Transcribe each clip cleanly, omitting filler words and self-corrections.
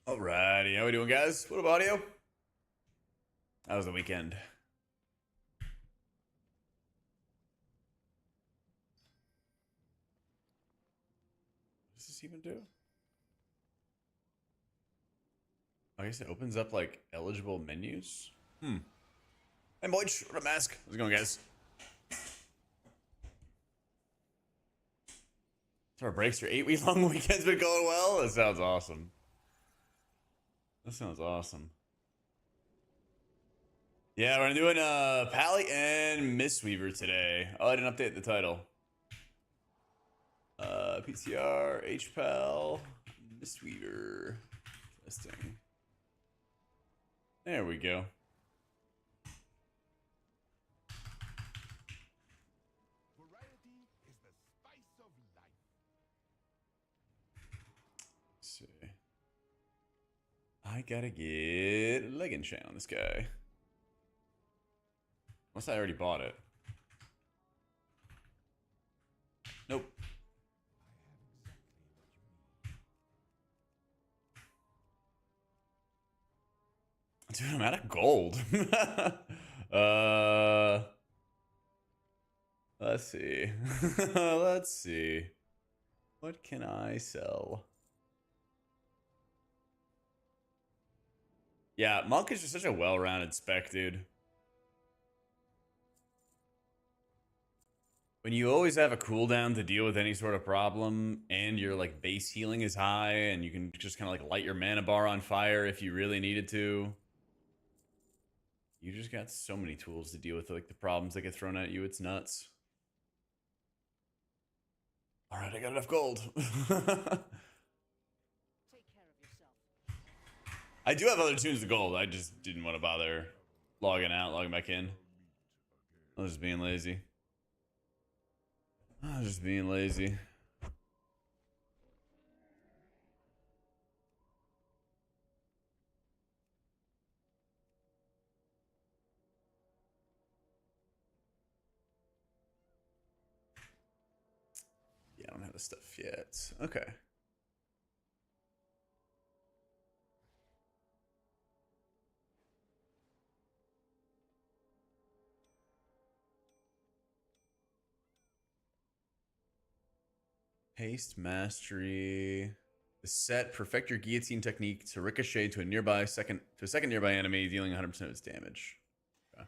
Alrighty, how we doing, guys? What up, audio? How was the weekend? What does this even do? I guess it opens up like eligible menus. Hey, Moich, what up, Mask? How's it going, guys? So our breaks, your 8-week long weekend's been going well. That sounds awesome. That sounds awesome. Yeah, we're doing Pally and Mistweaver today. Oh, I didn't update the title. PTR, Hpal, Mistweaver. Testing. There we go. Variety is the spice of life. Let's see. I gotta get a leg enchant on this guy. Unless I already bought it. Nope. Dude, I'm out of gold. uh, let's see. Let's see. What can I sell? Yeah, Monk is just such a well-rounded spec, dude. When you always have a cooldown to deal with any sort of problem, and your like base healing is high, and you can just kind of like light your mana bar on fire if you really needed to. You just got so many tools to deal with like the problems that get thrown at you. It's nuts. All right, I got enough gold. I do have other tunes to gold. I just didn't want to bother logging out, logging back in. I was just being lazy. I was just being lazy. Yeah, I don't have the stuff yet. Okay. Haste mastery. The set perfect your guillotine technique to ricochet to a second nearby enemy, dealing 100% of its damage. Okay.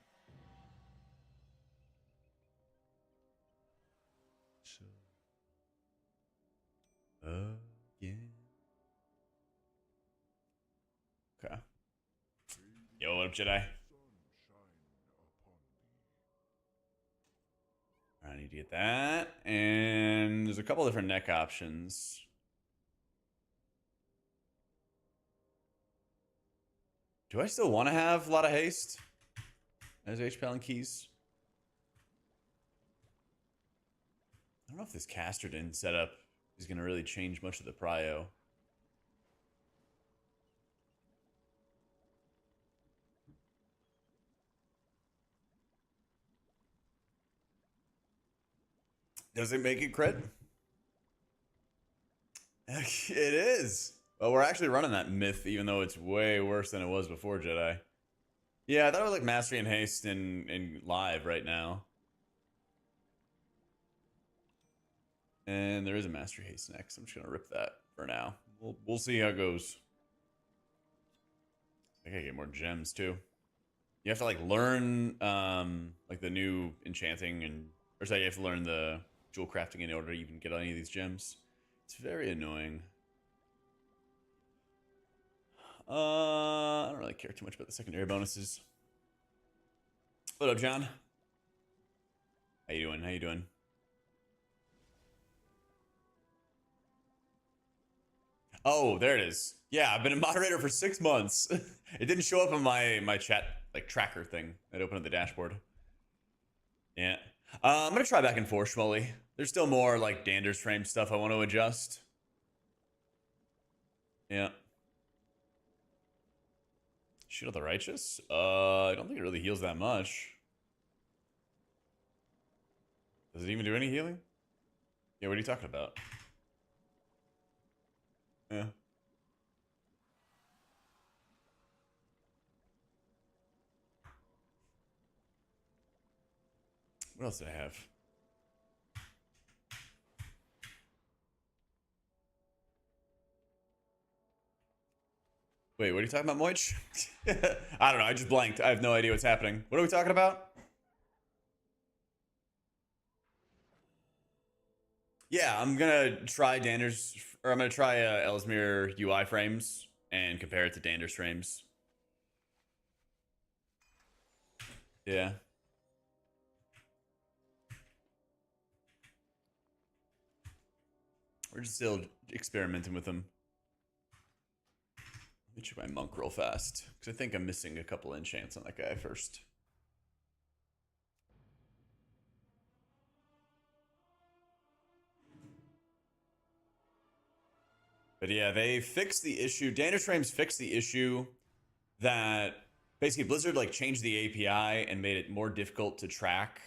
So, again. Okay. Yo, what up, Jedi? I need to get that, and there's a couple different neck options. Do I still want to have a lot of haste as Hpal and keys? I don't know if this Casterton setup is going to really change much of the prio. Does it make it crit? It is. Well, we're actually running that myth, even though it's way worse than it was before Jedi. Yeah, I thought it was like Mastery and Haste in live right now. And there is a Mastery Haste next. I'm just gonna rip that for now. We'll see how it goes. I gotta get more gems too. You have to like learn like the new enchanting or sorry, you have to learn the jewel crafting in order to even get any of these gems. It's very annoying. I don't really care too much about the secondary bonuses. What up, John? How you doing? How you doing? Oh, there it is. Yeah, I've been a moderator for 6 months. It didn't show up on my chat like tracker thing that opened up the dashboard. Yeah. I'm gonna try back and forth, Schmully. There's still more like Dander's frame stuff I want to adjust. Yeah. Shield of the Righteous? I don't think it really heals that much. Does it even do any healing? Yeah, what are you talking about? Yeah. What else did I have? Wait, what are you talking about, Moich? I don't know. I just blanked. I have no idea what's happening. What are we talking about? Yeah, I'm gonna try Dander's, or I'm gonna try Ellesmere UI frames and compare it to Dander's frames. Yeah. We're just still experimenting with them. Let me check my monk real fast, because I think I'm missing a couple enchants on that guy first. But yeah, they fixed the issue. Dander's frames fixed the issue that basically Blizzard like changed the API and made it more difficult to track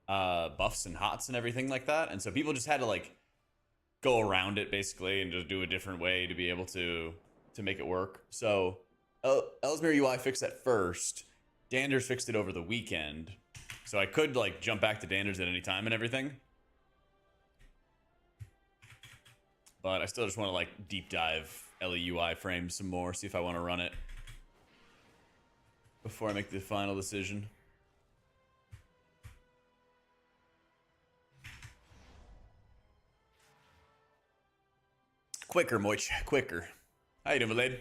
buffs and hots and everything like that. And so people just had to like go around it basically and just do a different way to be able to make it work. So Ellesmere UI fixed that first. Dander's fixed it over the weekend. So I could like jump back to Dander's at any time and everything. But I still just want to like deep dive LEUI frames some more, see if I want to run it before I make the final decision. Quicker, Moich, quicker. How you doing, Valade?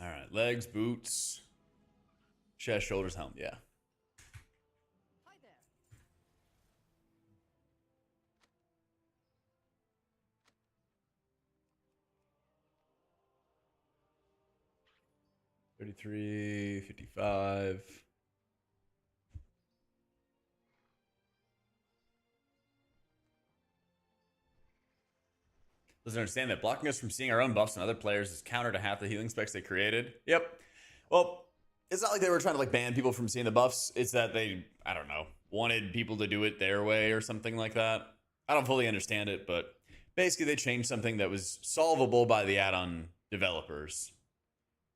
All right, legs, boots, chest, shoulders, helmet. Yeah. Hi there. 33, 55. Doesn't understand that blocking us from seeing our own buffs and other players is counter to half the healing specs they created. Yep. Well, it's not like they were trying to like ban people from seeing the buffs. It's that they, I don't know, wanted people to do it their way or something like that. I don't fully understand it, but basically they changed something that was solvable by the add-on developers.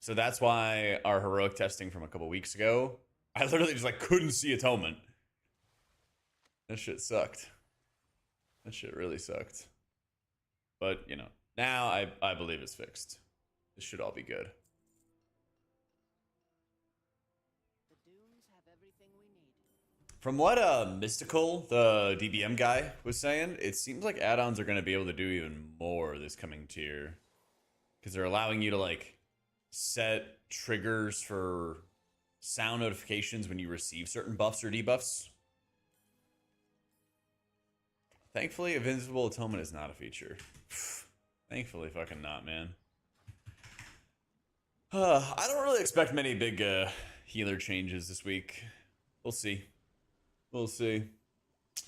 So that's why our heroic testing from a couple weeks ago, I literally just like couldn't see atonement. That shit sucked. That shit really sucked. But, you know, now I believe it's fixed. This should all be good. The dunes have everything we need. From what Mystical, the DBM guy, was saying, it seems like add-ons are going to be able to do even more this coming tier. Because they're allowing you to, like, set triggers for sound notifications when you receive certain buffs or debuffs. Thankfully, Invincible Atonement is not a feature. Thankfully, fucking not, man. I don't really expect many big healer changes this week. We'll see. We'll see.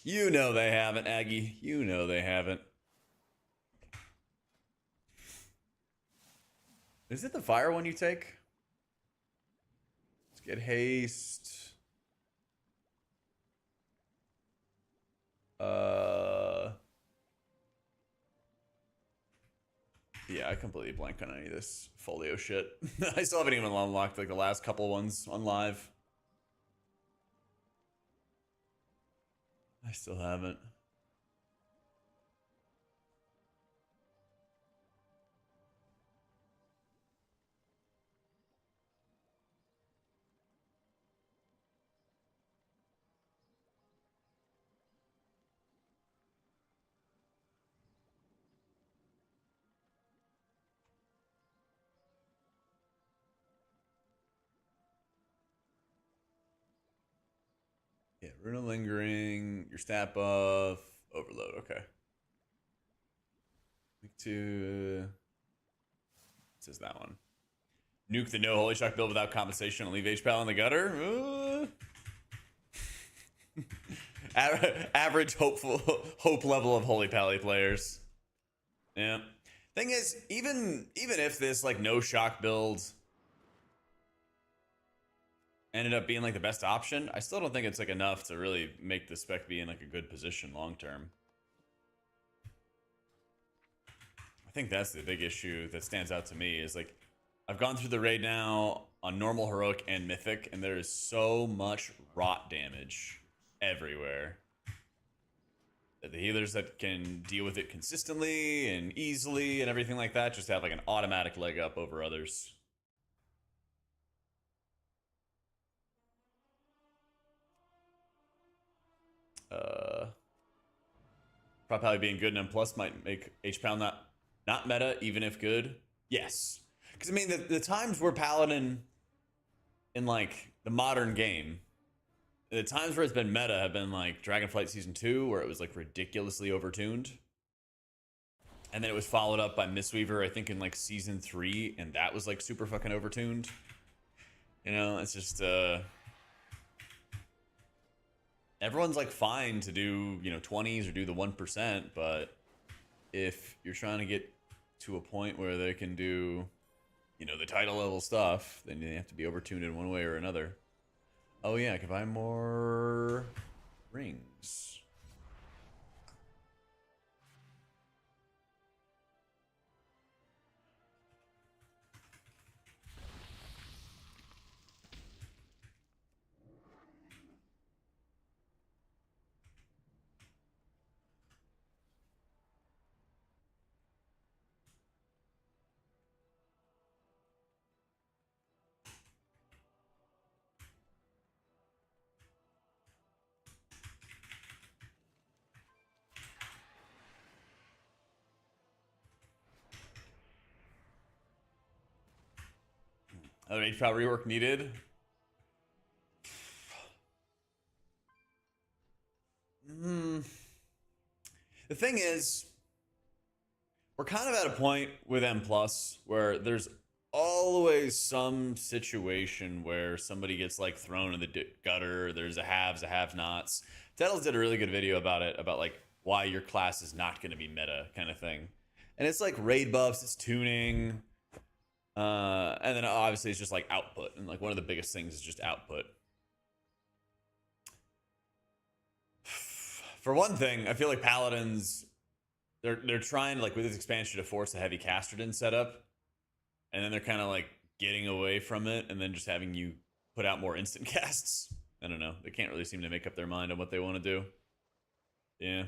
You know they haven't, Aggie. You know they haven't. Is it the fire one you take? Let's get haste. Yeah, I completely blanked on any of this folio shit. I still haven't even unlocked like the last couple ones on live. I still haven't. Yeah, Runa Lingering, your stat buff, overload, okay. Week 2. It says that one. Nuke the no Holy Shock build without compensation and leave Hpal in the gutter. Average hope level of Holy Pally players. Yeah. Thing is, even if this like no shock build ended up being like the best option, I still don't think it's like enough to really make the spec be in like a good position long term. I think that's the big issue that stands out to me is like I've gone through the raid now on normal, heroic, and mythic, and there is so much rot damage everywhere that the healers that can deal with it consistently and easily and everything like that just have like an automatic leg up over others. Probably being good in M plus might make Hpal not meta, even if good. Yes, because I mean the times where Paladin in like the modern game, the times where it's been meta have been like Dragonflight Season 2, where it was like ridiculously overtuned. And then it was followed up by Mistweaver, I think in like Season 3, and that was like super fucking overtuned. You know, it's just everyone's like fine to do, you know, 20s or do the 1%, but if you're trying to get to a point where they can do, you know, the title level stuff, then they have to be overtuned in one way or another. Oh yeah, I can buy more rings. Other Hpal rework needed. The thing is, we're kind of at a point with M plus where there's always some situation where somebody gets like thrown in the gutter. There's a haves, a have-nots. Tettles did a really good video about it, about like why your class is not going to be meta kind of thing. And it's like raid buffs, it's tuning, and then obviously it's just like output. And like one of the biggest things is just output. For one thing, I feel like Paladins, they're trying like with this expansion to force a heavy Casterden setup, and then they're kind of like getting away from it, and then just having you put out more instant casts. I don't know. They can't really seem to make up their mind on what they want to do. Yeah.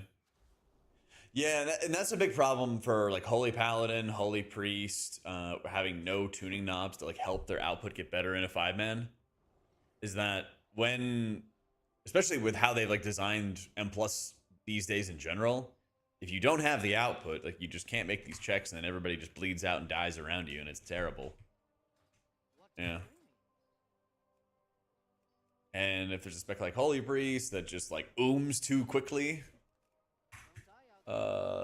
Yeah, and that's a big problem for like Holy Paladin, Holy Priest, having no tuning knobs to like help their output get better in a 5-man. Is that when, especially with how they've like designed M plus these days in general, if you don't have the output, like you just can't make these checks, and then everybody just bleeds out and dies around you, and it's terrible. Yeah. And if there's a spec like Holy Priest that just like ooms too quickly,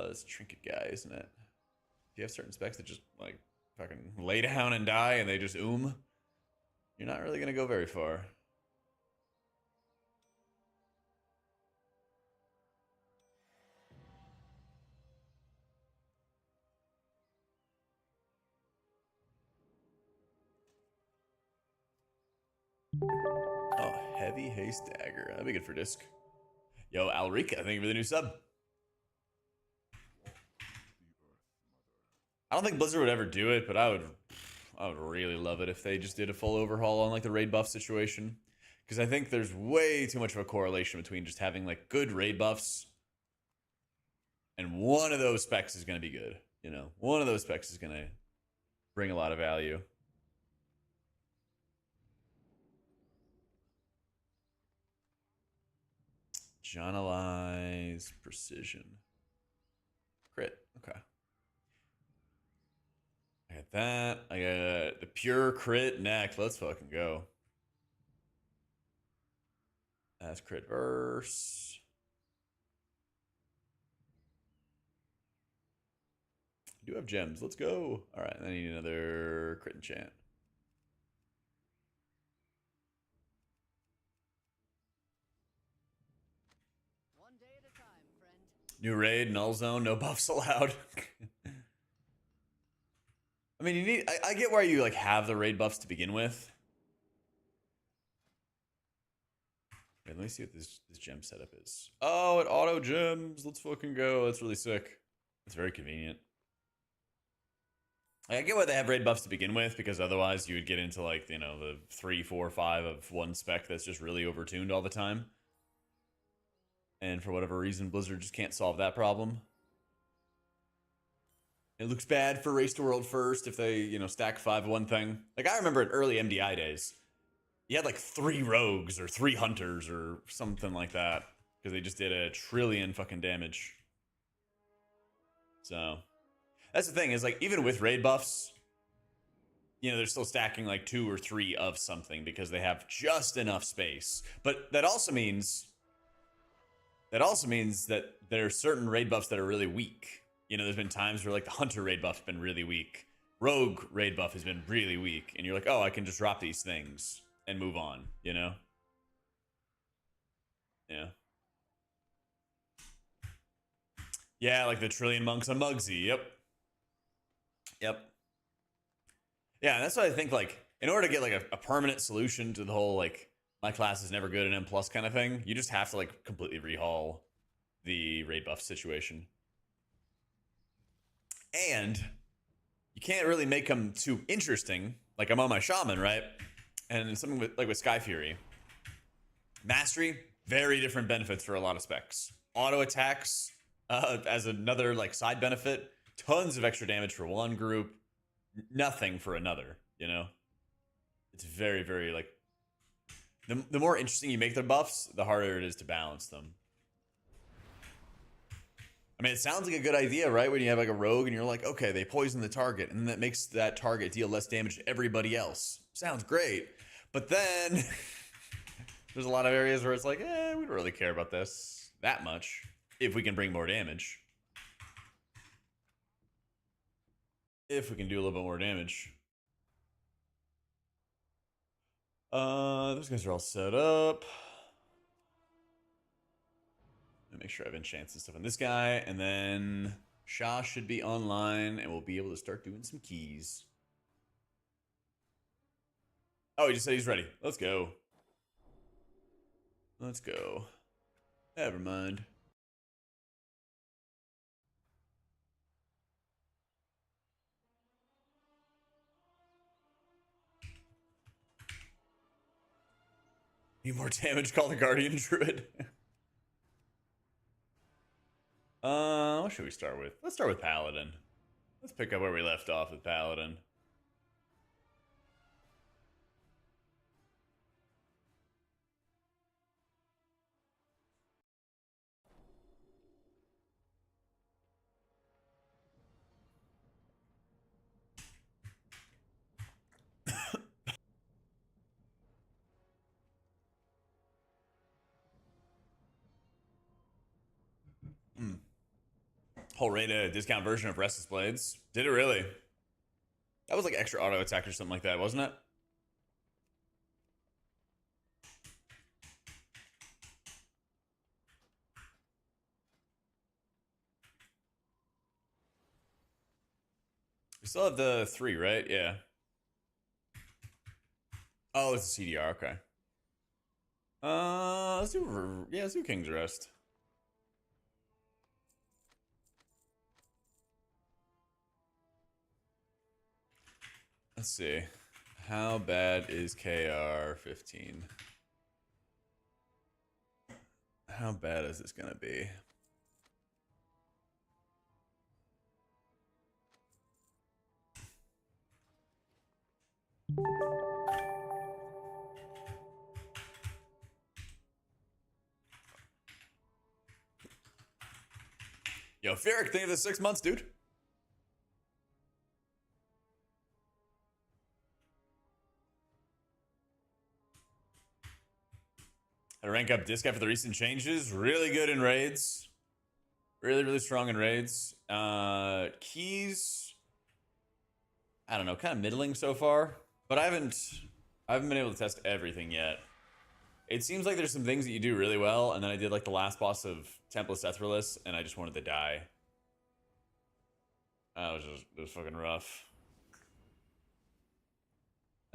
it's a trinket guy, isn't it? If you have certain specs that just like fucking lay down and die, and they just you're not really gonna go very far. Oh, heavy haste dagger. That'd be good for disc. Yo, Alrika, thank you for the new sub. I don't think Blizzard would ever do it, but I would really love it if they just did a full overhaul on like the raid buff situation. Because I think there's way too much of a correlation between just having like good raid buffs, and one of those specs is going to be good. You know, one of those specs is going to bring a lot of value. Journalize precision. Crit. Okay. I got that. I got the pure crit neck. Let's fucking go. That's crit verse. I do have gems. Let's go. All right. I need another crit enchant. One day at a time, friend. New raid, null zone, no buffs allowed. I mean, you need. I get why you like have the raid buffs to begin with. Wait, let me see what this gem setup is. Oh, it auto gems. Let's fucking go. That's really sick. It's very convenient. I get why they have raid buffs to begin with, because otherwise you would get into like, you know, the 3, 4, 5 of one spec that's just really overtuned all the time. And for whatever reason, Blizzard just can't solve that problem. It looks bad for Race to World First if they, you know, stack 5 of one thing. Like, I remember in early MDI days, you had like 3 rogues or 3 hunters or something like that, because they just did a trillion fucking damage. So that's the thing, is like, even with raid buffs, you know, they're still stacking like 2 or 3 of something because they have just enough space. But that also means that there are certain raid buffs that are really weak. You know, there's been times where like the hunter raid buff's been really weak. Rogue raid buff has been really weak. And you're like, oh, I can just drop these things and move on, you know? Yeah. Yeah, like the Trillion Monks on Mugsy. Yep. Yep. Yeah, and that's why I think, like, in order to get like a permanent solution to the whole like my class is never good in M plus kind of thing, you just have to like completely rehaul the raid buff situation. And you can't really make them too interesting. Like, I'm on my shaman, right? And something with Sky Fury. Mastery, very different benefits for a lot of specs. Auto attacks, as another like side benefit, tons of extra damage for one group, nothing for another, you know? It's very, very like, the more interesting you make the buffs, the harder it is to balance them. I mean, it sounds like a good idea, right? When you have like a rogue and you're like, okay, they poison the target, and then that makes that target deal less damage to everybody else. Sounds great. But then there's a lot of areas where it's like, we don't really care about this that much if we can bring more damage. If we can do a little bit more damage. Those guys are all set up. Let me make sure I have enchants and stuff on this guy, and then Shah should be online, and we'll be able to start doing some keys. Oh, he just said he's ready. Let's go. Let's go. Never mind. Need more damage, call the Guardian Druid. What should we start with? Let's start with Paladin. Let's pick up where we left off with Paladin. Whole rate discount version of Restless Blades. Did it really? That was like extra auto attack or something like that, wasn't it? We still have the 3, right? Yeah. Oh, it's a CDR. Okay. Let's do King's Rest. Let's see. How bad is KR 15? How bad is this gonna be? Yo, Ferric, think of the 6 months, dude. Had to rank up Disc after the recent changes. Really good in raids. Really, really strong in raids. Keys, I don't know, kind of middling so far. But I haven't been able to test everything yet. It seems like there's some things that you do really well, and then I did like the last boss of Temple of Sethralus, and I just wanted to die. It was fucking rough.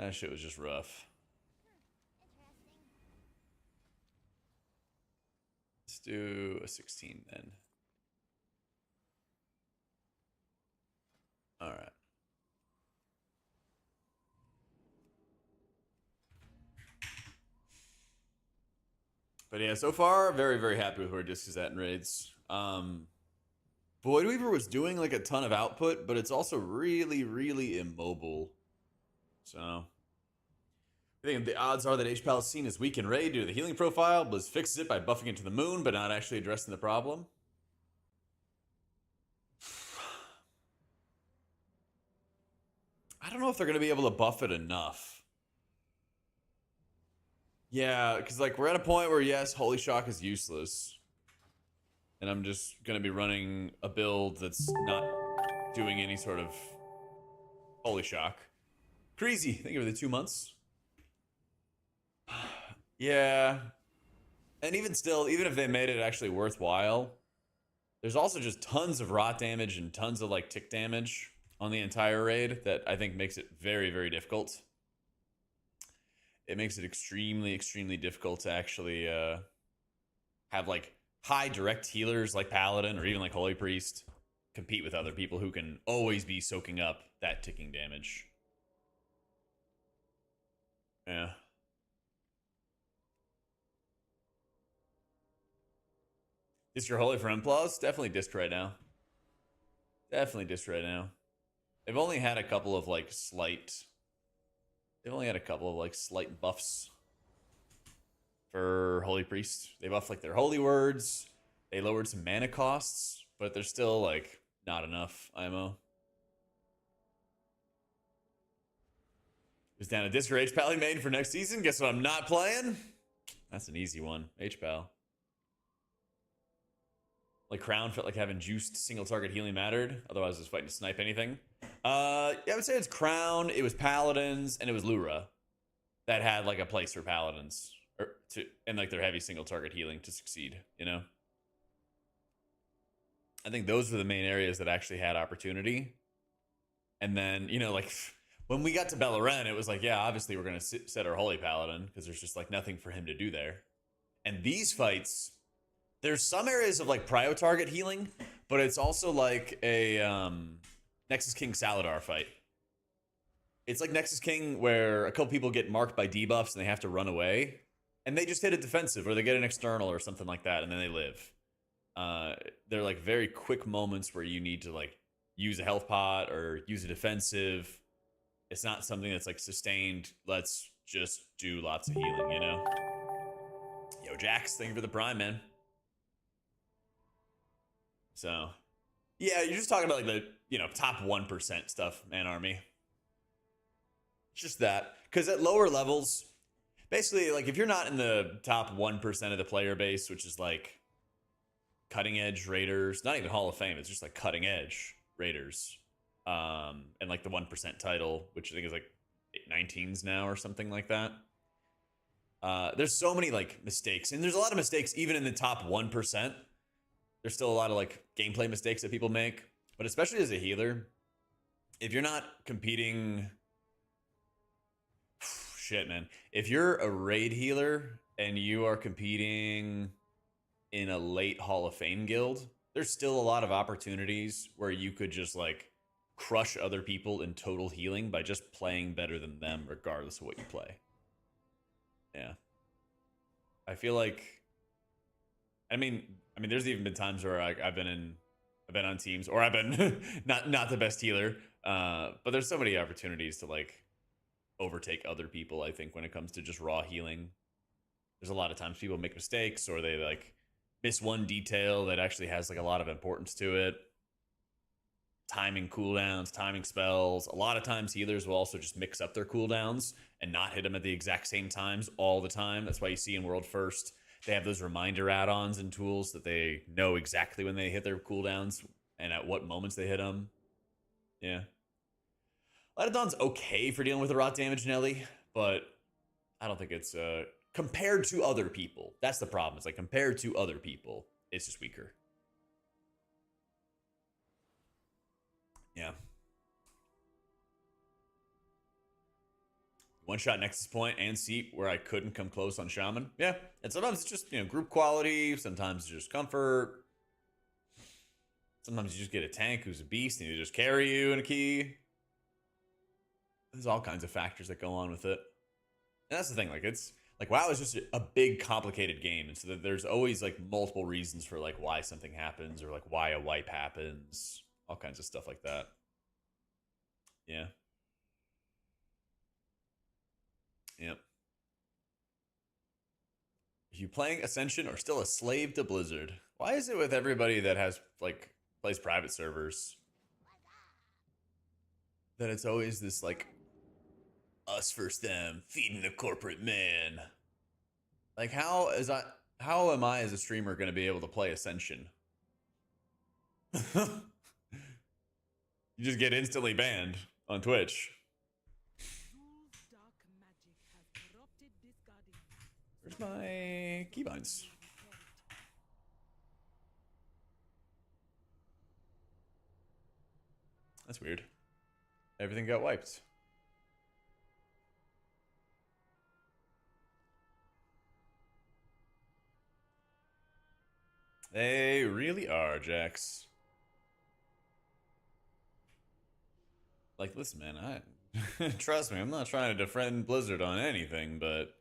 That shit was just rough. Let's do a 16 then. All right. But yeah, so far, very, very happy with where Disc is at in raids. Void Weaver was doing like a ton of output, but it's also really, really immobile. So I think the odds are that Hpal is seen as weak in raid due to the healing profile. Blizz fixes it by buffing it to the moon, but not actually addressing the problem. I don't know if they're going to be able to buff it enough. Yeah, because like we're at a point where yes, Holy Shock is useless. And I'm just going to be running a build that's not doing any sort of Holy Shock. Crazy. Think of the 2 months. Yeah. And even still, even if they made it actually worthwhile, there's also just tons of rot damage and tons of like tick damage on the entire raid that I think makes it very, very difficult. It makes it extremely, extremely difficult to actually have like high direct healers like Paladin or even like Holy Priest compete with other people who can always be soaking up that ticking damage. Yeah. Disc your Holy for Implaws? Definitely disc right now. Definitely disc right now. They've only had a couple of like slight... They've only had a couple of like slight buffs for Holy Priest. They buffed like their holy words. They lowered some mana costs, but they're still like not enough IMO. Who's down a disc or Hpal main for next season? Guess what I'm not playing? That's an easy one. Hpal. Like Crown felt like having juiced single target healing mattered. Otherwise, I was fighting to snipe anything. Yeah, I would say it's Crown. It was Paladins, and it was Lura that had like a place for Paladins and like their heavy single target healing to succeed. You know, I think those were the main areas that actually had opportunity. And then like when we got to Beleren, it was like, yeah, obviously we're gonna set our Holy Paladin because there's just like nothing for him to do there. And these fights. There's some areas of like prio target healing, but it's also like a Nexus King Saladar fight. It's like Nexus King where a couple people get marked by debuffs and they have to run away, and they just hit a defensive or they get an external or something like that, and then they live. They're like very quick moments where you need to like use a health pot or use a defensive. It's not something that's like sustained. Let's just do lots of healing, you know? Yo, Jax, thank you for the prime, man. So, yeah, you're just talking about like the, top 1% stuff, man, army. It's just that. Because at lower levels, basically, like, if you're not in the top 1% of the player base, which is like cutting edge raiders, not even Hall of Fame, it's just like cutting edge raiders, and like the 1% title, which I think is like 19s now or something like that. There's so many like mistakes, and there's a lot of mistakes even in the top 1%. There's still a lot of like gameplay mistakes that people make, but especially as a healer, if you're not competing, shit, man. If you're a raid healer and you are competing in a late Hall of Fame guild, there's still a lot of opportunities where you could just like crush other people in total healing by just playing better than them, regardless of what you play. Yeah. I feel like, I mean, there's even been times where I've been on teams, or I've been not the best healer, but there's so many opportunities to like overtake other people. I think when it comes to just raw healing, there's a lot of times people make mistakes or they like miss one detail that actually has like a lot of importance to it. Timing cooldowns, timing spells. A lot of times healers will also just mix up their cooldowns and not hit them at the exact same times all the time. That's why you see in World First, they have those reminder add-ons and tools that they know exactly when they hit their cooldowns and at what moments they hit them. Yeah. Latadon's okay for dealing with the rot damage, Nelly, but I don't think it's compared to other people. That's the problem. It's like compared to other people, it's just weaker. Yeah. one-shot Nexus Point and Seep where I couldn't come close on Shaman. Yeah, and sometimes it's just, you know, group quality. Sometimes it's just comfort. Sometimes you just get a tank who's a beast and you just carry you in a key. There's all kinds of factors that go on with it. And that's the thing, like, it's like WoW is just a big complicated game, and so that there's always like multiple reasons for like why something happens or like why a wipe happens, all kinds of stuff like that. Yeah. Yep. Are you playing Ascension or still a slave to Blizzard? Why is it with everybody that has like plays private servers that it's always this like us versus them, feeding the corporate man? Like how am I as a streamer going to be able to play Ascension? You just get instantly banned on Twitch. Where's my keybinds? That's weird. Everything got wiped. They really are, Jax. Like, listen, man, I trust me, I'm not trying to defend Blizzard on anything, but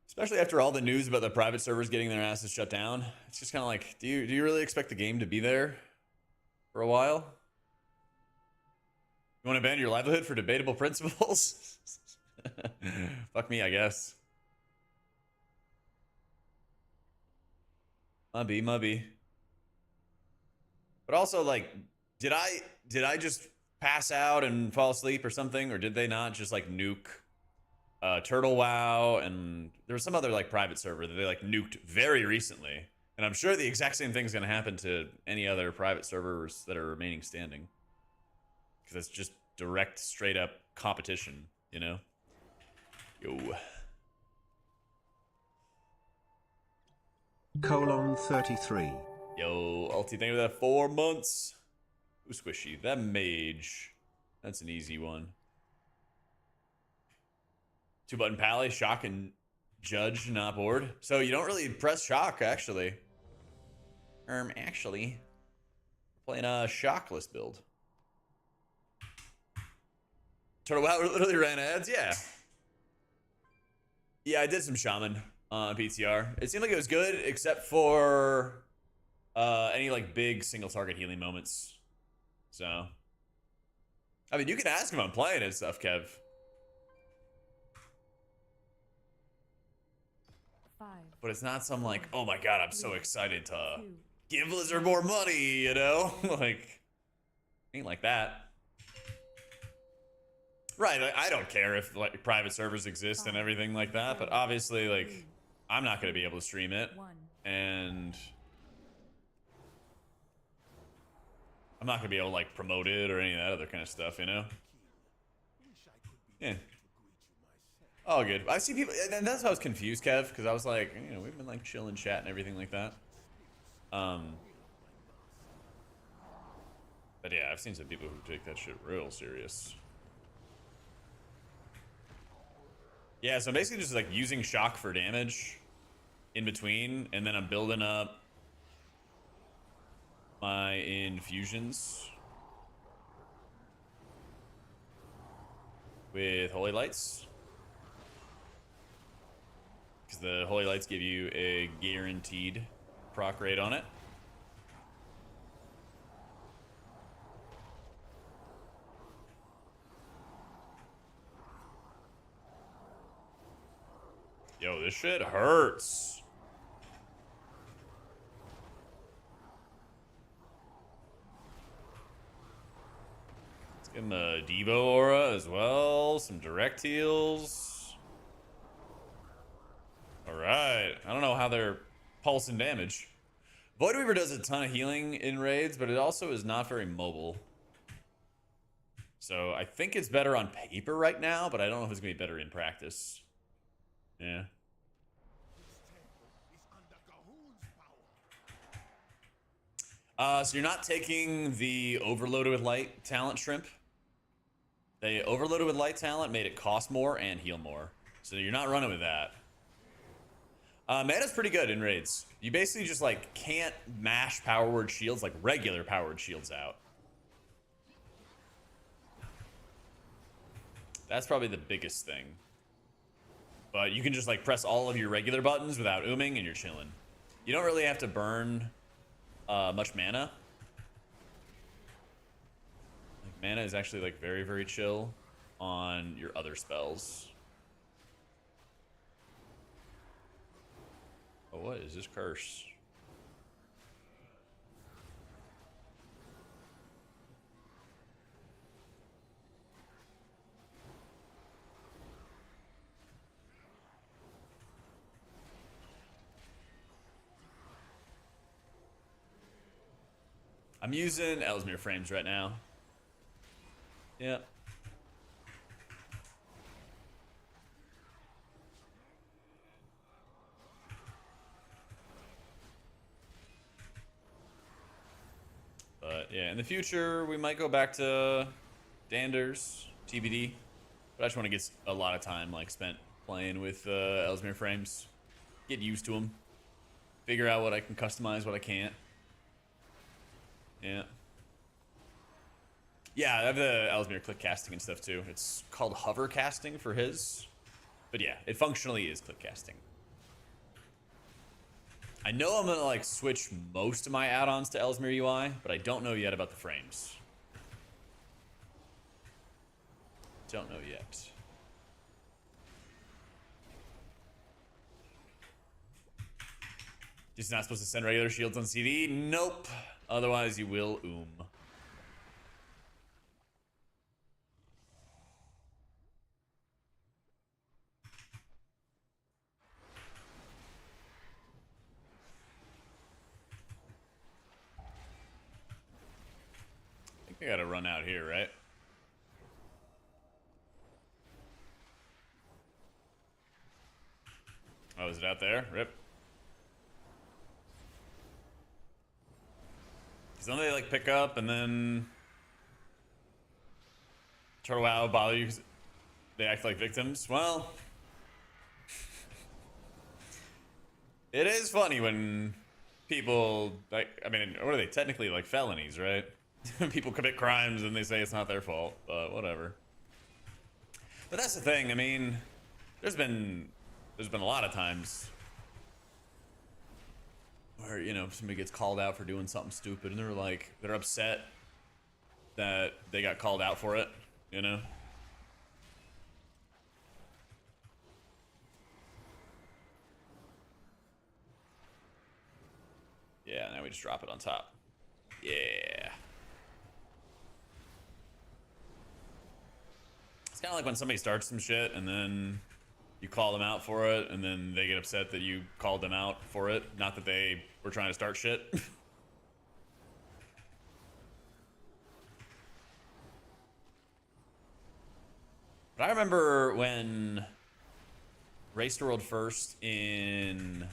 especially after all the news about the private servers getting their asses shut down, it's just kind of like, do you really expect the game to be there for a while? You want to ban your livelihood for debatable principles? Fuck me, I guess. Mubby. But also, like, did I just pass out and fall asleep or something, or did they not just like nuke Turtle WoW, and there was some other like private server that they like nuked very recently, and I'm sure the exact same thing's gonna happen to any other private servers that are remaining standing, because it's just direct, straight up competition, you know? Yo. Colon 33. Yo, Ulti, thank you for that 4 months. Ooh, squishy. That mage. That's an easy one. 2-button pally, shock and judge, not bored. So you don't really press shock, actually. Actually. We're playing a shockless build. Turtle WoW literally ran ads? Yeah. Yeah, I did some shaman on PTR. It seemed like it was good, except for any like big single target healing moments. So, I mean, you can ask him I'm playing and stuff, Kev. 5. But it's not some like, oh my god, I'm so excited to give Blizzard more money, you know? Like, ain't like that. Right, I don't care if like private servers exist and everything like that, but obviously like I'm not going to be able to stream it, and I'm not going to be able to like promote it or any of that other kind of stuff, you know? Yeah. All good. I see people, and that's why I was confused, Kev, because I was like, you know, we've been like chilling, chat, and everything like that. But yeah, I've seen some people who take that shit real serious. Yeah, so I'm basically just like using shock for damage in between, and then I'm building up my infusions with holy lights, because the holy lights give you a guaranteed proc rate on it. Yo, this shit hurts. Let's give him a Devo aura as well. Some direct heals. Alright. I don't know how they're pulsing damage. Void Weaver does a ton of healing in raids, but it also is not very mobile. So I think it's better on paper right now, but I don't know if it's going to be better in practice. Yeah. So you're not taking the overloaded with light talent shrimp They overloaded with light talent, made it cost more and heal more. So you're not running with that. Mana's pretty good in raids. You basically just like can't mash power word shields like regular powered shields out. That's probably the biggest thing. But you can just like press all of your regular buttons without ooming and you're chilling. You don't really have to burn much mana. Like, mana is actually like very, very chill on your other spells. Oh, what is this curse? I'm using Ellesmere frames right now. Yep. But yeah, in the future, we might go back to Danders, TBD. But I just want to get a lot of time like spent playing with Ellesmere frames. Get used to them. Figure out what I can customize, what I can't. Yeah. Yeah, I have the Ellesmere click casting and stuff too. It's called hover casting for his. But yeah, it functionally is click casting. I know I'm gonna like switch most of my add-ons to Ellesmere UI, but I don't know yet about the frames. Don't know yet. Just not supposed to send regular shields on CD? Nope. Otherwise, you will oom. I think I gotta run out here, right? Oh, is it out there? Rip. Because then they like pick up and then Turtle Wow bother you because they act like victims. Well, it is funny when people like, I mean, what are they technically like felonies, right? People commit crimes and they say it's not their fault, but whatever. But that's the thing. I mean, there's been a lot of times where, you know, somebody gets called out for doing something stupid and they're upset that they got called out for it, you know? Yeah, now we just drop it on top. Yeah. It's kind of like when somebody starts some shit and then you call them out for it and then they get upset that you called them out for it. Not that they were trying to start shit. But I remember when Race to World First in...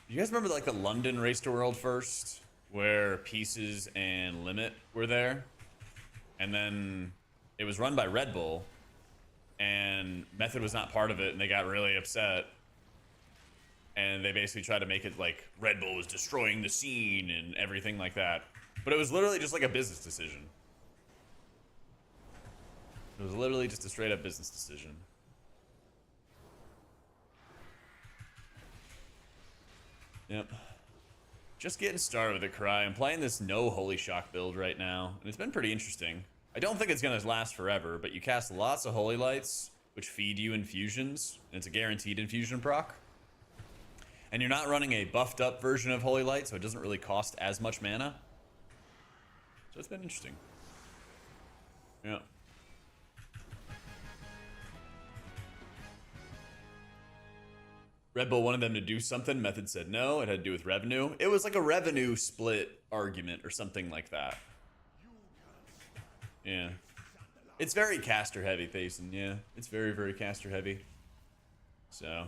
You guys remember like the London Race to World First? Where Pieces and Limit were there? And then it was run by Red Bull. And Method was not part of it, and they got really upset. And they basically tried to make it like Red Bull was destroying the scene and everything like that. But it was literally just like a business decision. It was literally just a straight up business decision. Yep. Just getting started with it, Karai. I'm playing this no Holy Shock build right now, and it's been pretty interesting. I don't think it's going to last forever, but you cast lots of Holy Lights, which feed you infusions, and it's a guaranteed infusion proc. And you're not running a buffed up version of Holy Light, so it doesn't really cost as much mana. So it's been interesting. Yeah. Red Bull wanted them to do something. Method said no. It had to do with revenue. It was like a revenue split argument or something like that. Yeah. It's very caster heavy, Thason. Yeah. It's very, very caster heavy. So.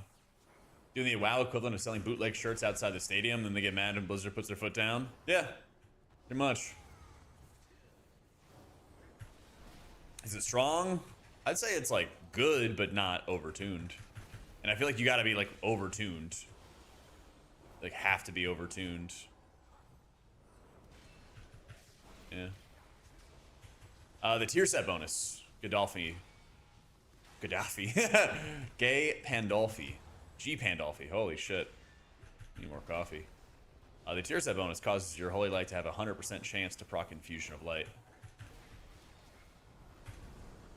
Doing the WoW equivalent of selling bootleg shirts outside the stadium, then they get mad and Blizzard puts their foot down. Yeah. Pretty much. Is it strong? I'd say it's like good, but not overtuned. And I feel like you gotta be like overtuned. Like have to be overtuned. Yeah. The tier set bonus. Gaddafi. Gay Pandolfi. G Pandolfi. Holy shit. Need more coffee. The tier set bonus causes your Holy Light to have a 100% chance to proc Infusion of Light.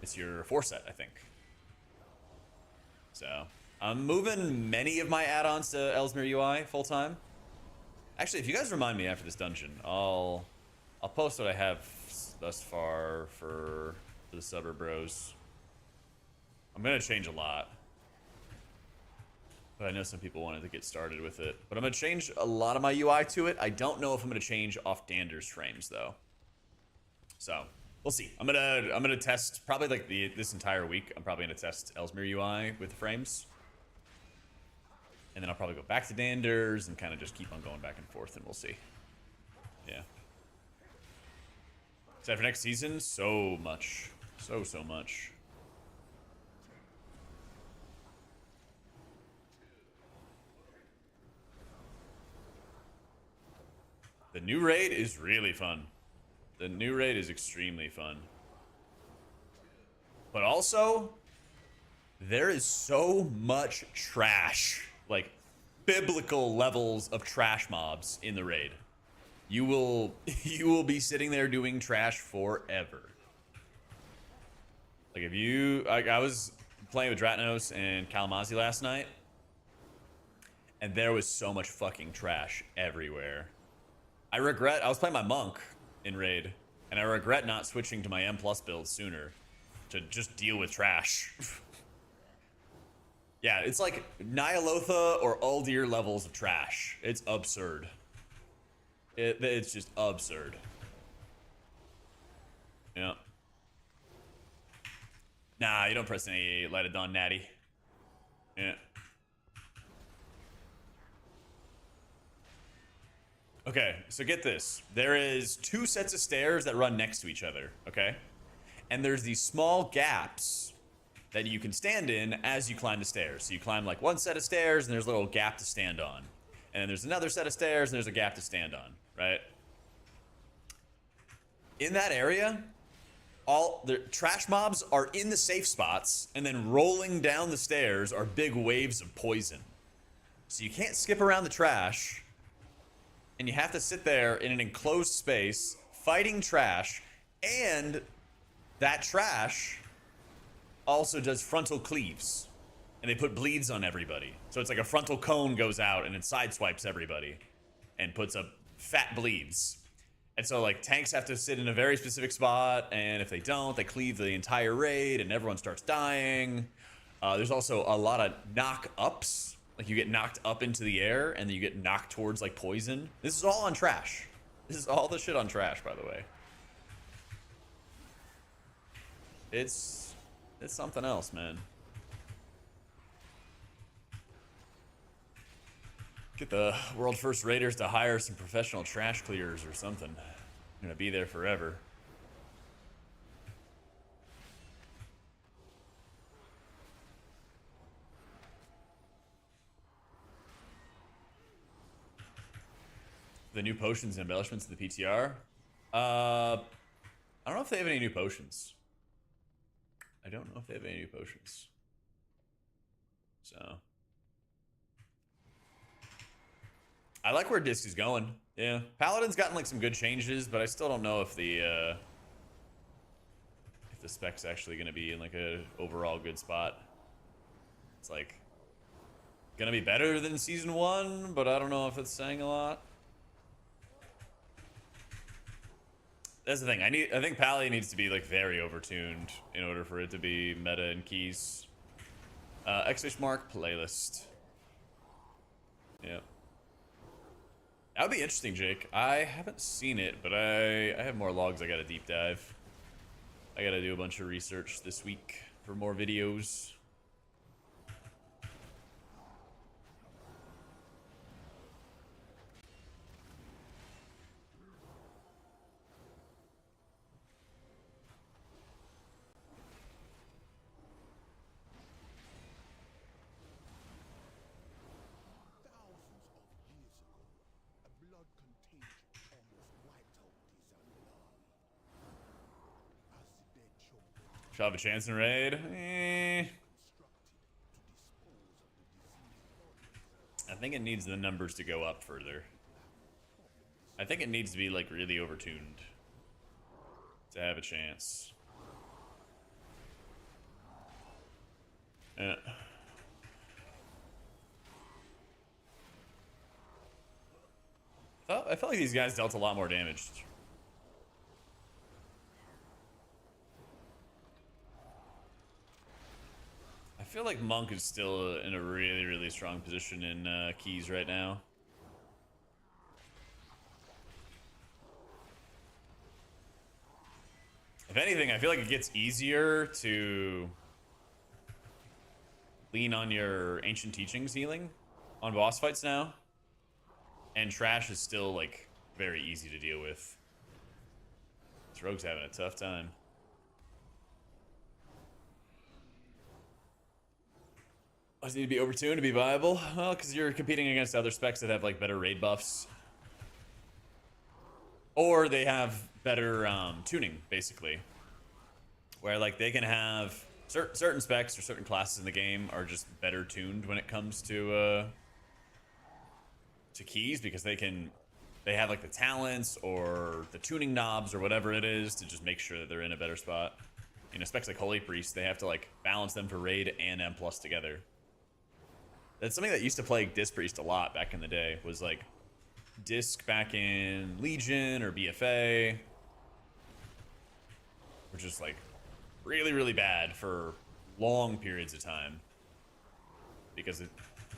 It's your 4 set, I think. So, I'm moving many of my add-ons to Ellesmere UI full-time. Actually, if you guys remind me after this dungeon, I'll post what I have thus far for the Suburb Bros. I'm gonna change a lot. But I know some people wanted to get started with it. But I'm gonna change a lot of my UI to it. I don't know if I'm gonna change off Dander's frames though. So we'll see. I'm gonna test probably like this entire week. I'm probably gonna test Ellesmere UI with the frames. And then I'll probably go back to Dander's and kind of just keep on going back and forth, and we'll see. Yeah. Except for next season, so much. So much. The new raid is really fun. The new raid is extremely fun. But also, there is so much trash. Like, biblical levels of trash mobs in the raid. You will be sitting there doing trash forever. Like, if you... I was playing with Dratnos and Kalamazzi last night, and there was so much fucking trash everywhere. I was playing my monk in raid, and I regret not switching to my M+ build sooner to just deal with trash. Yeah, it's like Nyalotha or Uldir levels of trash. It's absurd. It's just absurd. Yeah. Nah, you don't press any Light of Dawn natty. Yeah. Okay, so get this. There is 2 sets of stairs that run next to each other, okay? And there's these small gaps that you can stand in as you climb the stairs. So you climb like one set of stairs and there's a little gap to stand on. And then there's another set of stairs and there's a gap to stand on, right? In that area, all the trash mobs are in the safe spots, and then rolling down the stairs are big waves of poison. So you can't skip around the trash, and you have to sit there in an enclosed space fighting trash, and that trash also does frontal cleaves, and they put bleeds on everybody. So it's like a frontal cone goes out and it sideswipes everybody and puts up fat bleeds. And so like tanks have to sit in a very specific spot, and if they don't, they cleave the entire raid and everyone starts dying. There's also a lot of knock ups. Like, you get knocked up into the air, and then you get knocked towards, like, poison. This is all on trash. This is all the shit on trash, by the way. It's something else, man. Get the world first raiders to hire some professional trash clearers or something. I'm gonna be there forever. The new potions and embellishments of the PTR. I don't know if they have any new potions. I don't know if they have any new potions. So I like where Disc is going. Yeah, Paladin's gotten like some good changes, but I still don't know if the spec's actually gonna be in like a overall good spot. It's like gonna be better than season 1, but I don't know if it's saying a lot. That's the thing. I think Pally needs to be like very overtuned in order for it to be meta in keys. Exclamation mark playlist. Yeah. That would be interesting, Jake. I haven't seen it, but I have more logs I gotta deep dive. I gotta do a bunch of research this week for more videos. Should have a chance in raid. I think it needs the numbers to go up further. I think it needs to be like really overtuned to have a chance. Yeah. I felt like these guys dealt a lot more damage. I feel like Monk is still in a really, really strong position in keys right now. If anything, I feel like it gets easier to lean on your ancient teachings healing on boss fights now. And trash is still, like, very easy to deal with. This rogue's having a tough time. Does it need to be overtuned to be viable? Well, because you're competing against other specs that have, like, better raid buffs. Or they have better tuning, basically. Where, like, they can have... certain specs or certain classes in the game are just better tuned when it comes to keys, because they have like the talents or the tuning knobs or whatever it is to just make sure that they're in a better spot. You know, specs like Holy Priest, they have to like balance them for raid and M+ together. That's something that used to plague Disc Priest a lot back in the day, was like Disc back in Legion or BFA, which is like really, really bad for long periods of time, because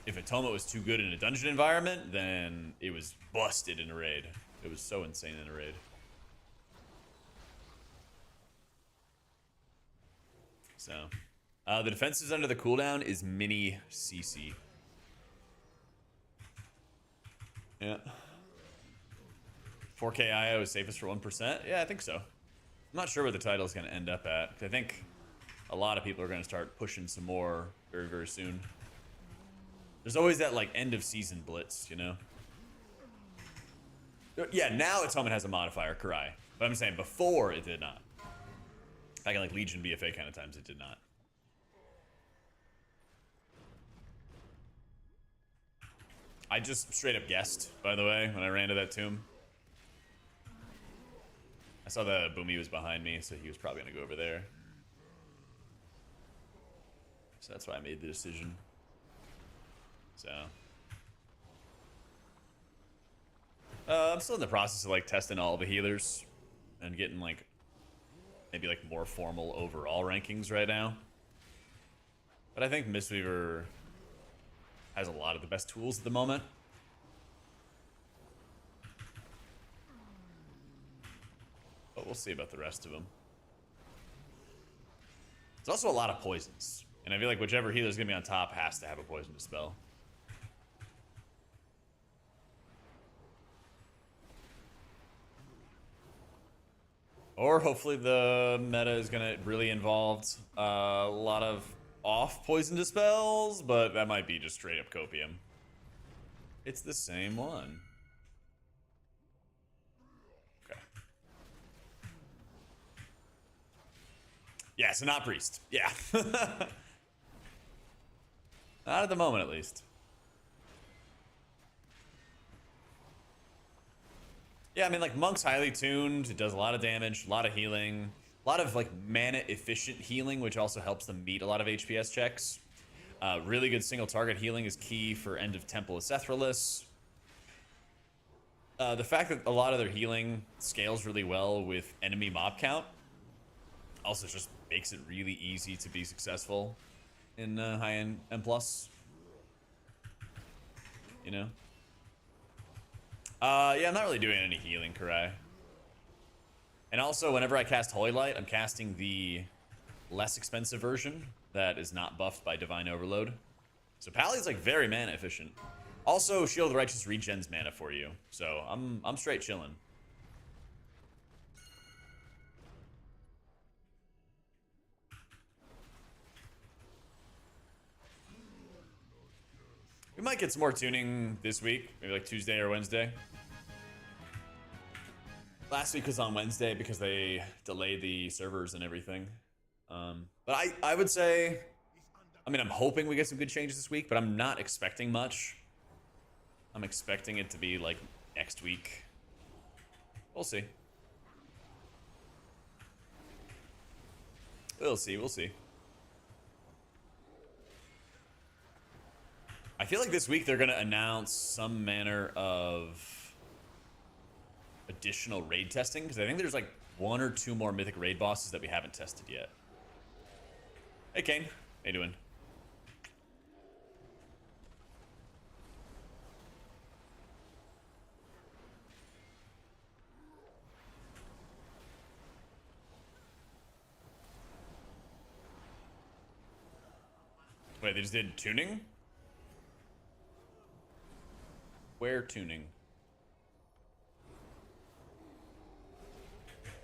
if Atoma was too good in a dungeon environment, then it was busted in a raid. It was so insane in a raid. So, the defenses under the cooldown is mini CC. Yeah. 4K IO is safest for 1%? Yeah, I think so. I'm not sure where the title is going to end up at. I think a lot of people are going to start pushing some more very, very soon. There's always that, like, end of season blitz, you know? Yeah, now Atonement has a modifier, Karai. But I'm saying before it did not. Back in, like, Legion BFA kind of times, it did not. I just straight up guessed, by the way, when I ran to that tomb. I saw the Boomy was behind me, so he was probably going to go over there. So that's why I made the decision. So I'm still in the process of like testing all the healers and getting like maybe like more formal overall rankings right now. But I think Mistweaver has a lot of the best tools at the moment. But we'll see about the rest of them. There's also a lot of poisons, and I feel like whichever healer's gonna be on top has to have a poison dispel. Or hopefully the meta is gonna really involve a lot of off poison dispels, but that might be just straight up copium. It's the same one. Okay. Yeah, so not priest. Yeah. Not at the moment, at least. Yeah, I mean, like, Monk's highly tuned. It does a lot of damage, a lot of healing, a lot of, like, mana-efficient healing, which also helps them meet a lot of HPS checks. Really good single-target healing is key for End of Temple of Sethralis. The fact that a lot of their healing scales really well with enemy mob count also just makes it really easy to be successful in high-end M+. You know? Yeah, I'm not really doing any healing, Karai. And also, whenever I cast Holy Light, I'm casting the less expensive version that is not buffed by Divine Overload. So Pally's like very mana efficient. Also, Shield of the Righteous regens mana for you. So I'm straight chilling. We might get some more tuning this week, maybe like Tuesday or Wednesday. Last week was on Wednesday because they delayed the servers and everything. But I would say, I mean, I'm hoping we get some good changes this week, but I'm not expecting much. I'm expecting it to be like next week. We'll see. We'll see. We'll see. I feel like this week they're going to announce some manner of additional raid testing, because I think there's like 1 or 2 more mythic raid bosses that we haven't tested yet. Hey, Kane. How you doing? Wait, they just did tuning? Where tuning?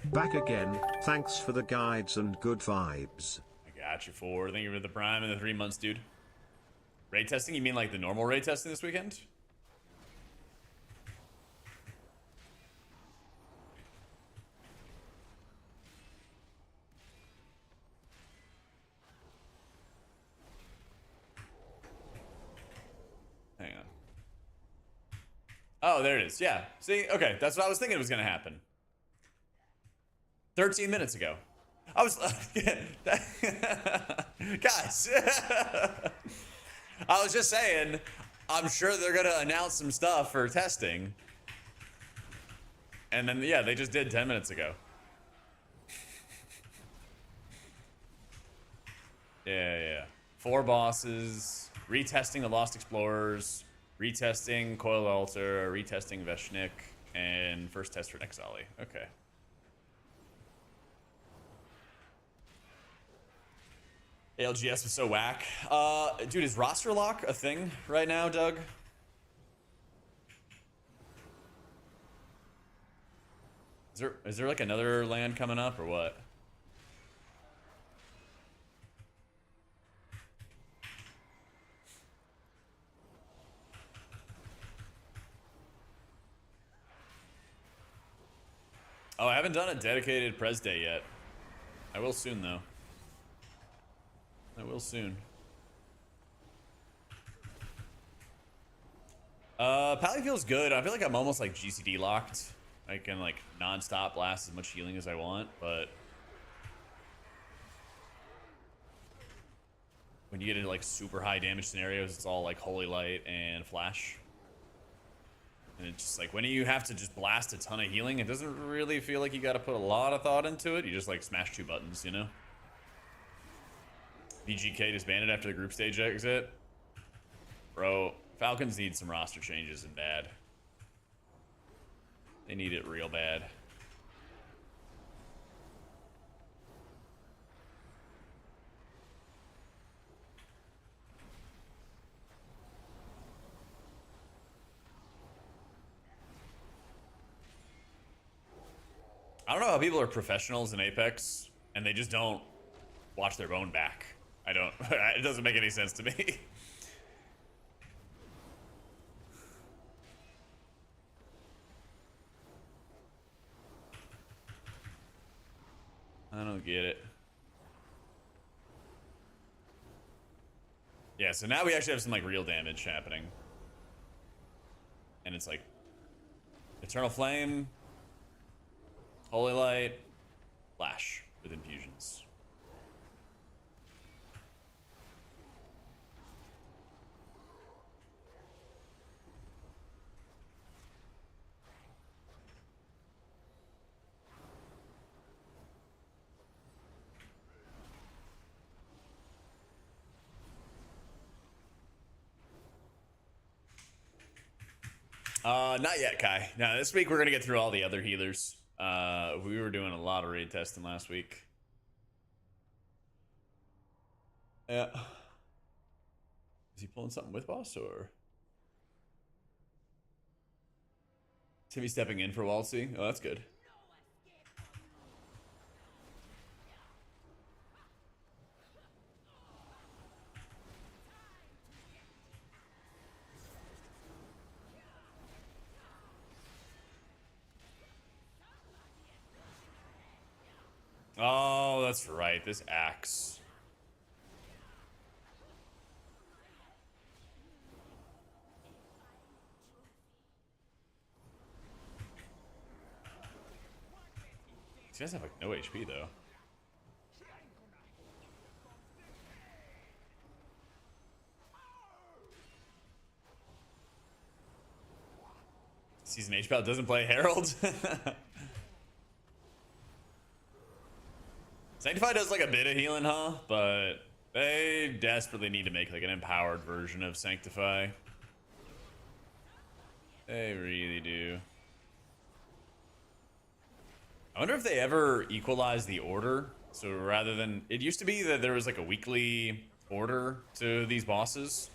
Back again, thanks for the guides and good vibes. I got you, 4. Thank you for the prime and the 3 months, dude. Raid testing? You mean like the normal raid testing this weekend? Hang on. Oh, there it is. Yeah. See? Okay, that's what I was thinking was going to happen. 13 minutes ago. I was... Guys. I was just saying, I'm sure they're going to announce some stuff for testing. And then, yeah, they just did 10 minutes ago. Yeah. 4 bosses, retesting the Lost Explorers, retesting Coil Altar, retesting Veshnik, and first test for Nexali. Okay. ALGS was so whack. Dude, is roster lock a thing right now, Doug? Is there like another land coming up or what? Oh, I haven't done a dedicated Pres Day yet. I will soon, though. I will soon. Pally feels good. I feel like I'm almost like GCD locked. I can like non-stop blast as much healing as I want, but when you get into like super high damage scenarios, it's all like Holy Light and Flash. And it's just like when you have to just blast a ton of healing, it doesn't really feel like you got to put a lot of thought into it. You just like smash 2 buttons, you know? VGK disbanded after the group stage exit. Bro, Falcons need some roster changes and bad. They need it real bad. I don't know how people are professionals in Apex and they just don't watch their bone back. I don't. It doesn't make any sense to me. I don't get it. Yeah, so now we actually have some like real damage happening. And it's like Eternal Flame, Holy Light, Flash with infusions. Not yet, Kai. No, this week we're gonna get through all the other healers. We were doing a lot of raid testing last week. Yeah. Is he pulling something with boss or? Timmy stepping in for Waltzy? Oh, that's good. Oh, that's right. This axe. These guys have like no HP though. Season Hpal doesn't play Herald. Sanctify does like a bit of healing, huh? But they desperately need to make like an empowered version of Sanctify. They really do. I wonder if they ever equalize the order. So rather than, it used to be that there was like a weekly order to these bosses,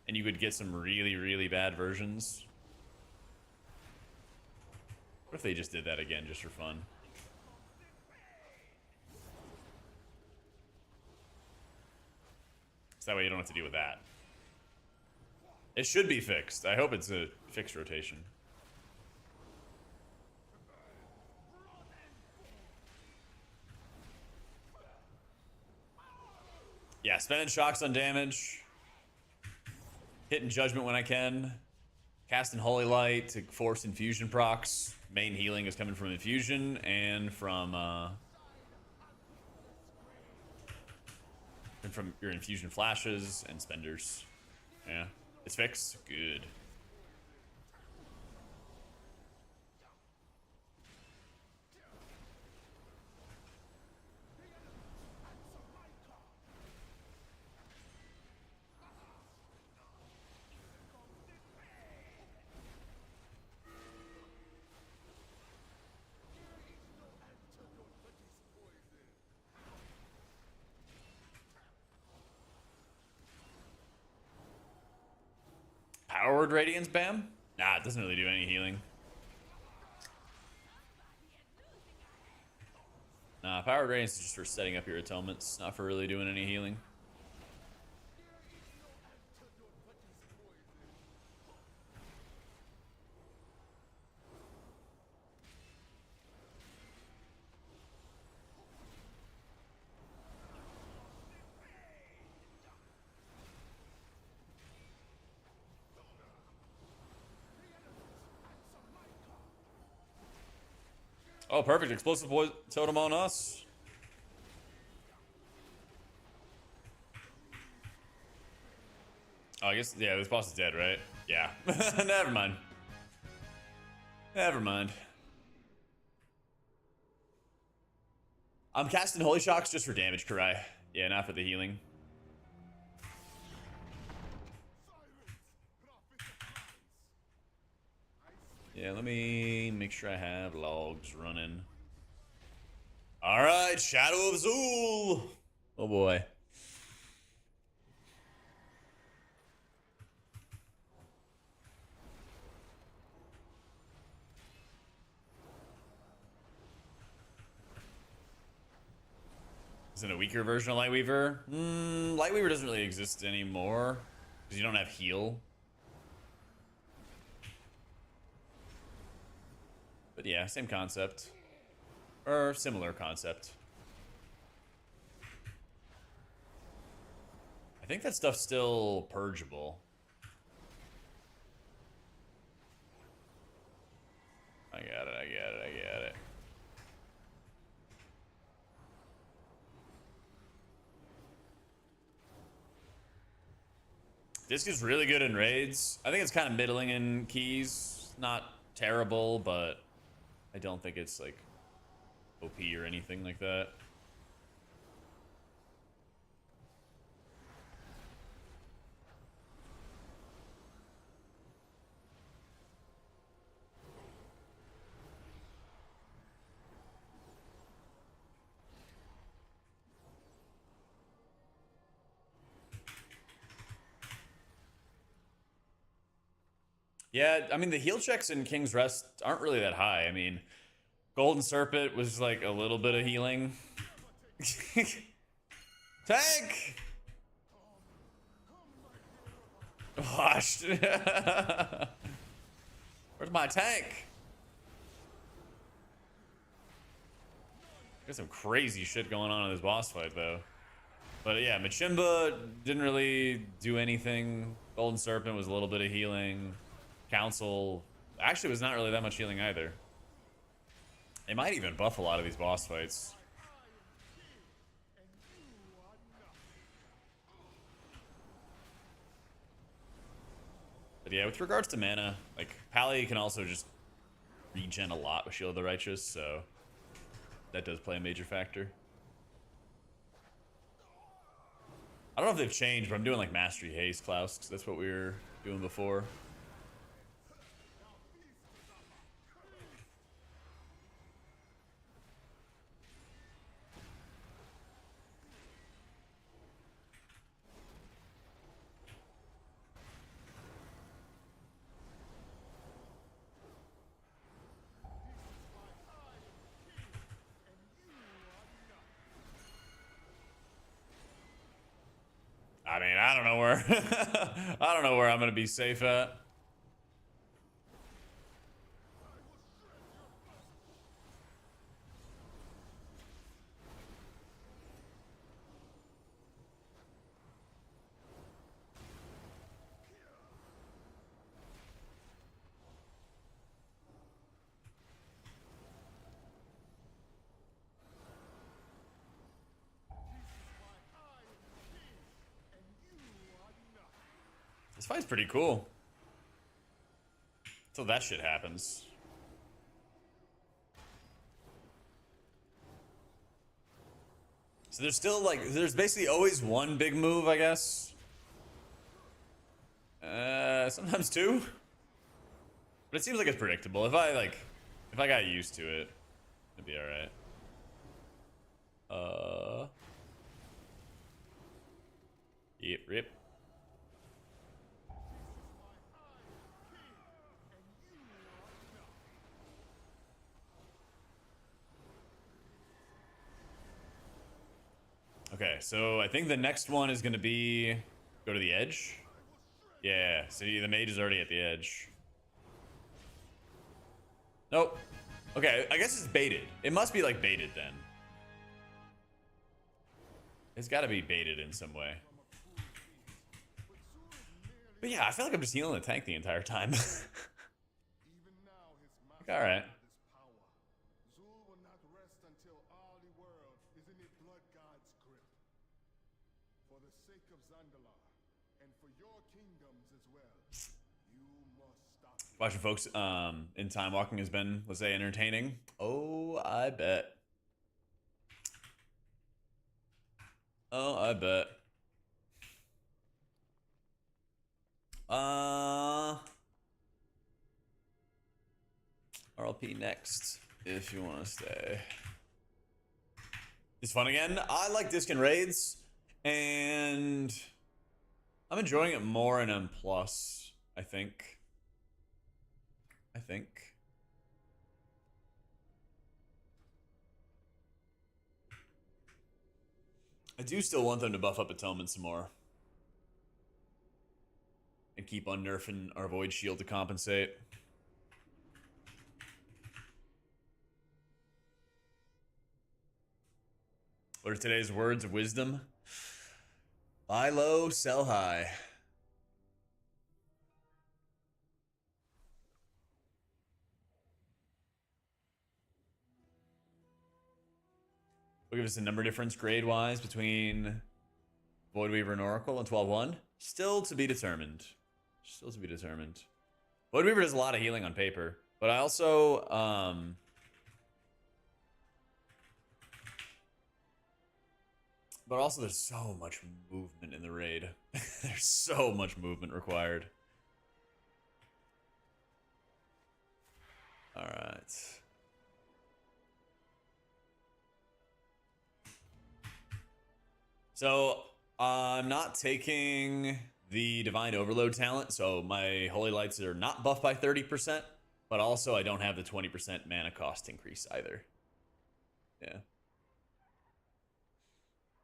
and you could get some really, really bad versions. What if they just did that again just for fun? So that way you don't have to deal with that. It should be fixed. I hope it's a fixed rotation. Yeah, spending shocks on damage. Hitting Judgment when I can. Casting Holy Light to force infusion procs. Main healing is coming from infusion and from your infusion flashes and spenders. Yeah, it's fixed. Good. Powered Radiance Bam? Nah, it doesn't really do any healing. Nah, Powered Radiance is just for setting up your atonements, not for really doing any healing. Oh, perfect. Explosive totem on us. Oh, I guess, yeah, this boss is dead, right? Yeah. Never mind. Never mind. I'm casting Holy Shocks just for damage, Karai. Yeah, not for the healing. Yeah, let me make sure I have logs running. All right, Shadow of Zul. Oh boy. Isn't a weaker version of Lightweaver? Lightweaver doesn't really exist anymore because you don't have heal. But yeah, same concept. Or similar concept. I think that stuff's still purgeable. I got it. Disc is really good in raids. I think it's kind of middling in keys. Not terrible, but I don't think it's like OP or anything like that. Yeah, I mean, the heal checks in King's Rest aren't really that high. I mean, Golden Serpent was like a little bit of healing. Tank! Washed. Where's my tank? There's some crazy shit going on in this boss fight, though. But yeah, Machimba didn't really do anything. Golden Serpent was a little bit of healing. Council actually was not really that much healing either. They might even buff a lot of these boss fights. But yeah, with regards to mana, like Pally can also just regen a lot with Shield of the Righteous, so that does play a major factor. I don't know if they've changed, but I'm doing like Mastery Haste, Klaus, because that's what we were doing before. I mean, I don't know where I don't know where I'm gonna be safe at. This fight's pretty cool. Until that shit happens. So there's still like, there's basically always one big move, I guess. Sometimes two. But it seems like it's predictable. If I got used to it, it'd be alright. Yep, rip. Okay, so I think the next one is gonna be go to the edge. Yeah, see, the mage is already at the edge. Nope. Okay, I guess it's baited. It must be like baited then. It's gotta be baited in some way. But yeah, I feel like I'm just healing the tank the entire time. Alright. Zul will not rest until all the world is in the blood god's grip. For the sake of Zandalar, and for your kingdoms as well, you must stop it. Watching folks in time walking has been, let's say, entertaining. Oh, I bet. Oh, I bet. RLP next, if you want to stay. It's fun again. I like disc and raids, and I'm enjoying it more in M+, I think. I do still want them to buff up Atonement some more. And keep on nerfing our Void Shield to compensate. What are today's words of wisdom? Buy low, sell high. We'll give us a number difference grade-wise between Void Weaver and Oracle and 12-1. Still to be determined. Still to be determined. Void Weaver does a lot of healing on paper, but I also there's so much movement in the raid. There's so much movement required. All right. So I'm not taking the Divine Overload talent, so my Holy Lights are not buffed by 30%, but also I don't have the 20% mana cost increase either. Yeah.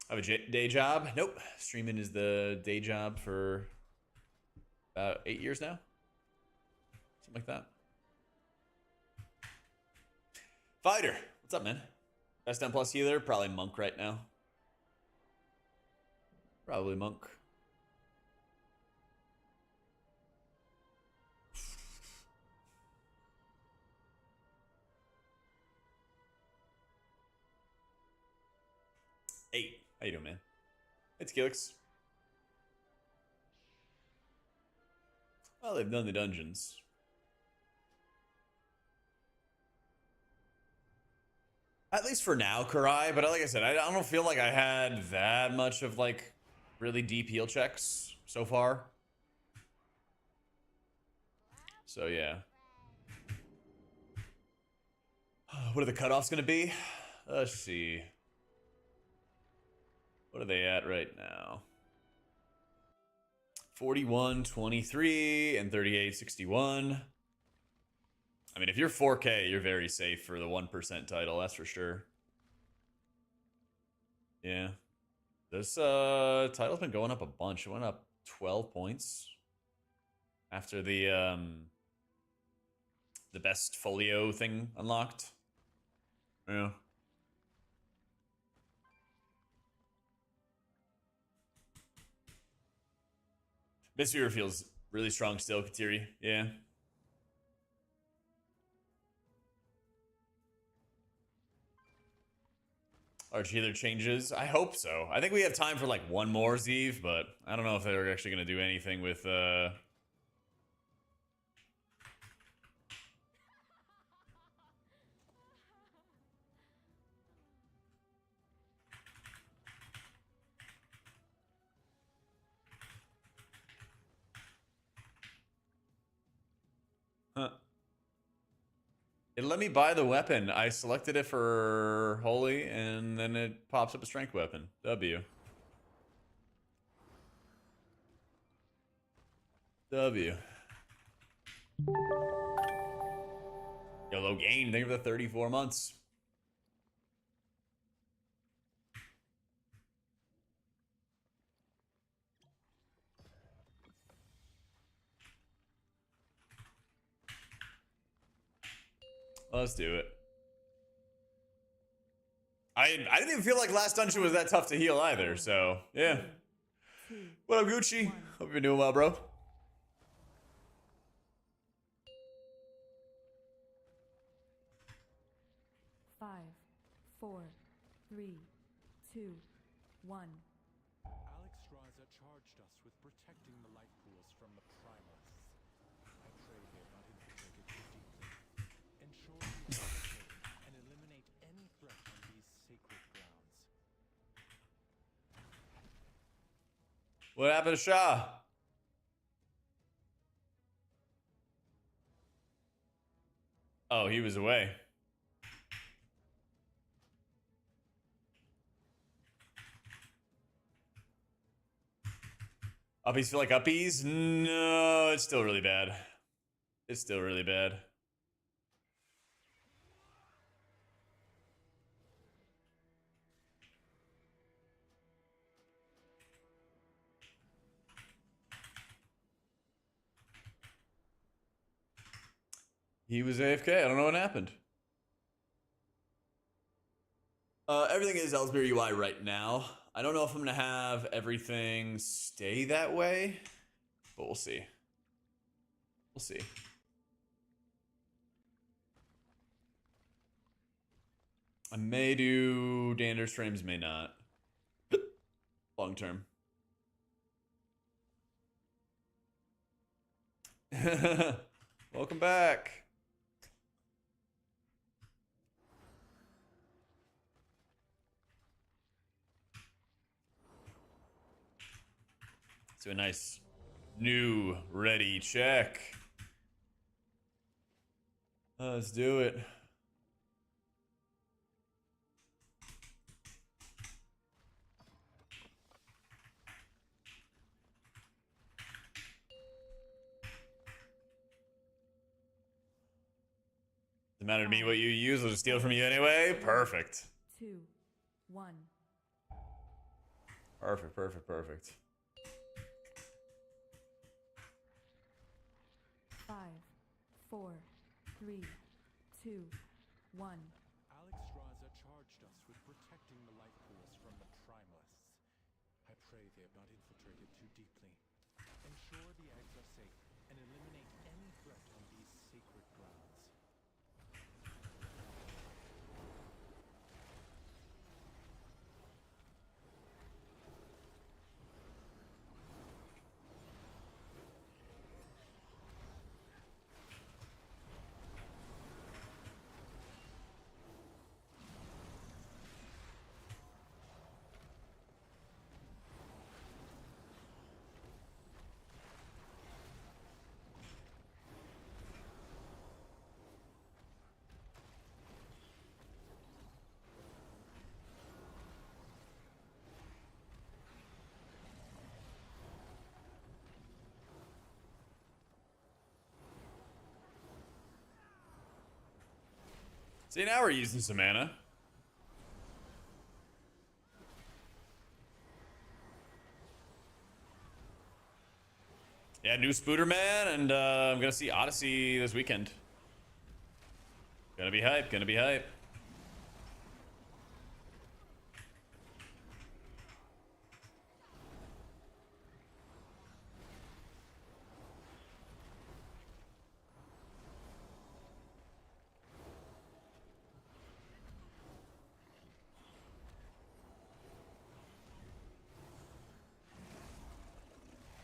I have a day job. Nope. Streaming is the day job for about 8 years now. Something like that. Fighter, what's up, man? Best M plus healer? Probably Monk right now. Probably Monk. Hey, how you doing, man? It's Gilix. Well, they've done the dungeons. At least for now, Kurai. But like I said, I don't feel like I had that much of like really deep heal checks so far. So yeah. What are the cutoffs gonna be? Let's see. What are they at right now? 41.23 and 38.61. I mean, if you're 4K, you're very safe for the 1% title, that's for sure. Yeah. This title's been going up a bunch. It went up 12 points after the best folio thing unlocked. Yeah. Mistweaver feels really strong still, Katiri. Yeah. Arch healer changes. I hope so. I think we have time for like one more Zeev, but I don't know if they're actually going to do anything with huh. It let me buy the weapon. I selected it for holy, and then it pops up a strength weapon. W. W. YOLO gain. Thank you for the 34 months. Let's do it. I didn't even feel like last dungeon was that tough to heal either, so yeah. What up, Gucci? Hope you're doing well, bro. Five, 4, 3, 2, 1. Alexstrasza charged us with protecting the light pools from the primalists. I pray they have not infiltrated too deeply. Ensure we are safe and eliminate any threat on these sacred grounds. What happened to Shah? Oh, he was away. Uppies feel like uppies? No, it's still really bad. It's still really bad. He was AFK. I don't know what happened. Everything is Ellsbury UI right now. I don't know if I'm going to have everything stay that way, but we'll see. We'll see. I may do Dander streams, may not. Long term. Welcome back. To a nice new ready check. Let's do it. Doesn't matter to me what you use, I'll just steal from you anyway. Perfect. 2, 1. Perfect, perfect, perfect. 5, 4, 3, 2, 1. Alexstrasza charged us protecting the life pools from the primalists. I pray they have not infiltrated too deeply. Ensure the eggs are safe and eliminate any threat on these sacred grounds. See, now we're using some mana. Yeah, new Spooderman, and I'm gonna see Odyssey this weekend. Gonna be hype, gonna be hype.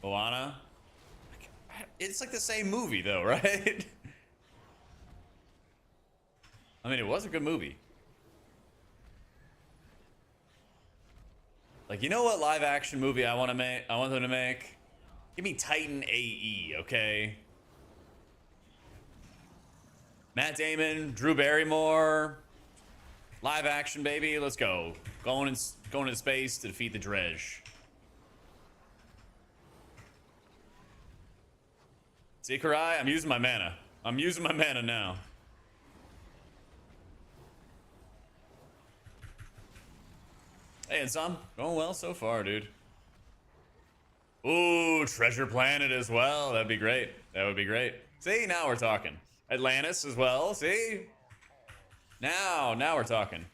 Moana. It's like the same movie though, right? I mean, it was a good movie. Like, you know what live action movie I want to make? I want them to make? Give me Titan AE, okay? Matt Damon, Drew Barrymore, live action, baby. Let's go. Going into space to defeat the Dredge. See, Karai, I'm using my mana. I'm using my mana now. Hey, and some going well so far, dude. Ooh, Treasure Planet as well. That'd be great. That would be great. See, now we're talking. Atlantis as well. See? Now we're talking.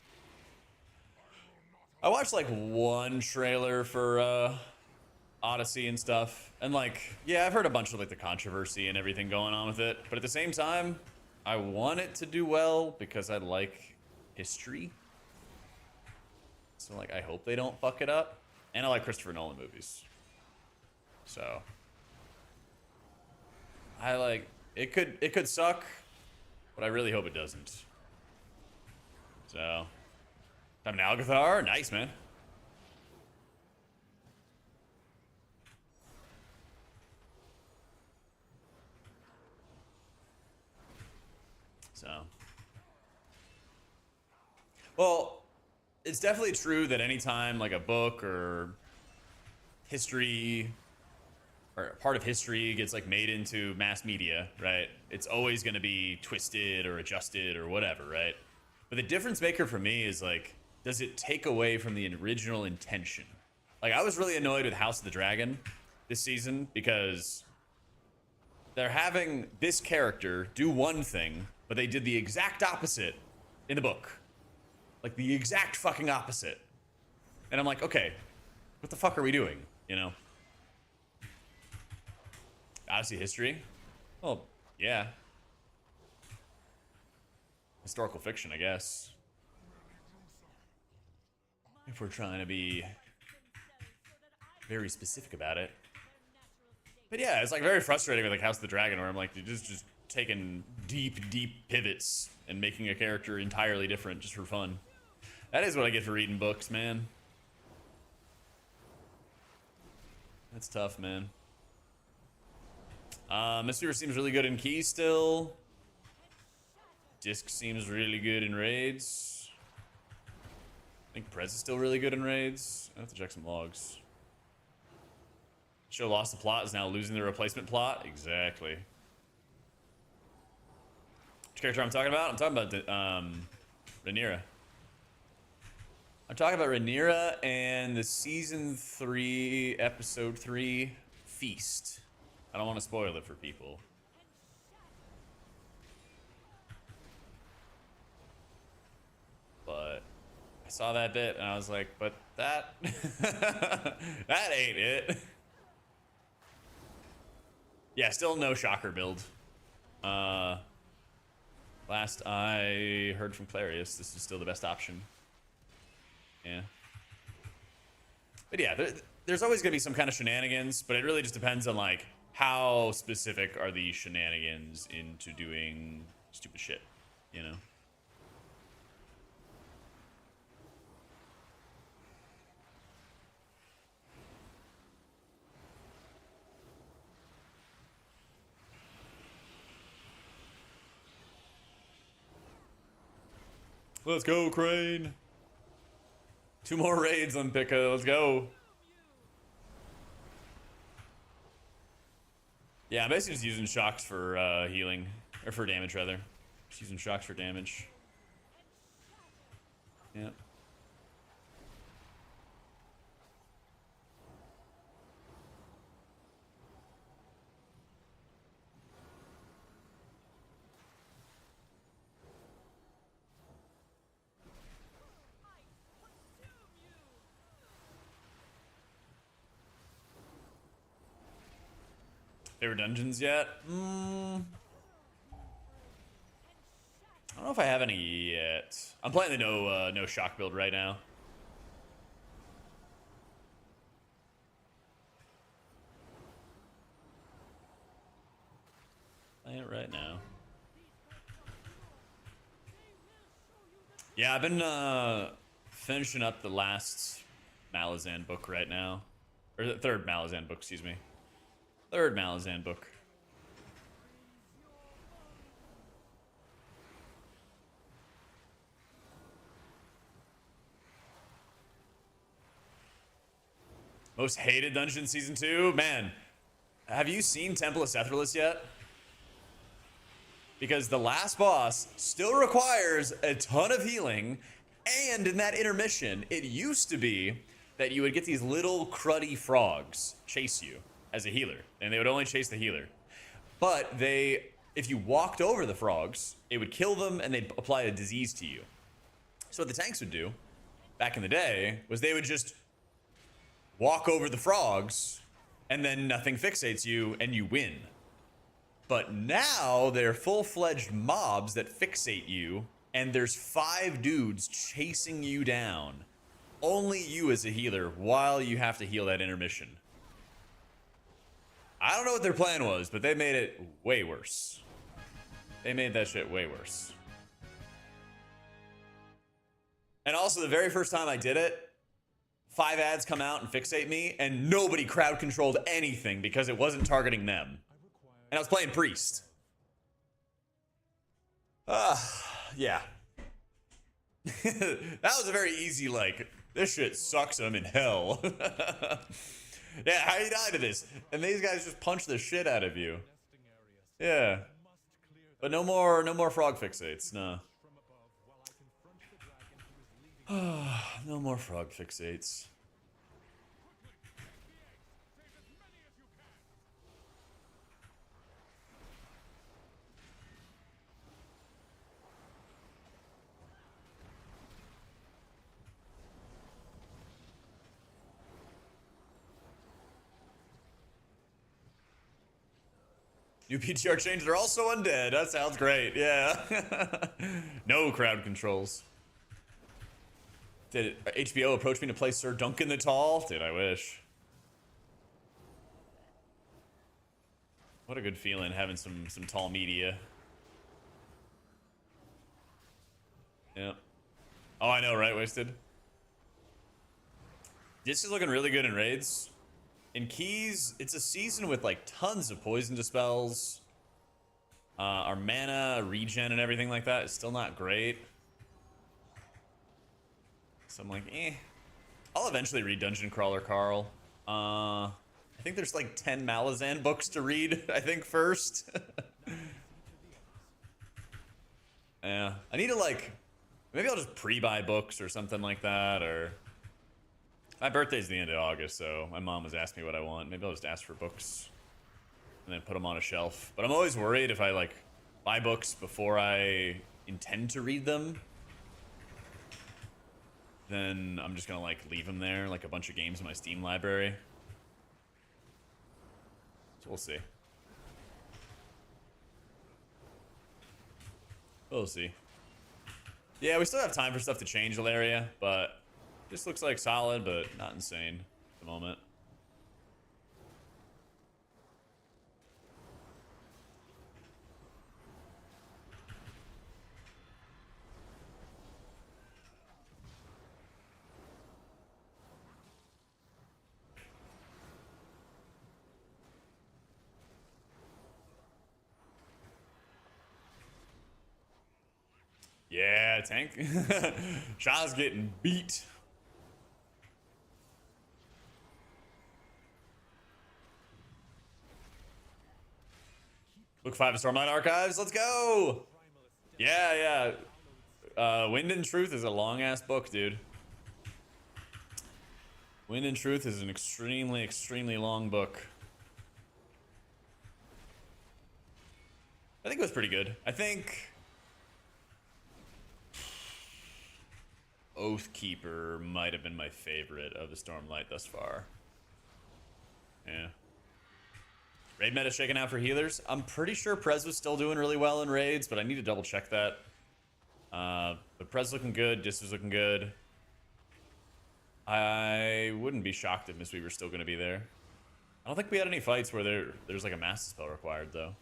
I watched like one trailer for Odyssey and stuff, and like, yeah, I've heard a bunch of like the controversy and everything going on with it, but at the same time, I want it to do well because I like history. So like, I hope they don't fuck it up, and I like Christopher Nolan movies. So I like it. Could suck, but I really hope it doesn't. So, I'm an Algathar. Nice, man. So, well, it's definitely true that anytime like a book or history or part of history gets like made into mass media, right? It's always going to be twisted or adjusted or whatever, right? But the difference maker for me is like, does it take away from the original intention? Like, I was really annoyed with House of the Dragon this season because they're having this character do one thing, but they did the exact opposite in the book. Like, the exact fucking opposite. And I'm like, okay, what the fuck are we doing? You know? Odyssey history? Well, yeah. Historical fiction, I guess. If we're trying to be very specific about it. But yeah, it's like very frustrating with like House of the Dragon, where I'm like, you're just taking deep pivots and making a character entirely different just for fun. That is what I get for reading books, man. That's tough, man. Mistweaver seems really good in Key still. Disc seems really good in raids. I think Prez is still really good in raids. I have to check some logs. Show lost the plot is now losing the replacement plot. Exactly. Which character I'm talking about? I'm talking about Rhaenyra. I'm talking about Rhaenyra and the season 3, episode 3 feast. I don't want to spoil it for people. But I saw that bit and I was like, but that that ain't it. Yeah, still no shocker build. Last I heard from Clarius, this is still the best option. Yeah. But yeah, there's always gonna be some kind of shenanigans, but it really just depends on like how specific are the shenanigans into doing stupid shit, you know? Let's go, Crane. 2 more raids on Pika. Let's go. Yeah, I'm basically just using shocks for healing. Or for damage, rather. Just using shocks for damage. Yeah. Favorite dungeons yet? I don't know if I have any yet. I'm playing the no shock build right now. Playing it right now. Yeah, I've been finishing up the last Malazan book right now. Or the third Malazan book, excuse me. Third Malazan book. Most hated dungeon season 2? Man, have you seen Temple of Sethralus yet? Because the last boss still requires a ton of healing, and in that intermission, it used to be that you would get these little cruddy frogs chase you as a healer, and they would only chase the healer. But if you walked over the frogs, it would kill them and they'd apply a disease to you. So what the tanks would do, back in the day, was they would just walk over the frogs, and then nothing fixates you, and you win. But now they're full-fledged mobs that fixate you, and there's 5 dudes chasing you down. Only you as a healer while you have to heal that intermission. I don't know what their plan was, but they made it way worse. They made that shit way worse. And also, the very first time I did it, 5 ads come out and fixate me, and nobody crowd controlled anything because it wasn't targeting them. And I was playing Priest. Yeah. That was a very easy, like, this shit sucks, I'm in hell. Yeah, how you die to this? And these guys just punch the shit out of you. Yeah. But no more frog fixates, no. No more frog fixates. New PTR change, they're also undead. That sounds great, yeah. No crowd controls. Did HBO approach me to play Sir Duncan the Tall? Did I wish. What a good feeling having some tall media. Yeah. Oh, I know, right, Wasted? This is looking really good in raids. In keys, it's a season with like tons of poison dispels. Our mana, regen, and everything like that is still not great. So I'm like, eh. I'll eventually read Dungeon Crawler Carl. I think there's like 10 Malazan books to read, I think, first. Yeah. I need to like, maybe I'll just pre-buy books or something like that, or... My birthday's the end of August, so my mom was asking me what I want. Maybe I'll just ask for books and then put them on a shelf. But I'm always worried if I, like, buy books before I intend to read them. then I'm just gonna like leave them there, like a bunch of games in my Steam library. So we'll see. We'll see. Yeah, we still have time for stuff to change, Ilaria, but this looks like solid, but not insane at the moment. Yeah, tank. Shah's getting beat. Book 5 of Stormlight Archives. Let's go. Yeah, yeah. Wind and Truth is a long ass book, dude. Wind and Truth is an extremely, extremely long book. I think it was pretty good. I think Oathkeeper might have been my favorite of the Stormlight thus far. Yeah. Raid meta shaking out for healers. I'm pretty sure Prez was still doing really well in raids, but I need to double check that. But Prez looking good, Dis was looking good. I wouldn't be shocked if Mistweaver's still going to be there. I don't think we had any fights where there's like a master spell required though.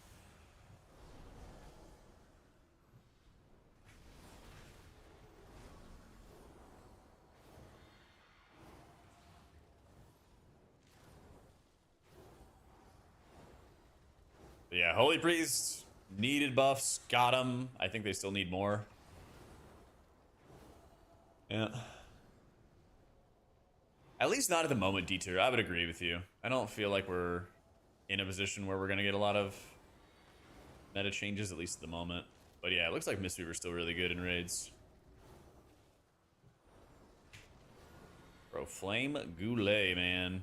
But yeah, Holy Priest needed buffs, got them. I think they still need more. Yeah. At least not at the moment, Detour. I would agree with you. I don't feel like we're in a position where we're going to get a lot of meta changes, at least at the moment. But yeah, it looks like Mistweaver's still really good in raids. Bro, Flame Goulet, man.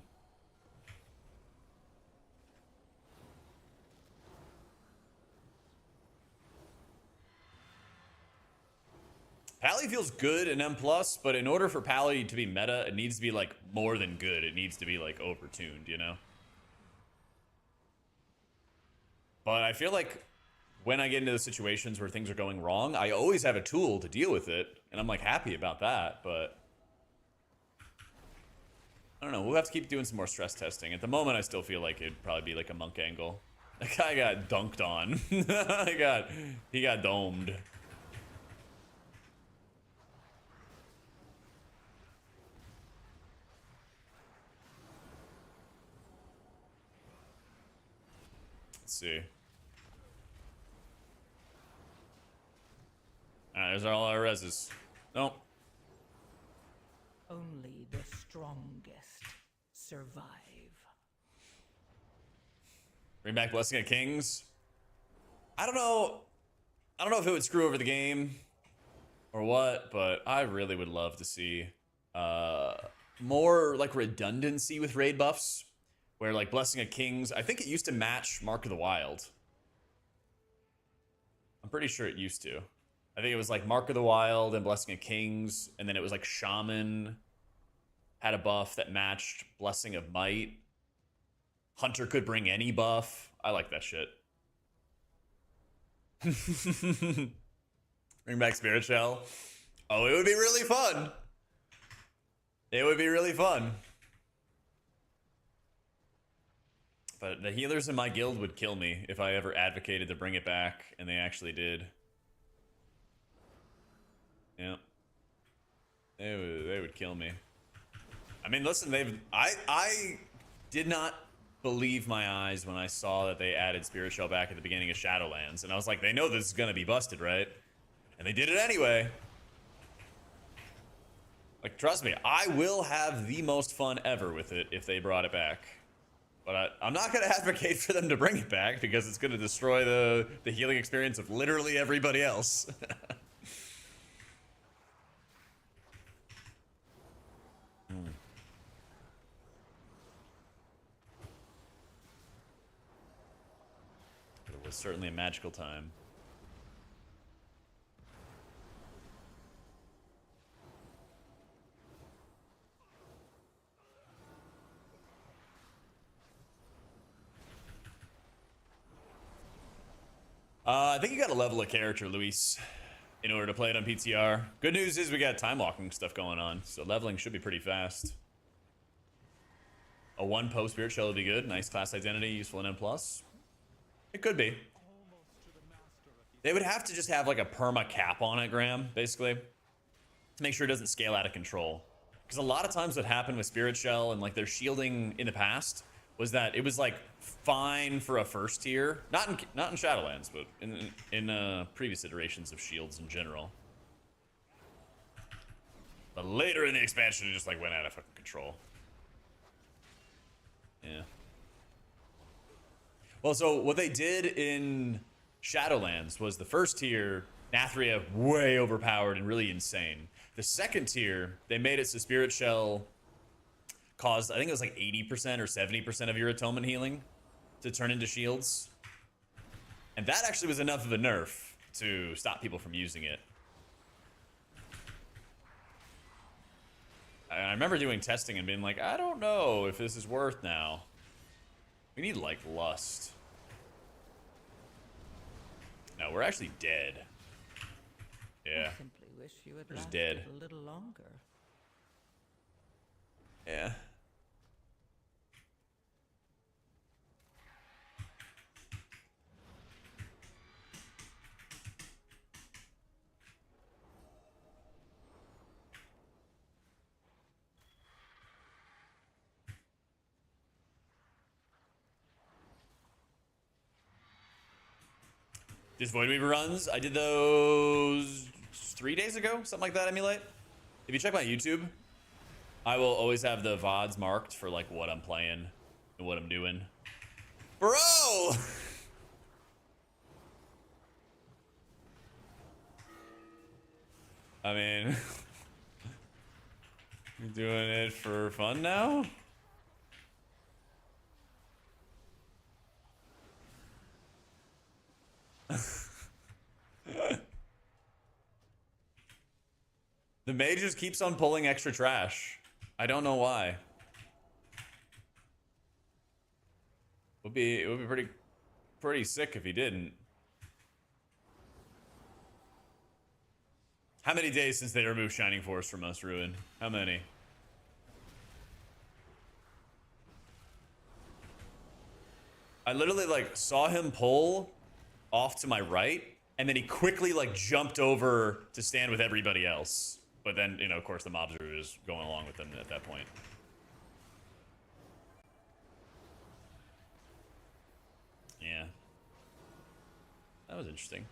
Pally feels good in M+, but in order for Pally to be meta, it needs to be, like, more than good. It needs to be, like, overtuned, you know? But I feel like when I get into the situations where things are going wrong, I always have a tool to deal with it, and I'm, like, happy about that, but I don't know. We'll have to keep doing some more stress testing. At the moment, I still feel like it'd probably be, like, a monk angle. That guy got dunked on. he got domed. Let's see. Alright, there's all our reses. Nope. Only the strongest survive. Bring back Blessing of Kings. I don't know if it would screw over the game or what, but I really would love to see more like redundancy with raid buffs. Where, like, Blessing of Kings, I think it used to match Mark of the Wild. I'm pretty sure it used to. I think it was, like, Mark of the Wild and Blessing of Kings, and then it was, like, Shaman had a buff that matched Blessing of Might. Hunter could bring any buff. I like that shit. Bring back Spirit Shell. Oh, it would be really fun. It would be really fun. But the healers in my guild would kill me if I ever advocated to bring it back, and they actually did. Yeah. They would kill me. I mean, listen, I did not believe my eyes when I saw that they added Spirit Shell back at the beginning of Shadowlands, and I was like, they know this is gonna be busted, right? And they did it anyway. Like, trust me, I will have the most fun ever with it if they brought it back. But I'm not going to advocate for them to bring it back because it's going to destroy the healing experience of literally everybody else. It was certainly a magical time. I think you got to level a character, Luis, in order to play it on PTR. Good news is we got time walking stuff going on, so leveling should be pretty fast. A 1 post spirit shell would be good. Nice class identity, useful in M+. It could be. They would have to just have like a perma cap on it, Graham, basically, to make sure it doesn't scale out of control. Because a lot of times what happened with Spirit Shell and like their shielding in the past was that it was like fine for a first tier, not in Shadowlands, but in previous iterations of shields in general. But later in the expansion, it just like went out of fucking control. Yeah. Well, so what they did in Shadowlands was the first tier, Nathria, way overpowered and really insane. The second tier, they made it so Spirit Shell caused, I think it was like 80% or 70% of your atonement healing to turn into shields. And that actually was enough of a nerf to stop people from using it. I remember doing testing and being like, I don't know if this is worth now. We need like lust. No, we're actually dead. Yeah. I simply wish you had We're just lasted dead. a little longer. Yeah. Just Void Weaver runs. I did those 3 days ago, something like that, Emulate. If you check my YouTube, I will always have the VODs marked for like what I'm playing and what I'm doing. Bro! I mean, you doing it for fun now? The mage just keeps on pulling extra trash. I don't know why. It would be pretty sick if he didn't. How many days since they removed Shining Force from us, Ruin? How many? I literally like saw him pull off to my right, and then he quickly like jumped over to stand with everybody else. But then, you know, of course, the mobs were just going along with them at that point. Yeah. That was interesting.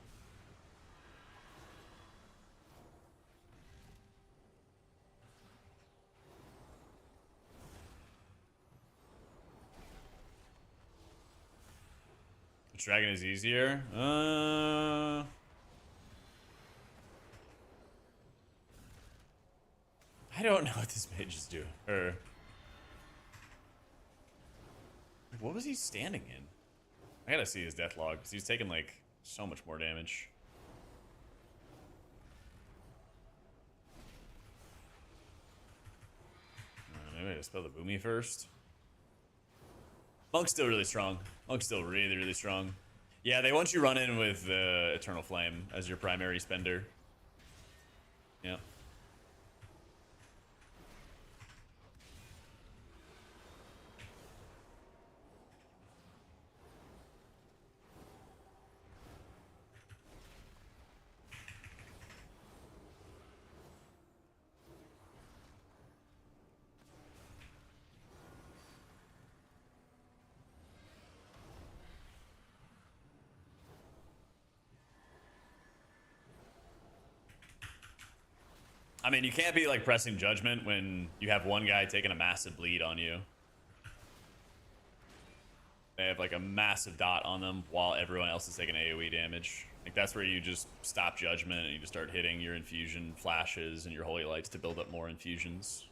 Which dragon is easier? I don't know what this mage is doing. Or what was he standing in? I gotta see his death log because he's taking like so much more damage. Maybe I just spell the boomy first. Monk's still really strong. Monk's still really, really strong. Yeah, they want you run in with Eternal Flame as your primary spender. Yeah. I mean, you can't be like pressing judgment when you have one guy taking a massive bleed on you. They have like a massive dot on them while everyone else is taking AoE damage. Like that's where you just stop judgment and you just start hitting your infusion flashes and your holy lights to build up more infusions.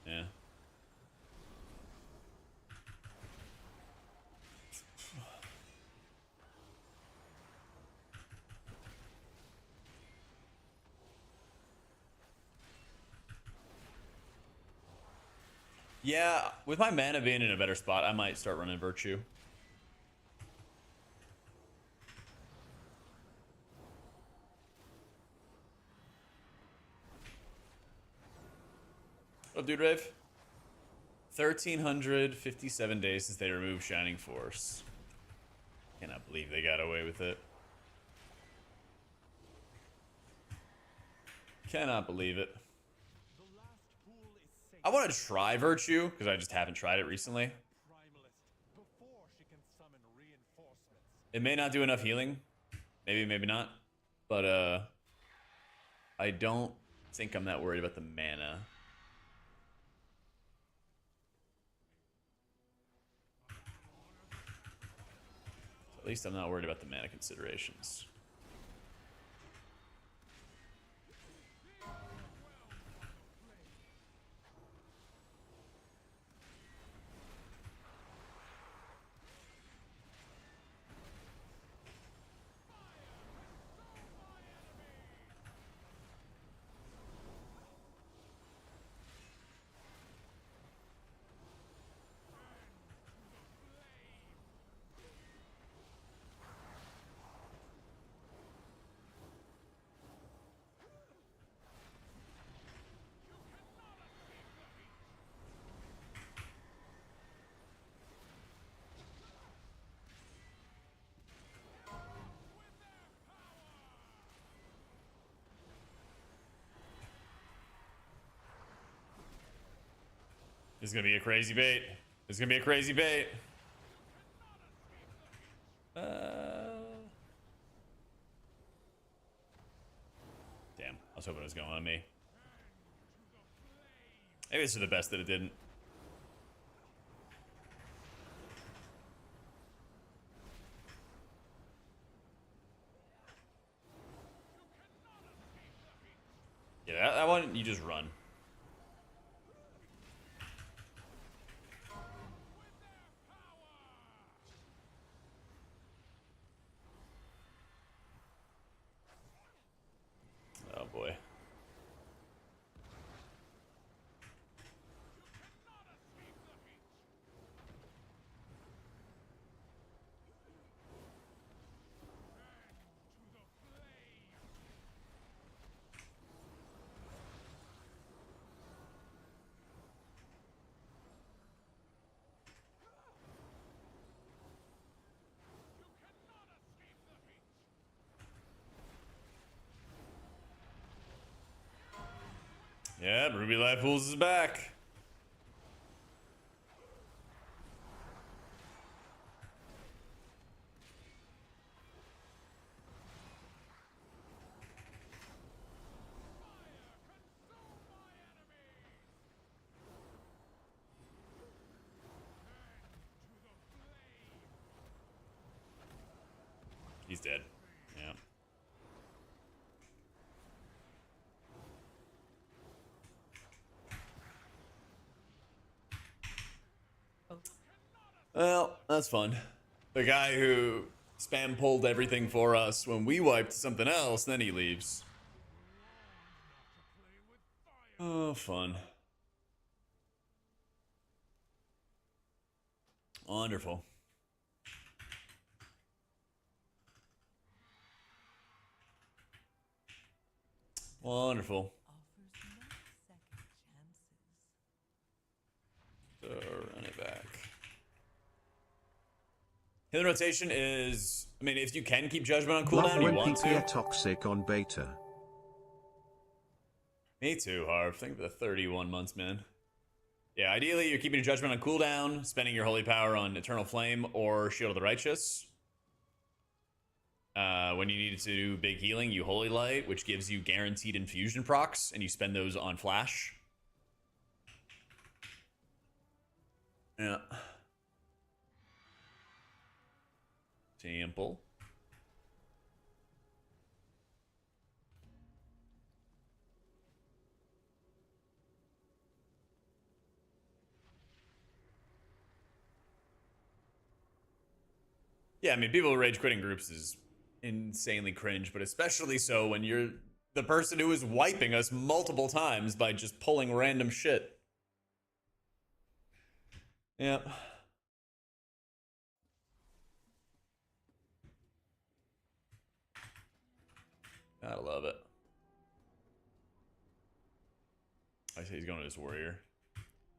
Yeah. Yeah, with my mana being in a better spot, I might start running Virtue. What up, Dude Rave? 1,357 days since they removed Shining Force. Cannot believe they got away with it. Cannot believe it. The last pool is safe. I want to try Virtue, because I just haven't tried it recently. Primalist before she can summon reinforcements. It may not do enough healing. Maybe, maybe not. But, I don't think I'm that worried about the mana. At least I'm not worried about the mana considerations. This is gonna be a crazy bait. This is gonna be a crazy bait. Damn, I was hoping it was going on me. Maybe this is the best that it didn't. Yeah, that one, you just run. Oh boy. Yeah, Ruby Life Pools is back. He's dead. Yeah. Well, that's fun. The guy who spam pulled everything for us when we wiped something else, then he leaves. Oh, fun. Wonderful. Wonderful. So run it back. Healing rotation is, I mean, if you can keep judgment on cooldown, you When want people are to. toxic on beta. Me too, Harv. Think of the 31 months, man. Yeah, ideally you're keeping your judgment on cooldown, spending your holy power on Eternal Flame or Shield of the Righteous. When you need to do big healing, you Holy Light, which gives you guaranteed infusion procs, and you spend those on Flash. Yeah. Temple. Yeah, I mean, people rage quitting groups is insanely cringe, but especially so when you're the person who is wiping us multiple times by just pulling random shit. Yeah. Gotta love it. I say he's going to this warrior.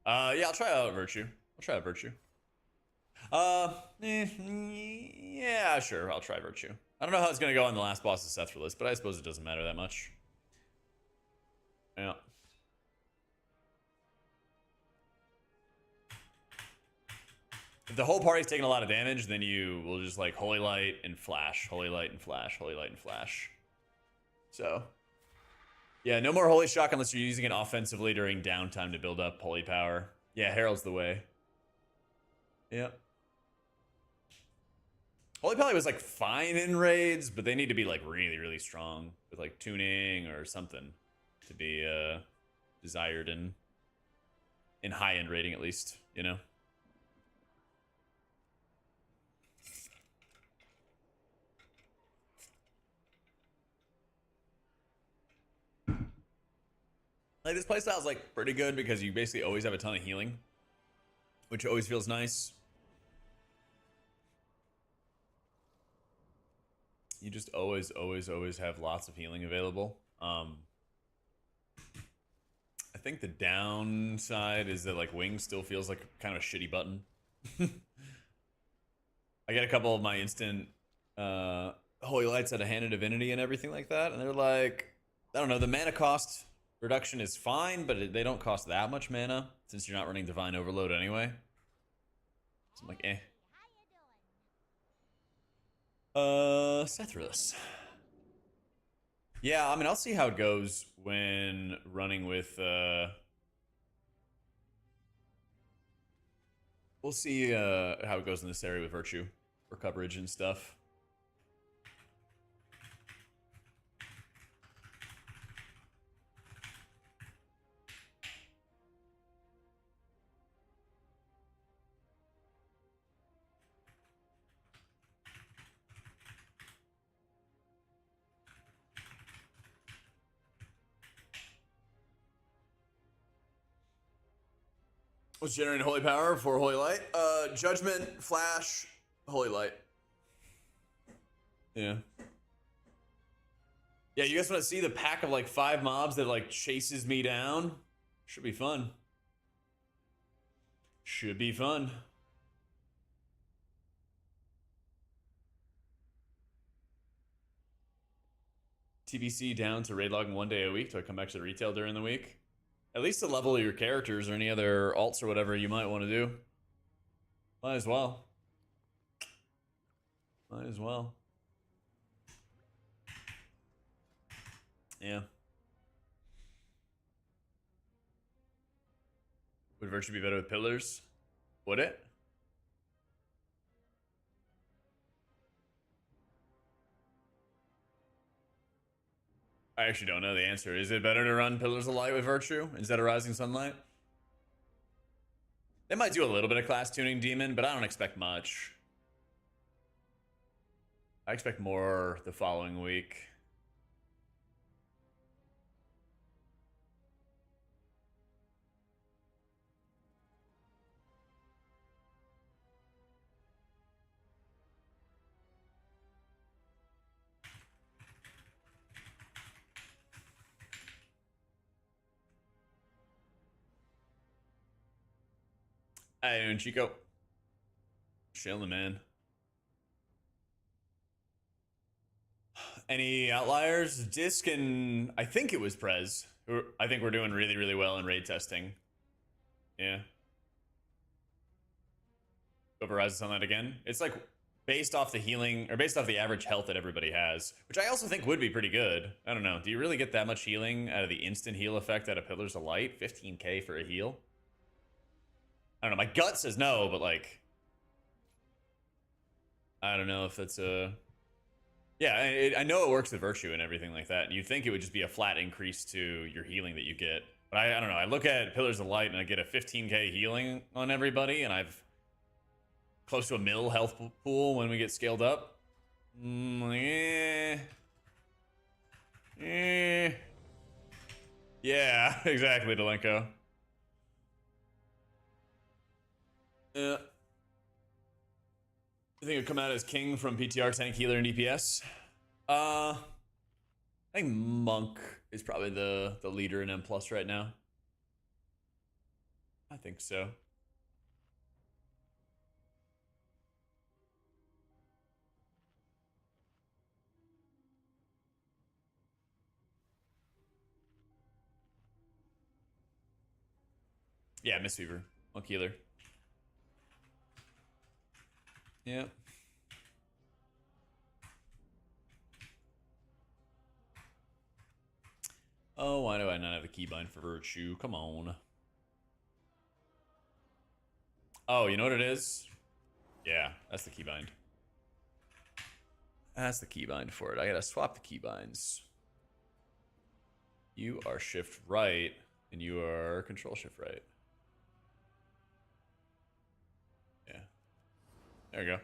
Yeah, I'll try out Virtue. I'll try out Virtue. Yeah, sure. I'll try Virtue. I don't know how it's gonna go on the last boss of Seth list, but I suppose it doesn't matter that much. Yeah. If the whole party's taking a lot of damage, then you will just like Holy Light and Flash, Holy Light and Flash, Holy Light and Flash. So, yeah, no more Holy Shock unless you're using it offensively during downtime to build up Holy Power. Yeah, Herald's the way. Yep. Holy Power was like fine in raids, but they need to be like really, really strong with like tuning or something to be desired in high-end rating at least, you know? Like this playstyle is like pretty good because you basically always have a ton of healing, which always feels nice. You just always have lots of healing available. I think the downside is that like Wing still feels like kind of a shitty button. I get a couple of my instant Holy Lights out of Hand of Divinity and everything like that, and they're like, I don't know, the mana cost reduction is fine, but they don't cost that much mana since you're not running Divine Overload anyway. So I'm like, eh. Sethrus. Yeah, I mean, I'll see how it goes when running with, we'll see how it goes in this area with Virtue for coverage and stuff. What's generating Holy Power for Holy Light? Judgment, Flash, Holy Light. Yeah. Yeah, you guys want to see the pack of like 5 mobs that like chases me down? Should be fun. Should be fun. TBC down to raid logging 1 day a week. Do I come back to the retail during the week? At least to level your characters or any other alts or whatever you might want to do. Might as well. Might as well. Yeah. Would Virtue be better with pillars? Would it? I actually don't know the answer. Is it better to run Pillars of Light with Virtue instead of Rising Sunlight? They might do a little bit of class tuning Demon, but I don't expect much. I expect more the following week. Hey, and Chico. Chilling, man. Any outliers? Disc and I think it was Prez. I think we're doing really, really well in raid testing. Yeah. Go for Rise on that again. It's like based off the healing or based off the average health that everybody has, which I also think would be pretty good. I don't know. Do you really get that much healing out of the instant heal effect out of Pillars of Light? 15k for a heal? I don't know. My gut says no, but like, I don't know if that's a. Yeah, I know it works with Virtue and everything like that. You'd think it would just be a flat increase to your healing that you get. But I don't know. I look at Pillars of Light and I get a 15k healing on everybody, and I've close to a mil health pool when we get scaled up. Yeah, exactly, Delenko. Yeah. I think it'd come out as king from PTR, tank, healer, and DPS. I think Monk is probably the leader in M+ right now. I think so. Yeah, Mistweaver. One healer. Yep. Oh, why do I not have the keybind for Virtue? Come on. Oh, you know what it is? Yeah, that's the keybind. That's the keybind for it. I gotta swap the keybinds. You are shift right, and you are control shift right. Yeah. There we go.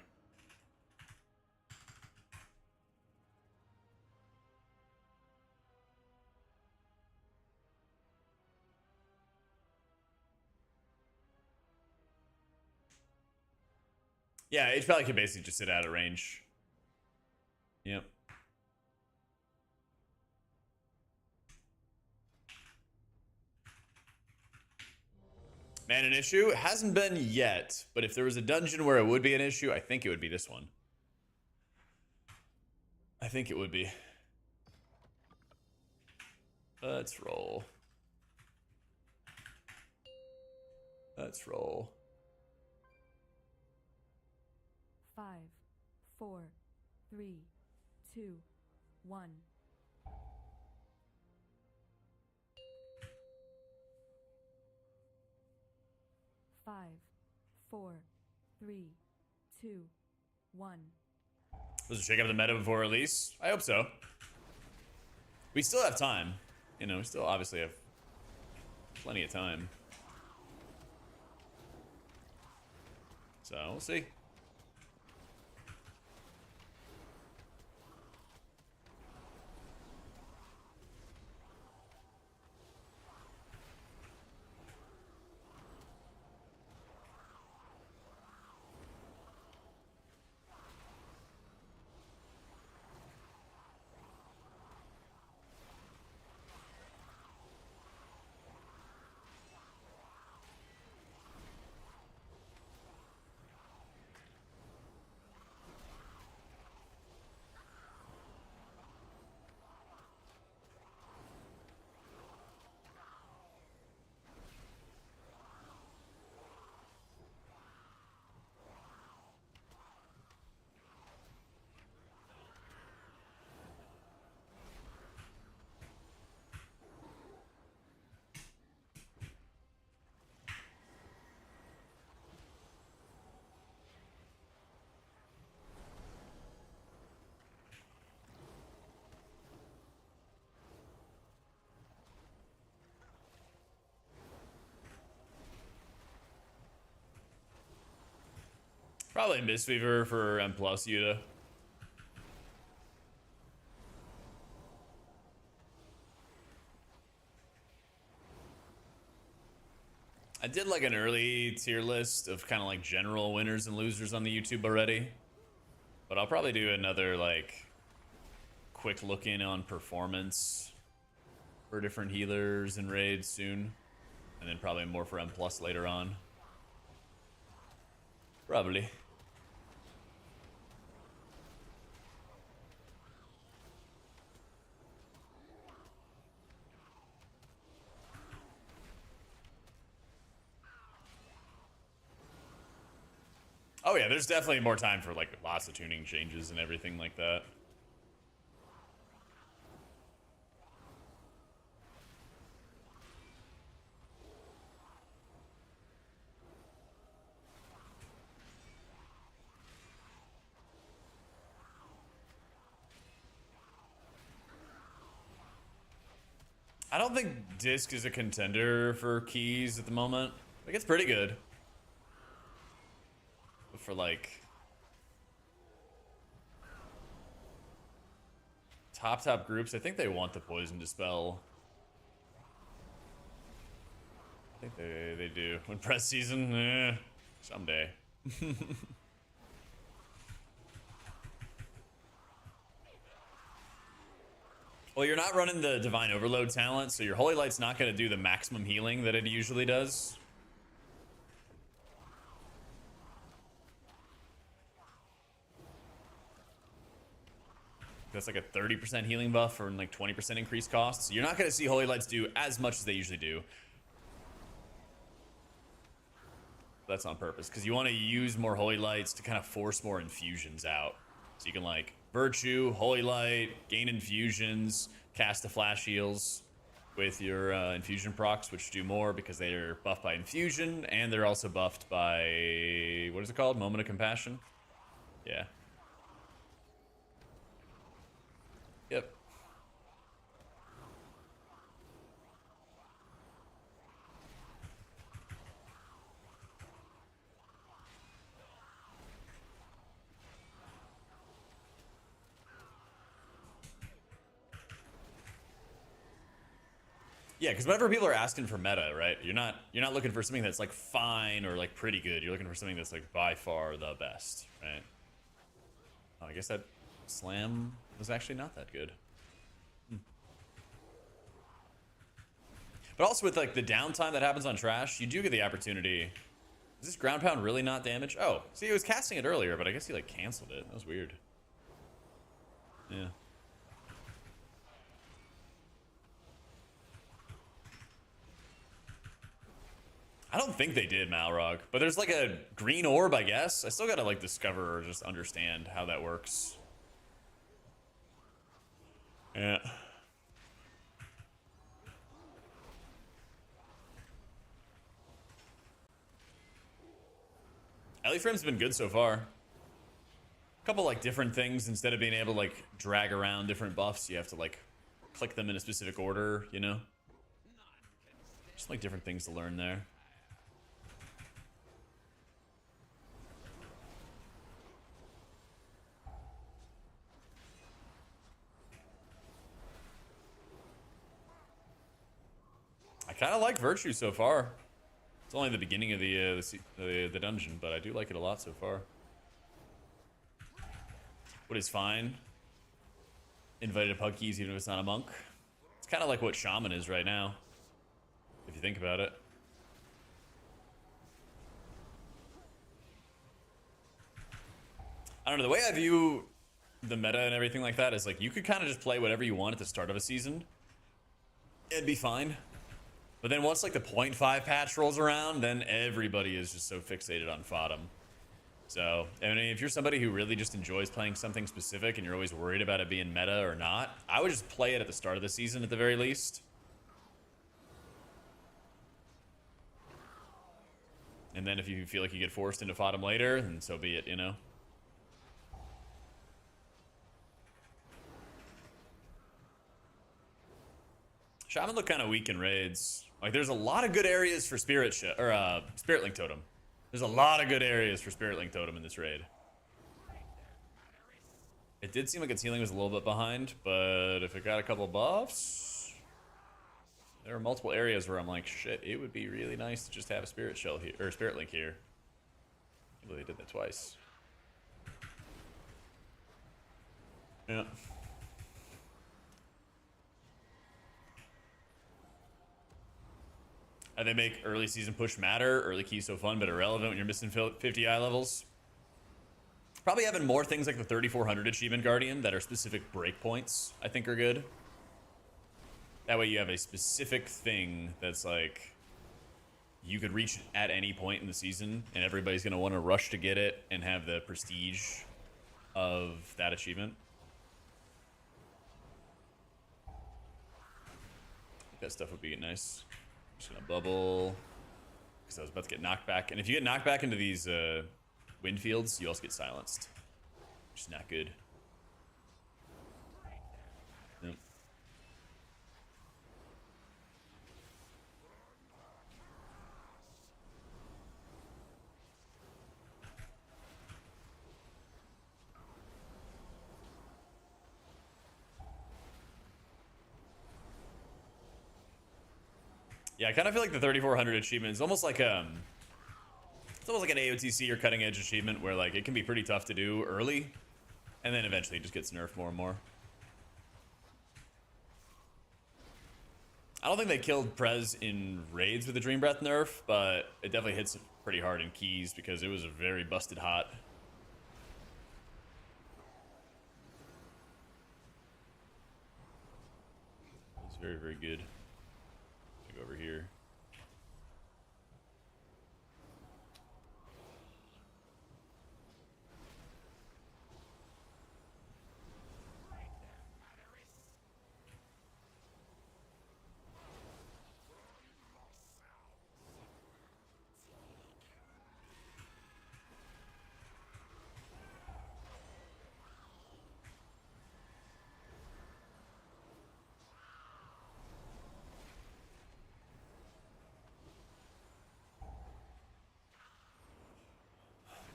Yeah, Hpal can basically just sit out of range. Yep. Man, an issue? It hasn't been yet, but if there was a dungeon where it would be an issue, I think it would be this one. I think it would be. Let's roll. Let's roll. 5, 4, 3, 2, 1. 5, 4, 3, 2, 1. Does it shake up the meta before release? I hope so. We still have time. You know, we still obviously have plenty of time. So, we'll see. Probably Mistweaver for M+ Yuta. I did like an early tier list of kind of like general winners and losers on the YouTube already. But I'll probably do another like quick look in on performance for different healers and raids soon. And then probably more for M+ later on. Probably. Oh yeah, there's definitely more time for like lots of tuning changes and everything like that. I don't think Disc is a contender for keys at the moment. Like, it's pretty good. But for like top groups, I think they want the Poison Dispel. I think they do. When press season, someday. Well, you're not running the Divine Overload talent, so your Holy Light's not going to do the maximum healing that it usually does. that's like a 30% healing buff for like 20% increased costs. You're not going to see Holy Lights do as much as they usually do. That's on purpose because you want to use more Holy Lights to kind of force more infusions out. So you can like Virtue, Holy Light, gain infusions, cast the flash heals with your infusion procs, which do more because they're buffed by infusion and they're also buffed by, what is it called? Moment of Compassion? Yeah. Yep. Yeah, because whenever people are asking for meta, right? You're not looking for something that's like fine or like pretty good. You're looking for something that's like by far the best, right? Oh, I guess that slam was actually not that good. But also with like the downtime that happens on trash, you do get the opportunity. Is this ground pound really not damage? Oh, see, he was casting it earlier, but I guess he like canceled it. That was weird. Yeah. I don't think they did, Malrog, but there's like a green orb, I guess. I still gotta like discover or just understand how that works. Yeah. Frame's been good so far. A couple like different things. Instead of being able to like drag around different buffs, you have to like click them in a specific order, you know? Just like different things to learn there. I kind of like Virtue so far. It's only the beginning of the dungeon, but I do like it a lot so far. What is fine? Invited pug keys even if it's not a monk. It's kind of like what Shaman is right now, if you think about it. I don't know, the way I view the meta and everything like that is like you could kind of just play whatever you want at the start of a season. It'd be fine. But then once like the 0.5 patch rolls around, then everybody is just so fixated on Fodom. So, I mean, if you're somebody who really just enjoys playing something specific and you're always worried about it being meta or not, I would just play it at the start of the season at the very least. And then if you feel like you get forced into Fodom later, then so be it, you know? Shaman look kind of weak in raids. Like, there's a lot of good areas for Spirit Link Totem. There's a lot of good areas for Spirit Link Totem in this raid. It did seem like its healing was a little bit behind, but if it got a couple buffs, there are multiple areas where I'm like, shit, it would be really nice to just have a Spirit Shell here, or Spirit Link here. I believe they did that twice. Yeah. And they make early season push matter, early keys so fun but irrelevant when you're missing 50 eye levels. Probably having more things like the 3400 Achievement Guardian that are specific breakpoints, I think are good. That way you have a specific thing that's like, you could reach at any point in the season and everybody's gonna wanna rush to get it and have the prestige of that achievement. I think that stuff would be nice. Just gonna bubble because I was about to get knocked back, and if you get knocked back into these wind fields, you also get silenced, which is not good. Yep. Yeah, I kind of feel like the 3400 achievement is almost like it's almost like an AOTC or cutting edge achievement where like it can be pretty tough to do early, and then eventually it just gets nerfed more and more. I don't think they killed Prez in raids with the Dream Breath nerf, but it definitely hits pretty hard in keys because it was very busted hot. very, very good. Go over here.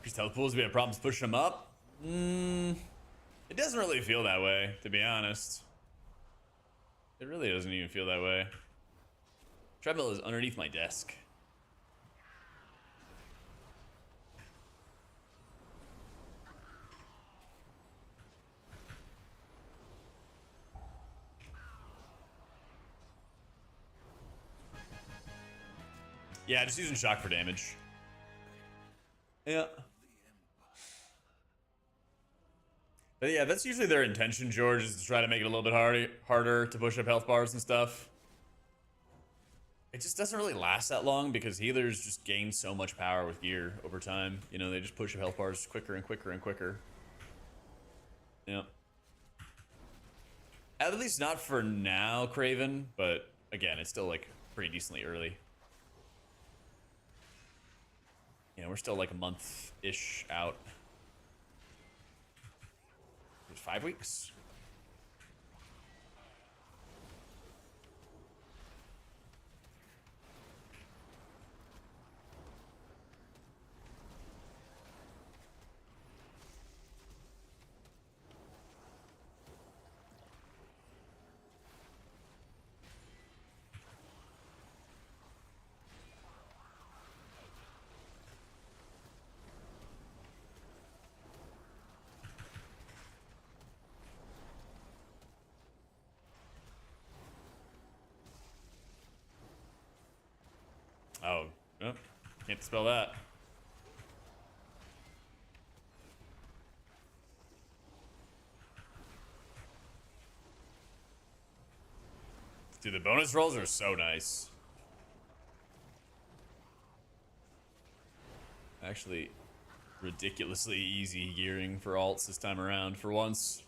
Because health pools, we have problems pushing them up. It doesn't really feel that way, to be honest. It really doesn't even feel that way. Treadmill is underneath my desk. Yeah, just using shock for damage. Yeah. But yeah, that's usually their intention, George, is to try to make it a little bit harder to push up health bars and stuff. It just doesn't really last that long because healers just gain so much power with gear over time. You know, they just push up health bars quicker and quicker and quicker. Yeah. At least not for now, Craven, but again, it's still like pretty decently early. You know, we're still like a month-ish out. It's 5 weeks? Oh, can't spell that. Dude, the bonus rolls are so nice. Actually, ridiculously easy gearing for alts this time around for once.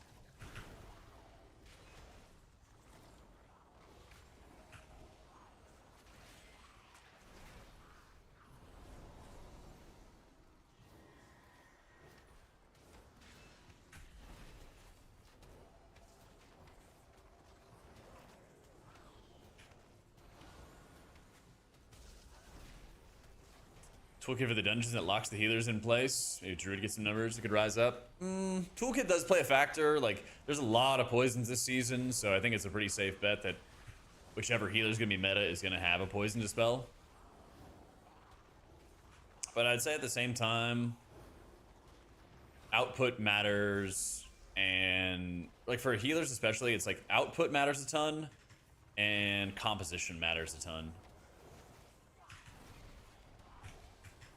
Toolkit for the dungeons that locks the healers in place. Maybe Druid gets some numbers that could rise up. Toolkit does play a factor. Like, there's a lot of poisons this season, so I think it's a pretty safe bet that whichever healer's gonna be meta is gonna have a poison to spell. But I'd say at the same time, output matters, and like for healers especially, it's like output matters a ton, and composition matters a ton.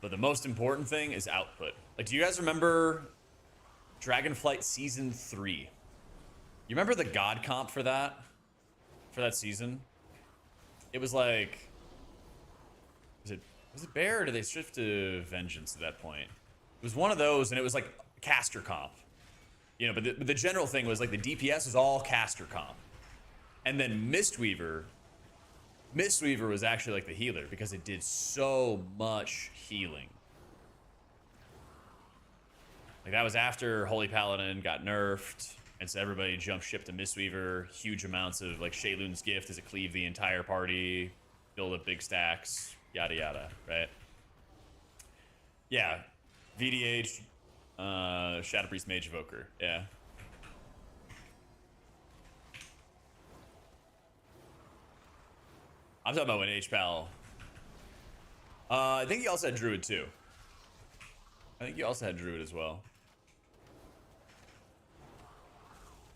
But the most important thing is output. Like, do you guys remember Dragonflight Season 3? You remember the God comp for that? For that season? It was like... Was it Bear, or did they shift to Vengeance at that point? It was one of those, and it was like caster comp. You know, but the general thing was like the DPS was all caster comp. And then Mistweaver was actually like the healer because it did so much healing. Like, that was after Holy Paladin got nerfed, and so everybody jumped ship to Mistweaver. Huge amounts of like Sheilun's gift as it cleaved the entire party, build up big stacks, yada yada, right? Yeah, VDH, Shadow Priest Mage Evoker, yeah. I'm talking about when Hpal. I think he also had Druid too. I think he also had Druid as well.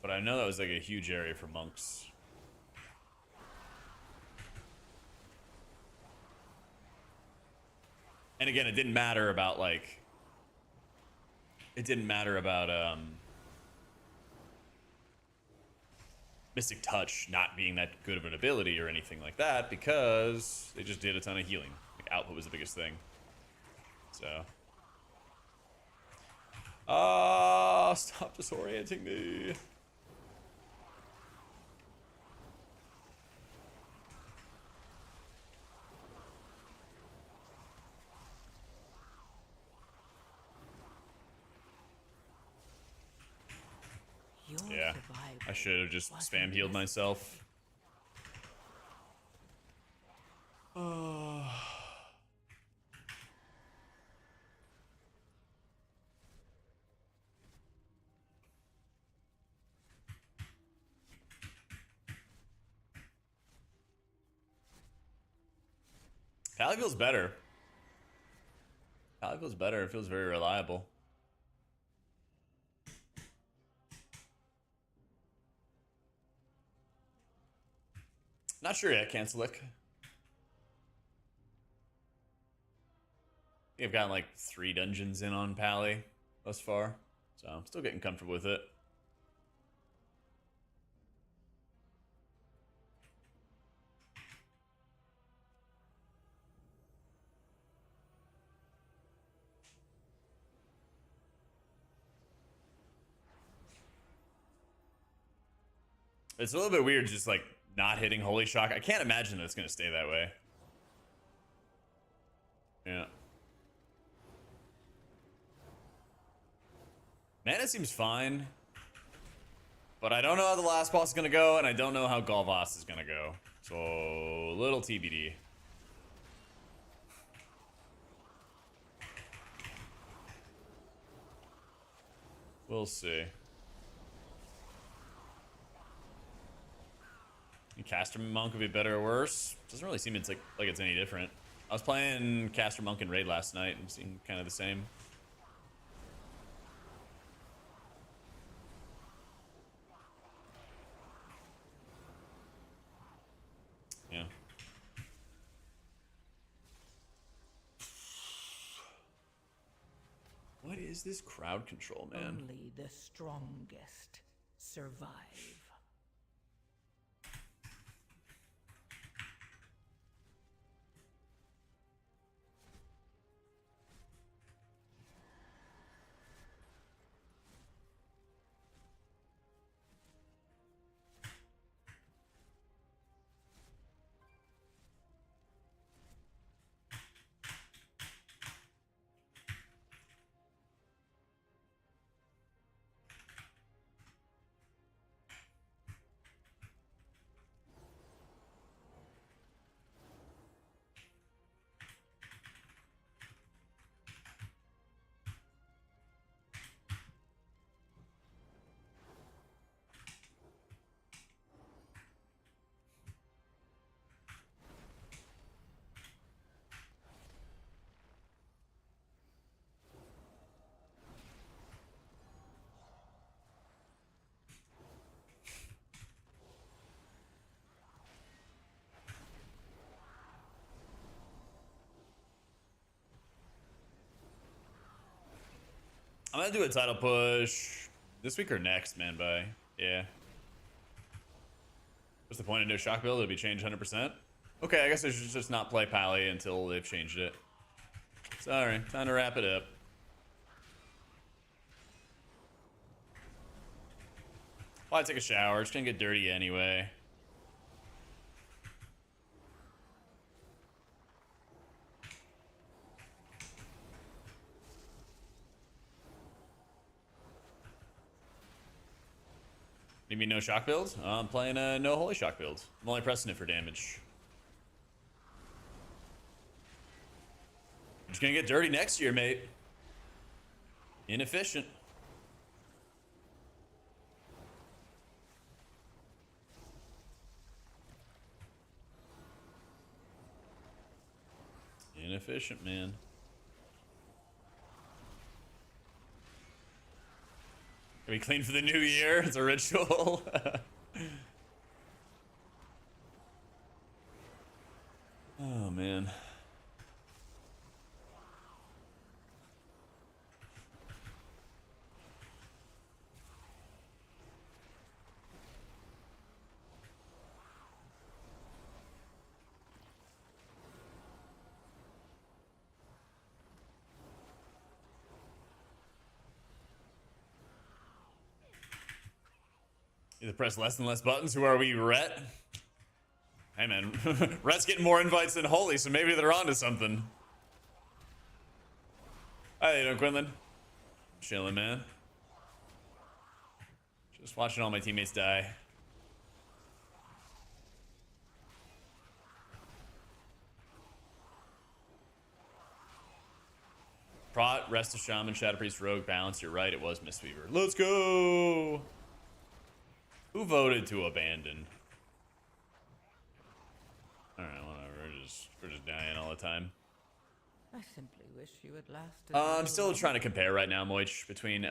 But I know that was like a huge area for monks. And again, it didn't matter about like... It didn't matter about Mystic Touch not being that good of an ability or anything like that because they just did a ton of healing. Like, output was the biggest thing. So. Stop disorienting me. Your Yeah, survival I should have just wasn't spam healed necessary. myself. Pally feels better. Pally feels better. It feels very reliable. Not sure yet, Cancelic. I think I've gotten like 3 dungeons in on Pally thus far, so I'm still getting comfortable with it. It's a little bit weird just like not hitting Holy Shock. I can't imagine that it's going to stay that way. Yeah. Mana seems fine. But I don't know how the last boss is going to go, and I don't know how Galvas is going to go. So, little TBD. We'll see. Caster Monk would be better or worse. Doesn't really seem like it's any different. I was playing Caster Monk in Raid last night and seeing kind of the same. Yeah. What is this crowd control, man? Only the strongest survive. I'm gonna do a title push this week or next, man. Yeah. What's the point of no shock build? It'll be changed 100%. Okay, I guess I should just not play Pally until they've changed it. Sorry, time to wrap it up. Why take a shower? It's gonna get dirty anyway. You mean no shock build? I'm playing a no holy shock build. I'm only pressing it for damage. It's gonna get dirty next year, mate. Inefficient. Inefficient, man. Are we clean for the new year? It's a ritual. Oh, man. Either press less and less buttons. Who are we, Rhett? Hey, man. Rhett's getting more invites than Holy, so maybe they're onto something. How you doing, Quinlan? Chilling, man. Just watching all my teammates die. Prot, Rest of Shaman, Shadow Priest, Rogue, Balance. You're right, it was Mistweaver. Let's go! Who voted to abandon? Alright, whatever. We're just dying all the time. I simply wish you had lasted. I'm still trying to compare right now, Moich, between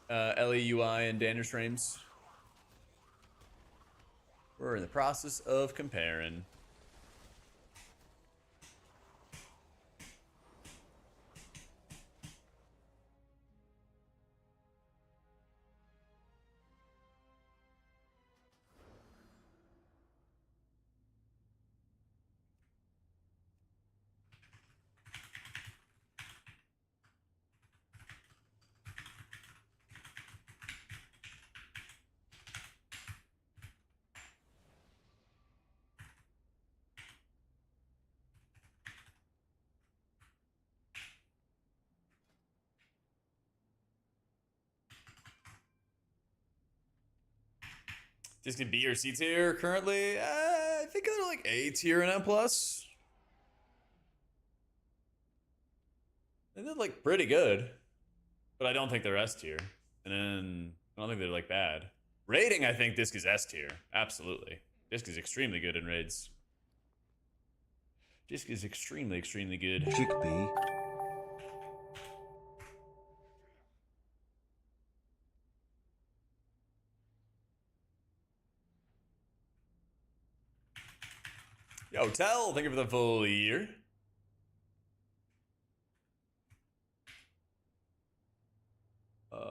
LEUI and Daniel streams. We're in the process of comparing. This could B or C tier currently. I think they're like A tier and M plus. And they're like pretty good, but I don't think they're S tier. And then I don't think they're like bad. Rating, I think Disc is S tier. Absolutely. Disc is extremely good in raids. Disc is extremely, extremely good. Chickpea. Yo, Tell, thank you for the full year. Let's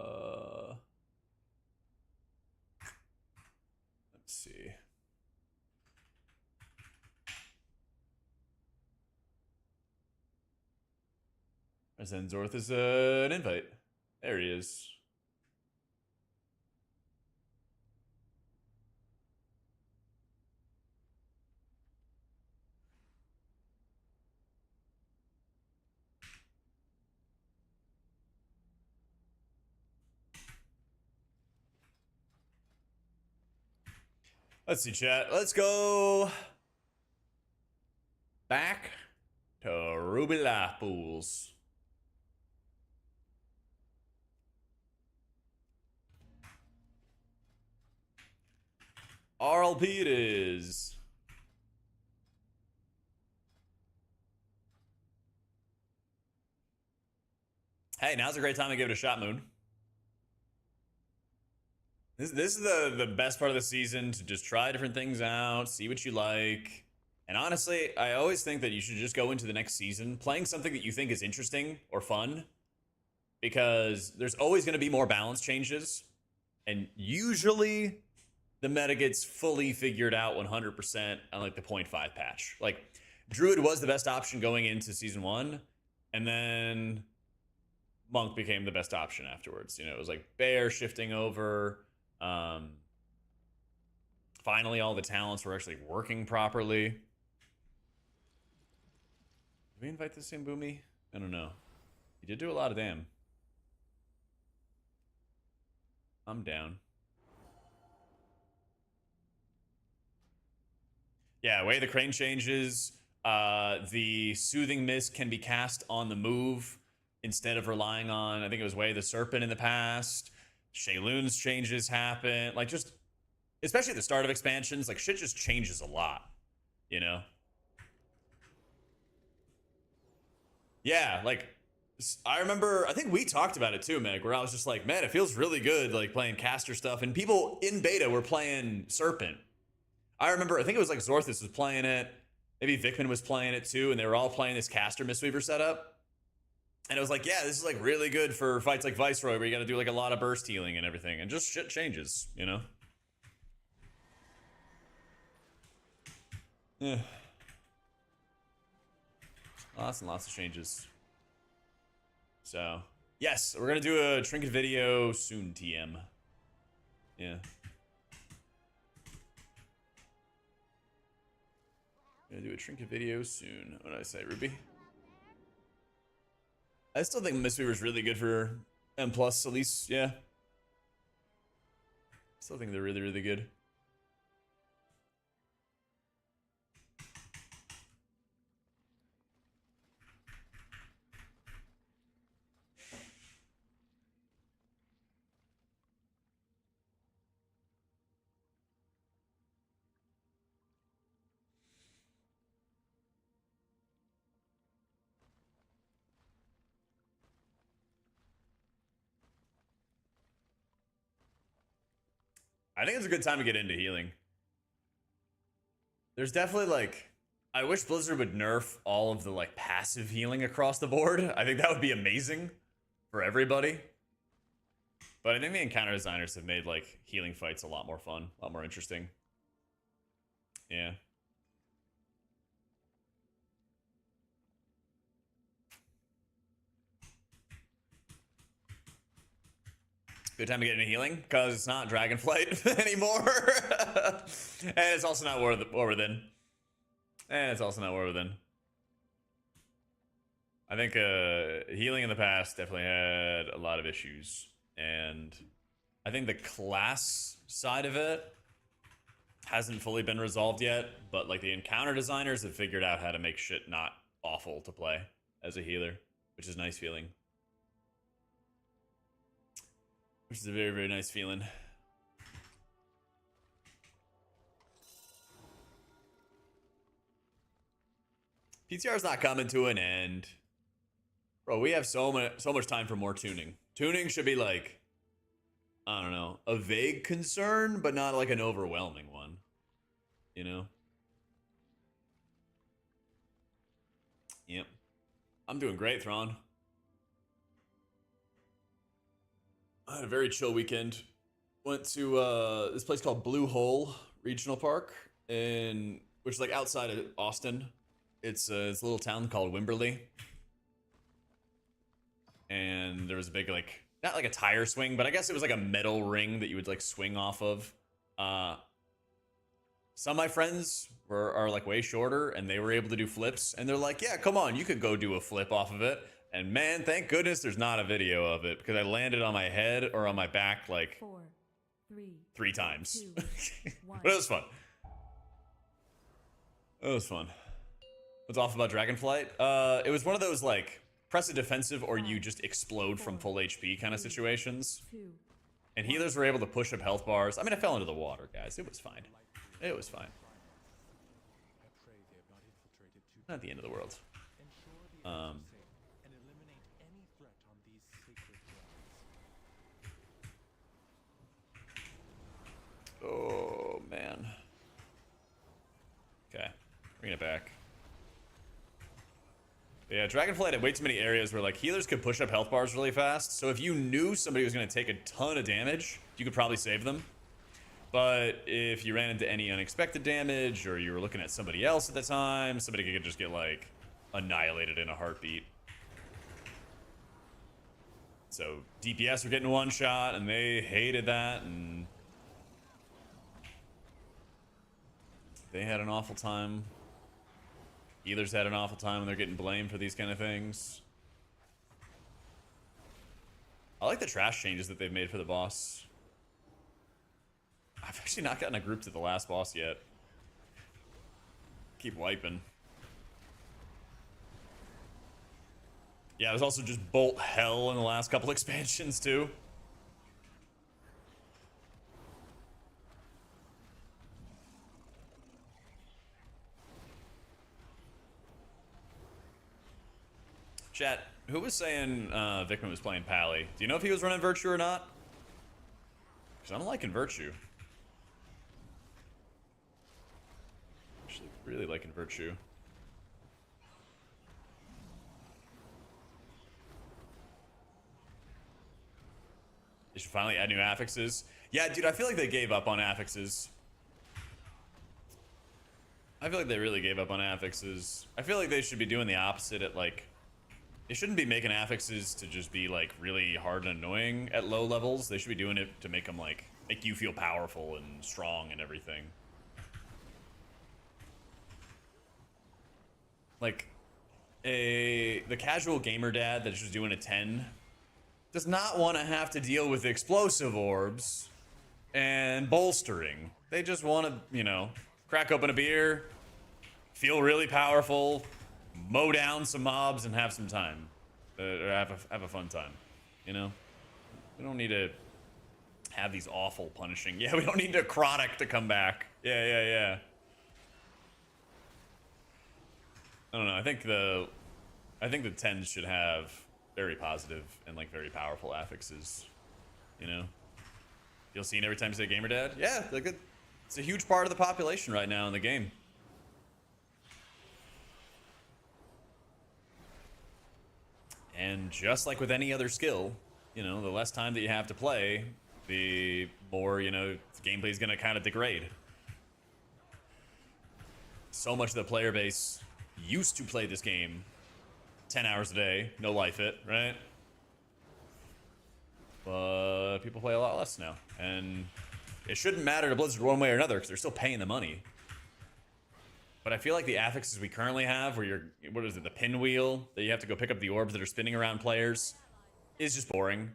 see. I send Zorth as an invite. There he is. Let's see, chat. Let's go back to Ruby Life Pools. RLP it is. Hey, now's a great time to give it a shot, Moon. This is the best part of the season to just try different things out, see what you like. And honestly, I always think that you should just go into the next season playing something that you think is interesting or fun, because there's always going to be more balance changes. And usually the meta gets fully figured out 100% on like the 0.5 patch. Like Druid was the best option going into season 1, and then Monk became the best option afterwards. You know, it was like Bear shifting over. Finally, all the talents were actually working properly. Did we invite the same Boomy? I don't know. He did do a lot of damn. I'm down. Yeah, way the crane changes. The Soothing Mist can be cast on the move instead of relying on, I think it was Way the Serpent in the past. Shayloon's changes happen. Like, just, especially at the start of expansions, like, shit just changes a lot, you know? Yeah, like, I remember, I think we talked about it too, Meg, where I was just like, man, it feels really good, like, playing caster stuff. And people in beta were playing Serpent. I remember, I think it was like Zorthus was playing it. Maybe Vikman was playing it too, and they were all playing this caster Mistweaver setup. And it was like, yeah, this is like really good for fights like Viceroy, where you got to do like a lot of burst healing and everything, and just shit changes, you know? Yeah. Lots and lots of changes. So, yes, we're gonna do a trinket video soon, TM. Yeah. Gonna do a trinket video soon. What did I say, Ruby? I still think Mistweaver is really good for M+, at least, yeah. Still think they're really, really good. I think it's a good time to get into healing. There's definitely like, I wish Blizzard would nerf all of the like passive healing across the board. I think that would be amazing for everybody. But I think the encounter designers have made like healing fights a lot more fun, a lot more interesting. Yeah. Good time to get into healing because it's not Dragonflight anymore, and it's also not War Within. And it's also not War Within. I think healing in the past definitely had a lot of issues, and I think the class side of it hasn't fully been resolved yet. But like the encounter designers have figured out how to make shit not awful to play as a healer, which is a nice feeling. Which is a very, very nice feeling. PTR is not coming to an end. Bro, we have so much time for more tuning. Tuning should be like, I don't know, a vague concern, but not like an overwhelming one. You know? Yep. I'm doing great, Thrawn. I had a very chill weekend. Went to this place called Blue Hole Regional Park, which is like outside of Austin. It's a little town called Wimberley. And there was a big like, not like a tire swing, but I guess it was like a metal ring that you would like swing off of. Some of my friends are like way shorter and they were able to do flips. And they're like, yeah, come on, you could go do a flip off of it. And man, thank goodness there's not a video of it because I landed on my head or on my back like 4, 3 times. 2, 1. But it was fun. It was fun. What's off about Dragonflight? It was one of those like press a defensive or you just explode from full HP kind of situations. 2. And healers were able to push up health bars. I mean, I fell into the water, guys. It was fine. It was fine. I pray they have not infiltrated too Not the end of the world. ensure the safe and eliminate any threat on these sacred grounds. Oh, man. Okay. Bring it back. Yeah, Dragonflight had way too many areas where like healers could push up health bars really fast. So if you knew somebody was going to take a ton of damage, you could probably save them. But if you ran into any unexpected damage or you were looking at somebody else at the time, somebody could just get like annihilated in a heartbeat. So DPS were getting one shot and they hated that and they had an awful time. Healers had an awful time when they're getting blamed for these kind of things. I like the trash changes that they've made for the boss. I've actually not gotten a group to the last boss yet. Keep wiping. Yeah, there's also just bolt hell in the last couple expansions too. Chat, who was saying Vikman was playing Pally? Do you know if he was running Virtue or not? Because I'm liking Virtue. Actually, really liking Virtue. They should finally add new affixes. Yeah, dude, I feel like they gave up on affixes. I feel like they really gave up on affixes. I feel like they should be doing the opposite at like... They shouldn't be making affixes to just be like really hard and annoying at low levels. They should be doing it to make them like make you feel powerful and strong and everything. Like the casual gamer dad that's just doing a 10 does not want to have to deal with explosive orbs and bolstering. They just want to, you know, crack open a beer, feel really powerful, mow down some mobs, and have some time, or have a fun time. You know, we don't need to have these awful punishing. Yeah, we don't need necrotic to come back. Yeah. I don't know. I think the 10s should have very positive and like very powerful affixes. You know, you'll see it every time you say gamer dad. Yeah, like it's a huge part of the population right now in the game. And just like with any other skill, you know, the less time that you have to play, the more, you know, the gameplay is going to kind of degrade. So much of the player base used to play this game 10 hours a day, no life it, right? But people play a lot less now. And it shouldn't matter to Blizzard one way or another because they're still paying the money. But I feel like the affixes we currently have, where you're, what is it, the pinwheel, that you have to go pick up the orbs that are spinning around players, is just boring.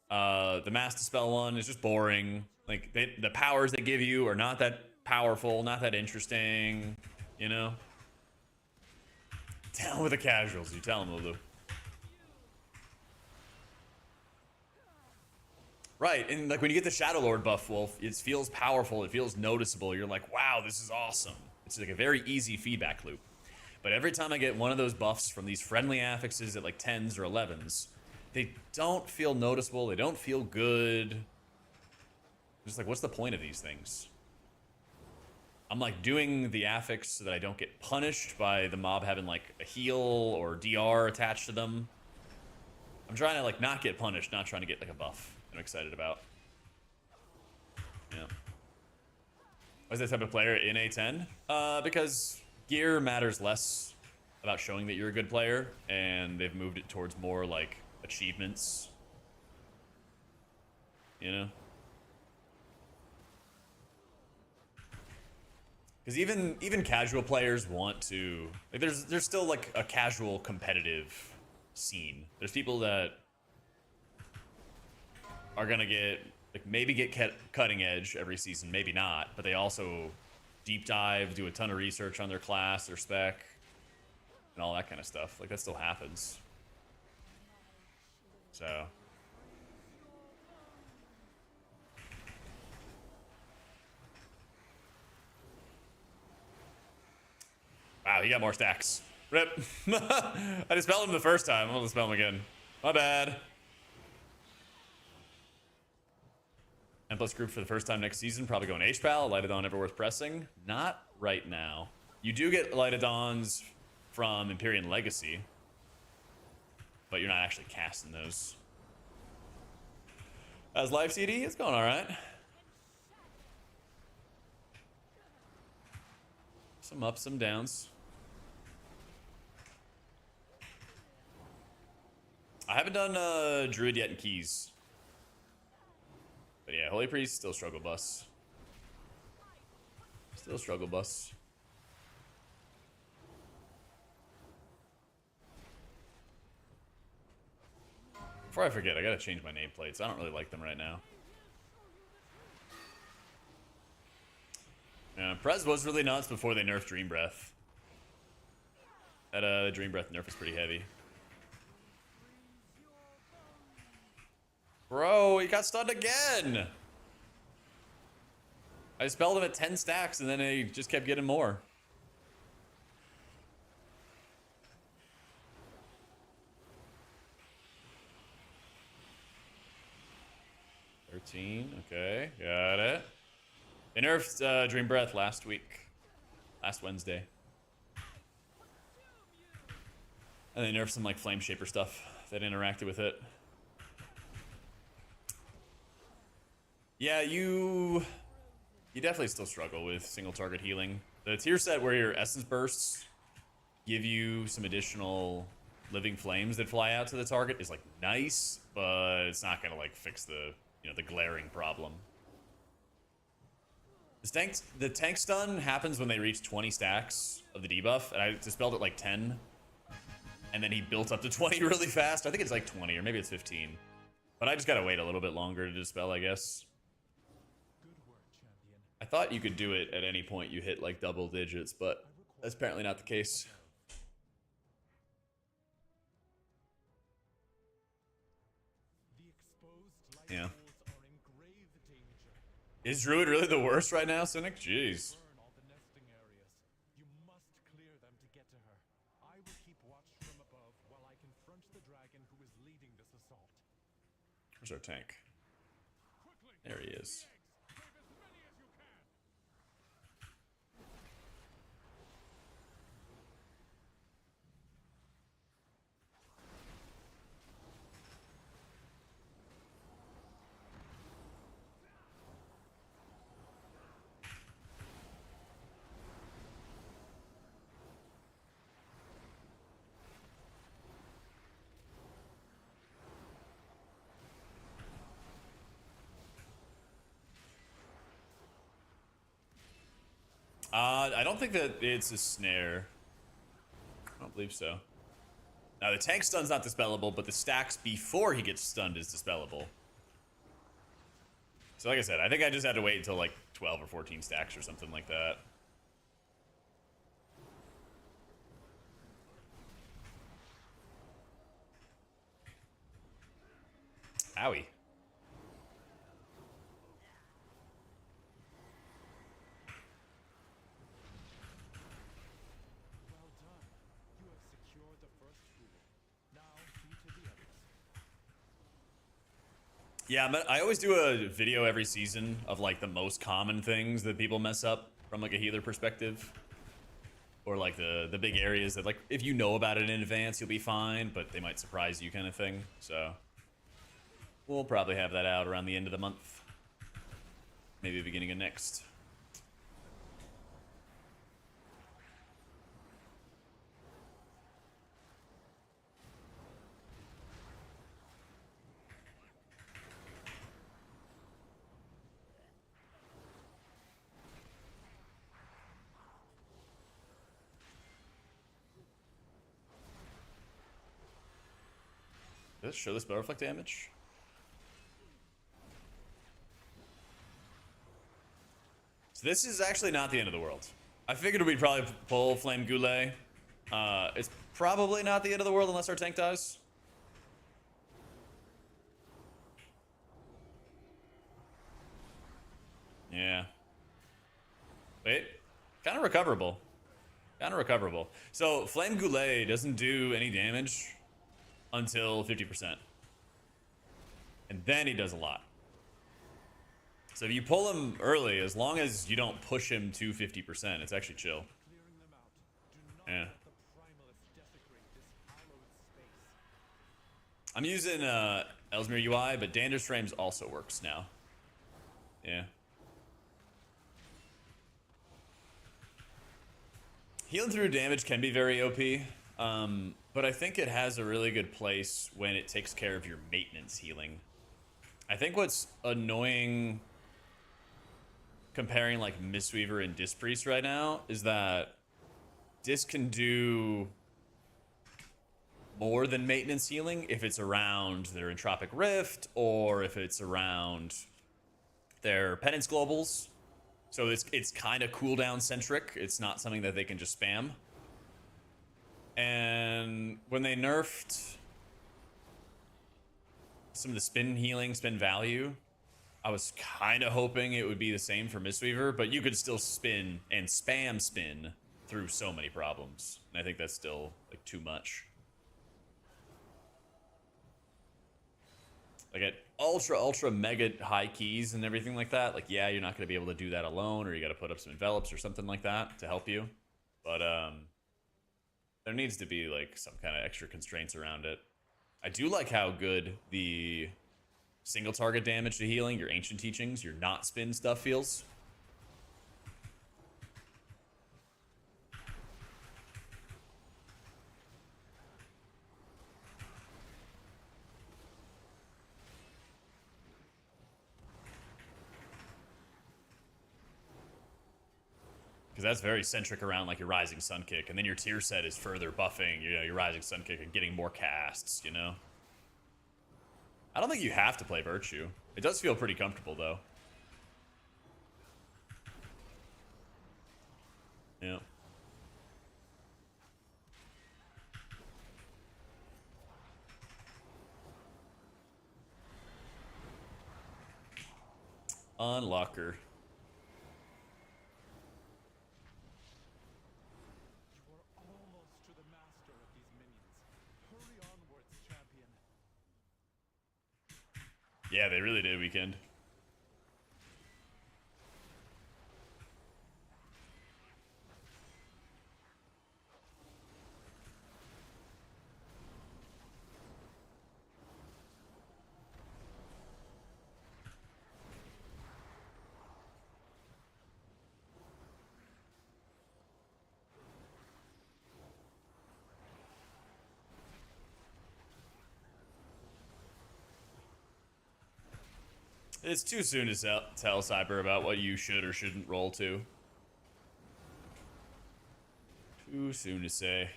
The Mass Dispel one is just boring. Like, the powers they give you are not that powerful, not that interesting, you know? Down with the casuals, you tell them, Lulu. Right, and like when you get the Shadow Lord buff, Wolf, it feels powerful, it feels noticeable. You're like, wow, this is awesome. It's like a very easy feedback loop. But every time I get one of those buffs from these friendly affixes at like 10s or 11s, they don't feel noticeable, they don't feel good. Just like, what's the point of these things? I'm like doing the affix so that I don't get punished by the mob having like a heal or DR attached to them. I'm trying to like not get punished, not trying to get like a buff I'm excited about. Yeah. Why is that type of player in A10? Because gear matters less about showing that you're a good player, and they've moved it towards more like achievements. You know? Because even casual players want to, like, there's still like a casual competitive scene. There's people that are gonna get like maybe get cutting edge every season, maybe not, but they also deep dive, do a ton of research on their class, their spec, and all that kind of stuff. Like, that still happens. So wow, he got more stacks. Rip. I dispelled him the first time. I'm gonna dispel him again. My bad. M plus group for the first time next season. Probably going Hpal. Lightodon ever worth pressing? Not right now. You do get Lightodons from Empyrean Legacy, but you're not actually casting those. As live CD, it's going all right. Some ups, some downs. I haven't done Druid yet in Keys. But yeah, Holy Priest, still struggle bus. Still struggle bus. Before I forget, I gotta change my nameplates. I don't really like them right now. Yeah, Prez was really nuts before they nerfed Dream Breath. That Dream Breath nerf is pretty heavy. Bro, he got stunned again! I spelled him at 10 stacks and then he just kept getting more. Okay, got it. They nerfed Dream Breath last week. Last Wednesday. And they nerfed some like Flame Shaper stuff that interacted with it. Yeah, you definitely still struggle with single target healing. The tier set where your Essence Bursts give you some additional living flames that fly out to the target is like nice, but it's not gonna like fix the, you know, the glaring problem. The tank stun happens when they reach 20 stacks of the debuff, and I dispelled it like 10. And then he built up to 20 really fast. I think it's like 20, or maybe it's 15. But I just gotta wait a little bit longer to dispel, I guess. Good work, champion. I thought you could do it at any point you hit like double digits, but that's apparently not the case. The exposed light Yeah. pools are in grave danger. Is Druid really the worst right now, Cynic? Jeez. Burn all the nesting areas. You must clear them to get to her. I will keep watch from above while I confront the dragon who is leading this assault. Where's our tank? There he is. I don't think that it's a snare. I don't believe so. Now, the tank stun's not dispellable, but the stacks before he gets stunned is dispellable. So like I said, I think I just had to wait until like 12 or 14 stacks or something like that. Owie. Well done. You have secured the first pool. Now see to the others. Yeah, I always do a video every season of like the most common things that people mess up from like a healer perspective. Or like the big areas that like if you know about it in advance you'll be fine, but they might surprise you kind of thing. So we'll probably have that out around the end of the month. Maybe the beginning of next. Does it show the spell reflect damage? So this is actually not the end of the world. I figured we'd probably pull Flame Goulet. It's probably not the end of the world unless our tank dies. Yeah. Wait. Kind of recoverable. Kind of recoverable. So Flame Goulet doesn't do any damage until 50%. And then he does a lot. So if you pull him early, as long as you don't push him to 50%, it's actually chill. Clearing them out. Do not Yeah. let the primalists desecrate this hallowed space. I'm using Ellesmere UI, but Dander's Frames also works now. Yeah. Healing through damage can be very OP, but I think it has a really good place when it takes care of your maintenance healing. I think what's annoying comparing like Mistweaver and Disc Priest right now is that Disc can do more than maintenance healing if it's around their Entropic Rift or if it's around their Penance Globals. So it's kind of cooldown centric. It's not something that they can just spam. And when they nerfed some of the spin healing, spin value, I was kind of hoping it would be the same for Mistweaver, but you could still spin and spam spin through so many problems. And I think that's still like too much. Like at ultra mega high keys and everything like that, like yeah, you're not going to be able to do that alone, or you got to put up some envelops or something like that to help you. But there needs to be like some kind of extra constraints around it. I do like how good the single target damage to healing, your ancient teachings, your not spin stuff feels. because that's very centric around like your Rising Sun Kick, and then your tier set is further buffing, you know, your Rising Sun Kick and getting more casts, you know? I don't think you have to play Virtue. It does feel pretty comfortable, though. Yeah. Unlocker. You are almost to the master of these minions. Hurry onwards, champion. Yeah, they really did, Weekend. It's too soon to tell Cyber about what you should or shouldn't roll to. Too soon to say.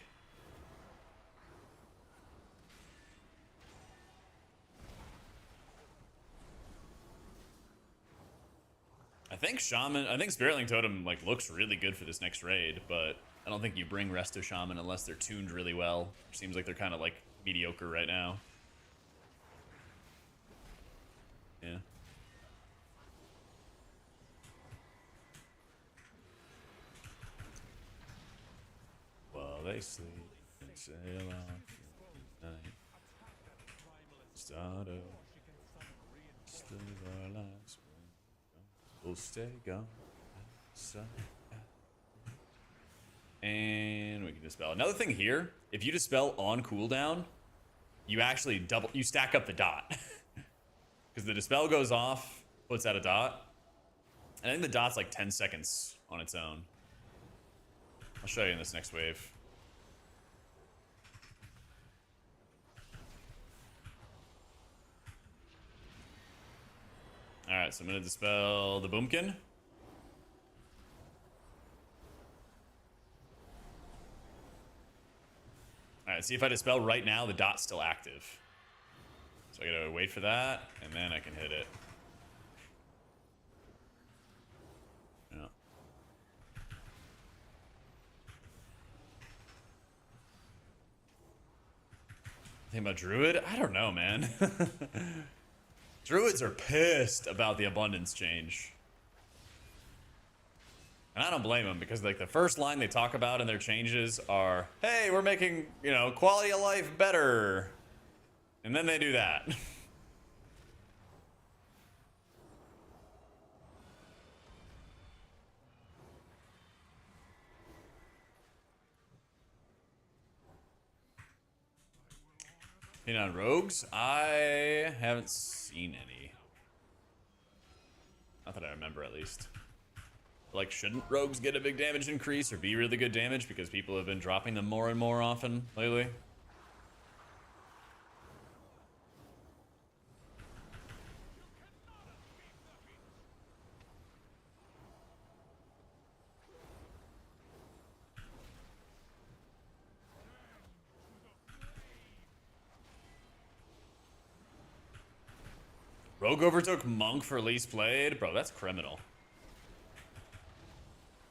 I think Spiritling Totem like looks really good for this next raid, but I don't think you bring Resto Shaman unless they're tuned really well. Seems like they're kind of like mediocre right now. Yeah. While they sleep and sail off in the night, start up, still our lives will stay gone. And we can dispel. Another thing here, if you dispel on cooldown, you actually you stack up the dot. Because the dispel goes off, puts out a dot. And I think the dot's like 10 seconds on its own. I'll show you in this next wave. Alright, so I'm gonna dispel the Boomkin. Alright, see if I dispel right now, the dot's still active. So I gotta wait for that, and then I can hit it. Yeah. Think about Druid? I don't know, man. Druids are pissed about the abundance change. And I don't blame them, because like the first line they talk about in their changes are, hey, we're making, you know, quality of life better. And then they do that. You know, rogues? I haven't seen any. Not that I remember, at least. Like, shouldn't rogues get a big damage increase or be really good damage because people have been dropping them more and more often lately? Rogue overtook Monk for least played? Bro, that's criminal.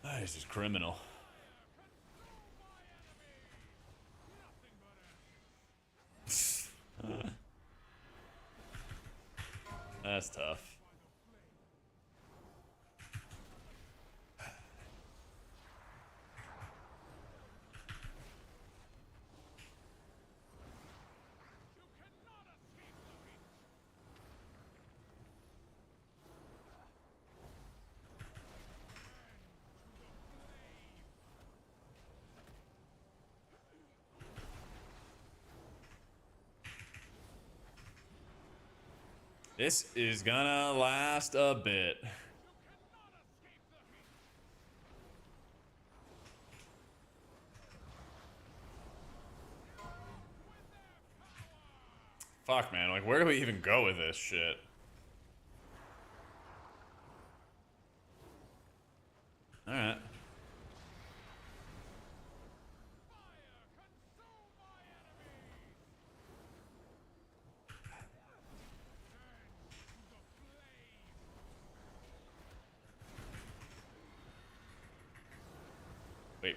That is just criminal. That's tough. This is gonna last a bit. Fuck, man. Like, where do we even go with this shit? Alright.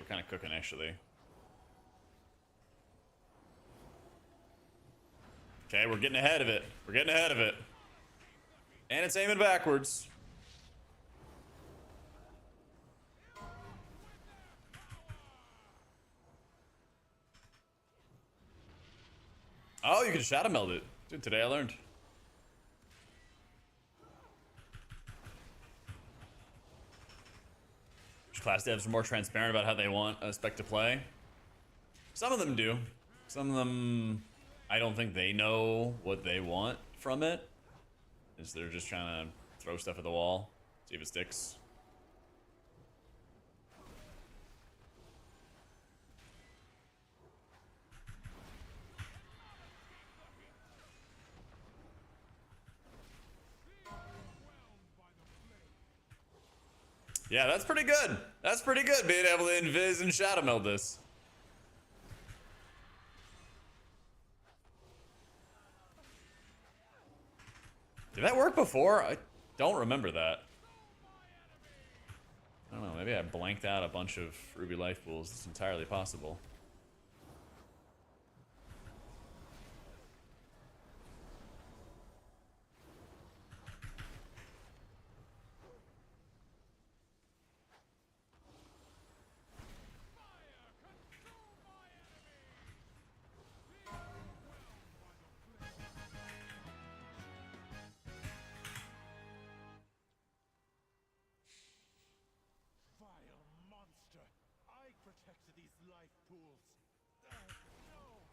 kind of cooking, actually. Okay, we're getting ahead of it. We're getting ahead of it. And it's aiming backwards. Oh, you can shadow meld it. Dude, today I learned. Class devs are more transparent about how they want a spec to play. Some of them do. Some of them, I don't think they know what they want from it. Is they're just trying to throw stuff at the wall, see if it sticks. Yeah, that's pretty good. That's pretty good, being able to invis and shadow meld this. Did that work before? I don't remember that. I don't know, maybe I blanked out a bunch of Ruby life pools. It's entirely possible. Vile monster! I protected these life pools. No!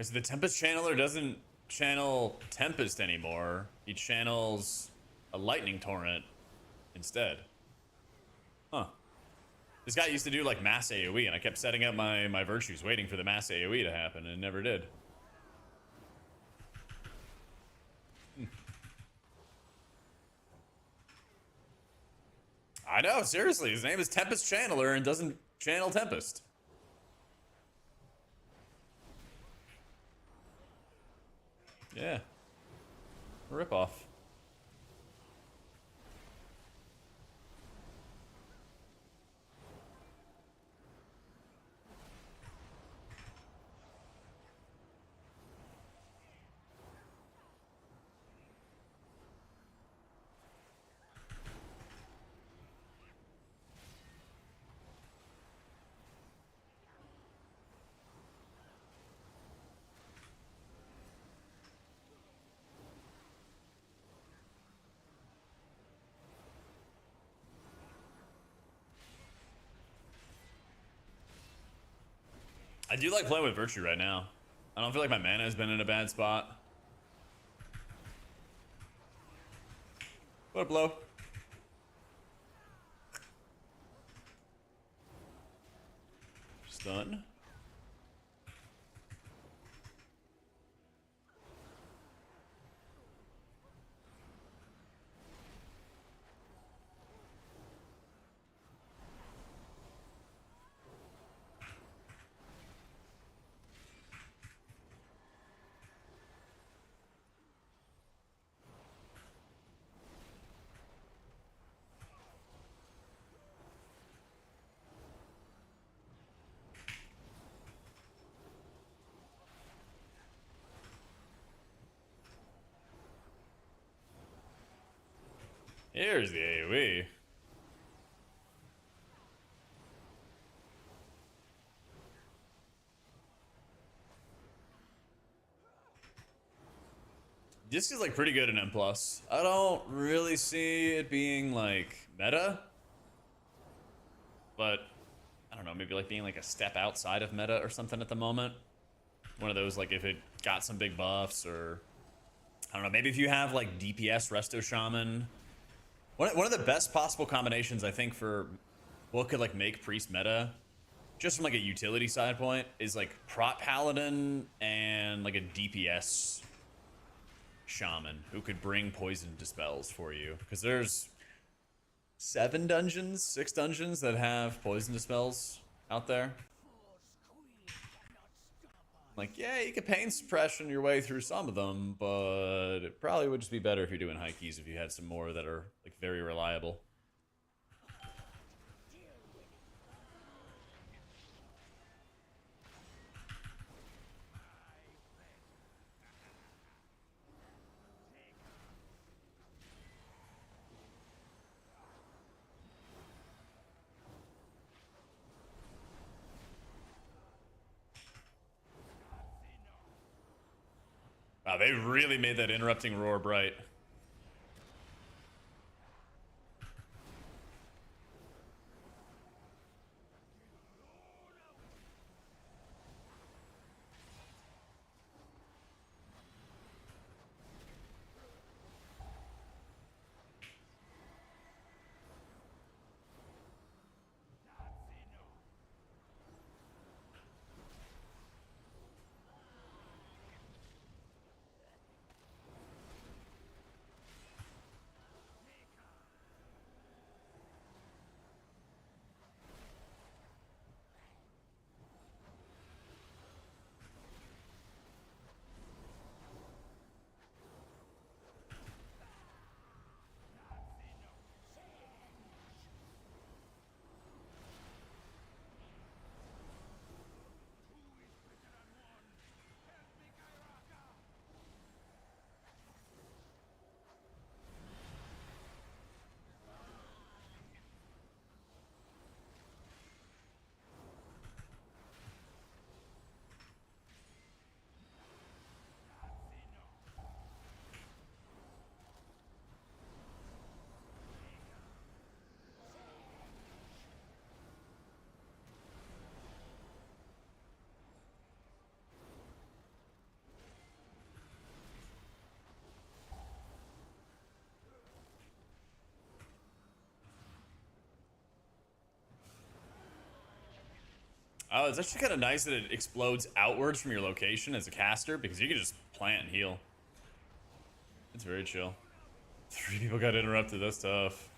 So the Tempest channeler doesn't channel Tempest anymore. He channels a lightning torrent instead. Huh. This guy used to do like mass AoE, and I kept setting up my virtues waiting for the mass AoE to happen, and it never did. I know, seriously. His name is Tempest Channeler and doesn't channel Tempest. Yeah. Rip off. I do like playing with Virtue right now. I don't feel like my mana has been in a bad spot. What a blow. Stun. Here's the AoE. This is like pretty good in M+. I don't really see it being like meta. But I don't know, maybe like being like a step outside of meta or something at the moment. One of those like if it got some big buffs, or I don't know, maybe if you have like DPS Resto Shaman. One of the best possible combinations I think for what could like make Priest meta just from like a utility side point, is like prot paladin and like a DPS shaman who could bring poison dispels for you. Because there's 6 dungeons that have poison dispels out there. Like, yeah, you could pain suppression your way through some of them, but it probably would just be better if you're doing high keys if you had some more that are like very reliable. Wow, they really made that interrupting roar bright. Oh, it's actually kind of nice that it explodes outwards from your location as a caster, because you can just plant and heal. It's very chill. 3 people got interrupted, that's tough.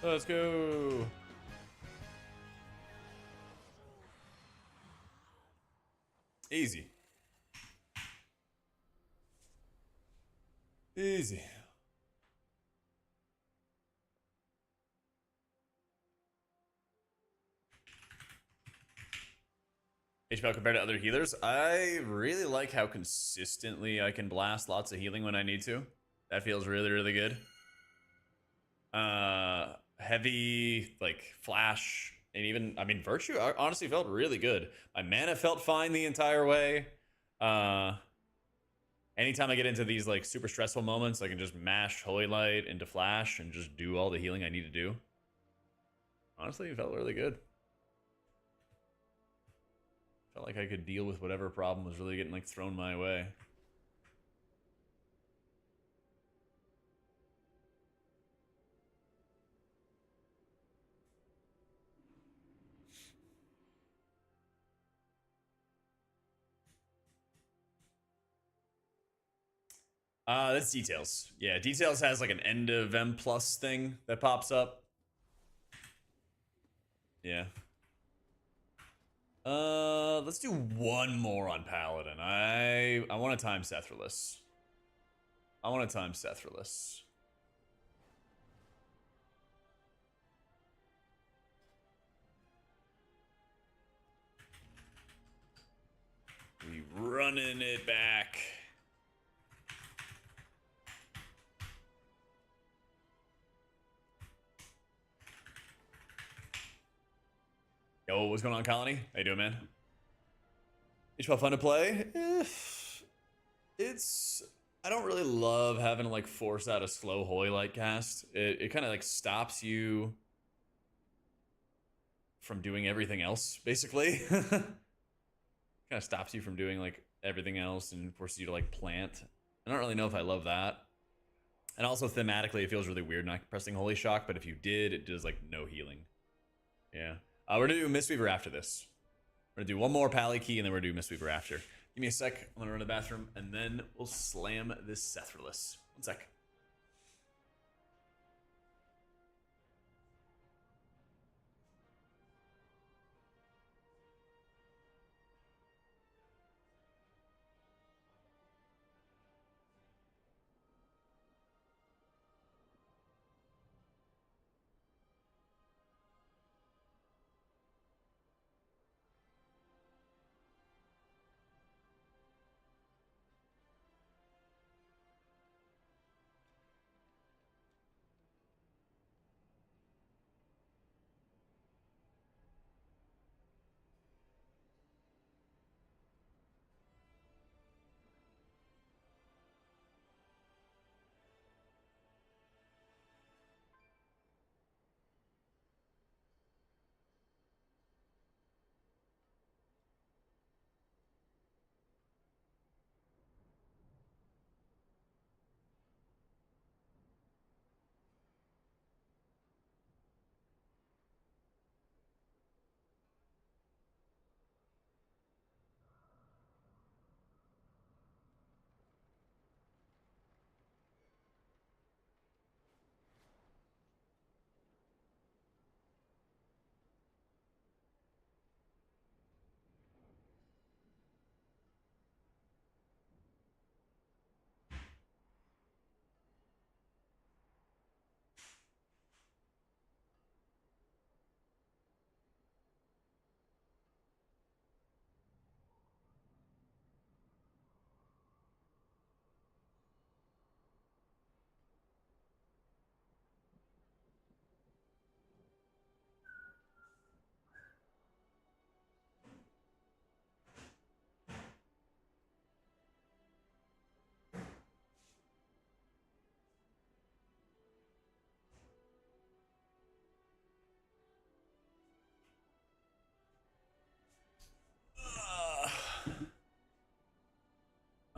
Let's go. Easy. Easy. Hpal compared to other healers, I really like how consistently I can blast lots of healing when I need to. That feels really, really good. Heavy, like, flash, and even, I mean, Virtue honestly felt really good. My mana felt fine the entire way. Anytime I get into these, like, super stressful moments, I can just mash Holy Light into flash and just do all the healing I need to do. Honestly, it felt really good. Felt like I could deal with whatever problem was really getting, like, thrown my way. That's Details. Yeah, Details has like an end of M plus thing that pops up. Yeah. Let's do one more on Paladin. I want to time Sethralus. I want to time Sethralus. We running it back. Yo, what's going on, Colony? How you doing, man? Hpal fun to play? It's... I don't really love having to, like, force out a slow Holy Light cast. It kind of, like, stops you from doing everything else, basically. Kind of stops you from doing, like, everything else and forces you to, like, plant. I don't really know if I love that. And also, thematically, it feels really weird not pressing Holy Shock, but if you did, it does, like, no healing. Yeah. We're gonna do Mistweaver after this. We're gonna do one more Pally Key, and then we're gonna do Mistweaver after. Give me a sec. I'm gonna run to the bathroom, and then we'll slam this Sethraless. One sec.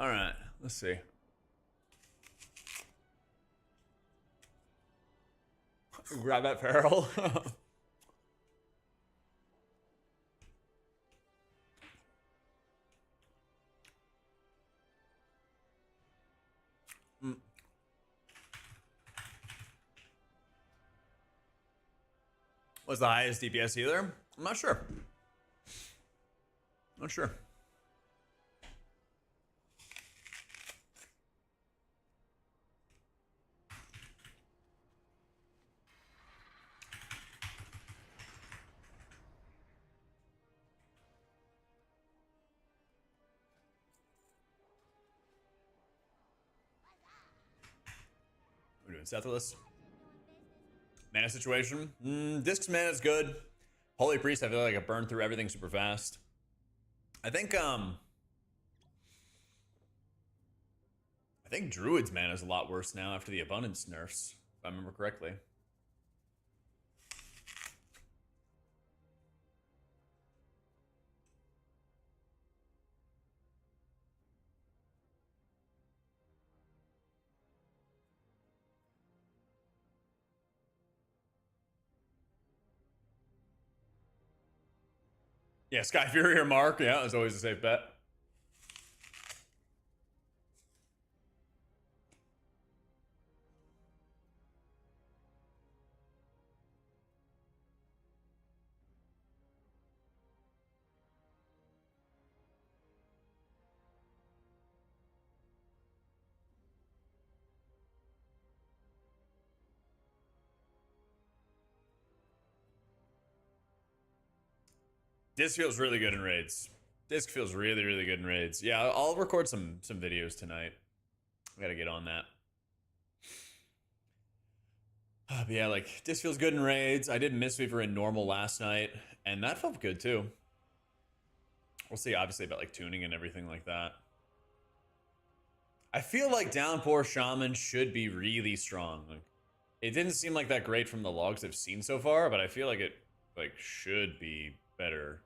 All right, let's see. Grab that Feral. What's the highest DPS healer? I'm not sure. Not sure. We're doing Sethless. Mana situation. Disc's mana is good. Holy Priest, I feel like I burned through everything super fast. I think Druid's mana is a lot worse now after the Abundance nerfs, if I remember correctly. Yeah, Sky Fury or Mark. Yeah, it's always a safe bet. Disc feels really good in raids. Disc feels really, really good in raids. Yeah, I'll record some videos tonight. I gotta get on that. But yeah, like, Disc feels good in raids. I did Mistweaver in normal last night, And that felt good too. We'll see, obviously, about like tuning and everything like that. I feel like Downpour Shaman should be really strong. Like, it didn't seem like that great from the logs I've seen so far, but I feel like it like should be better.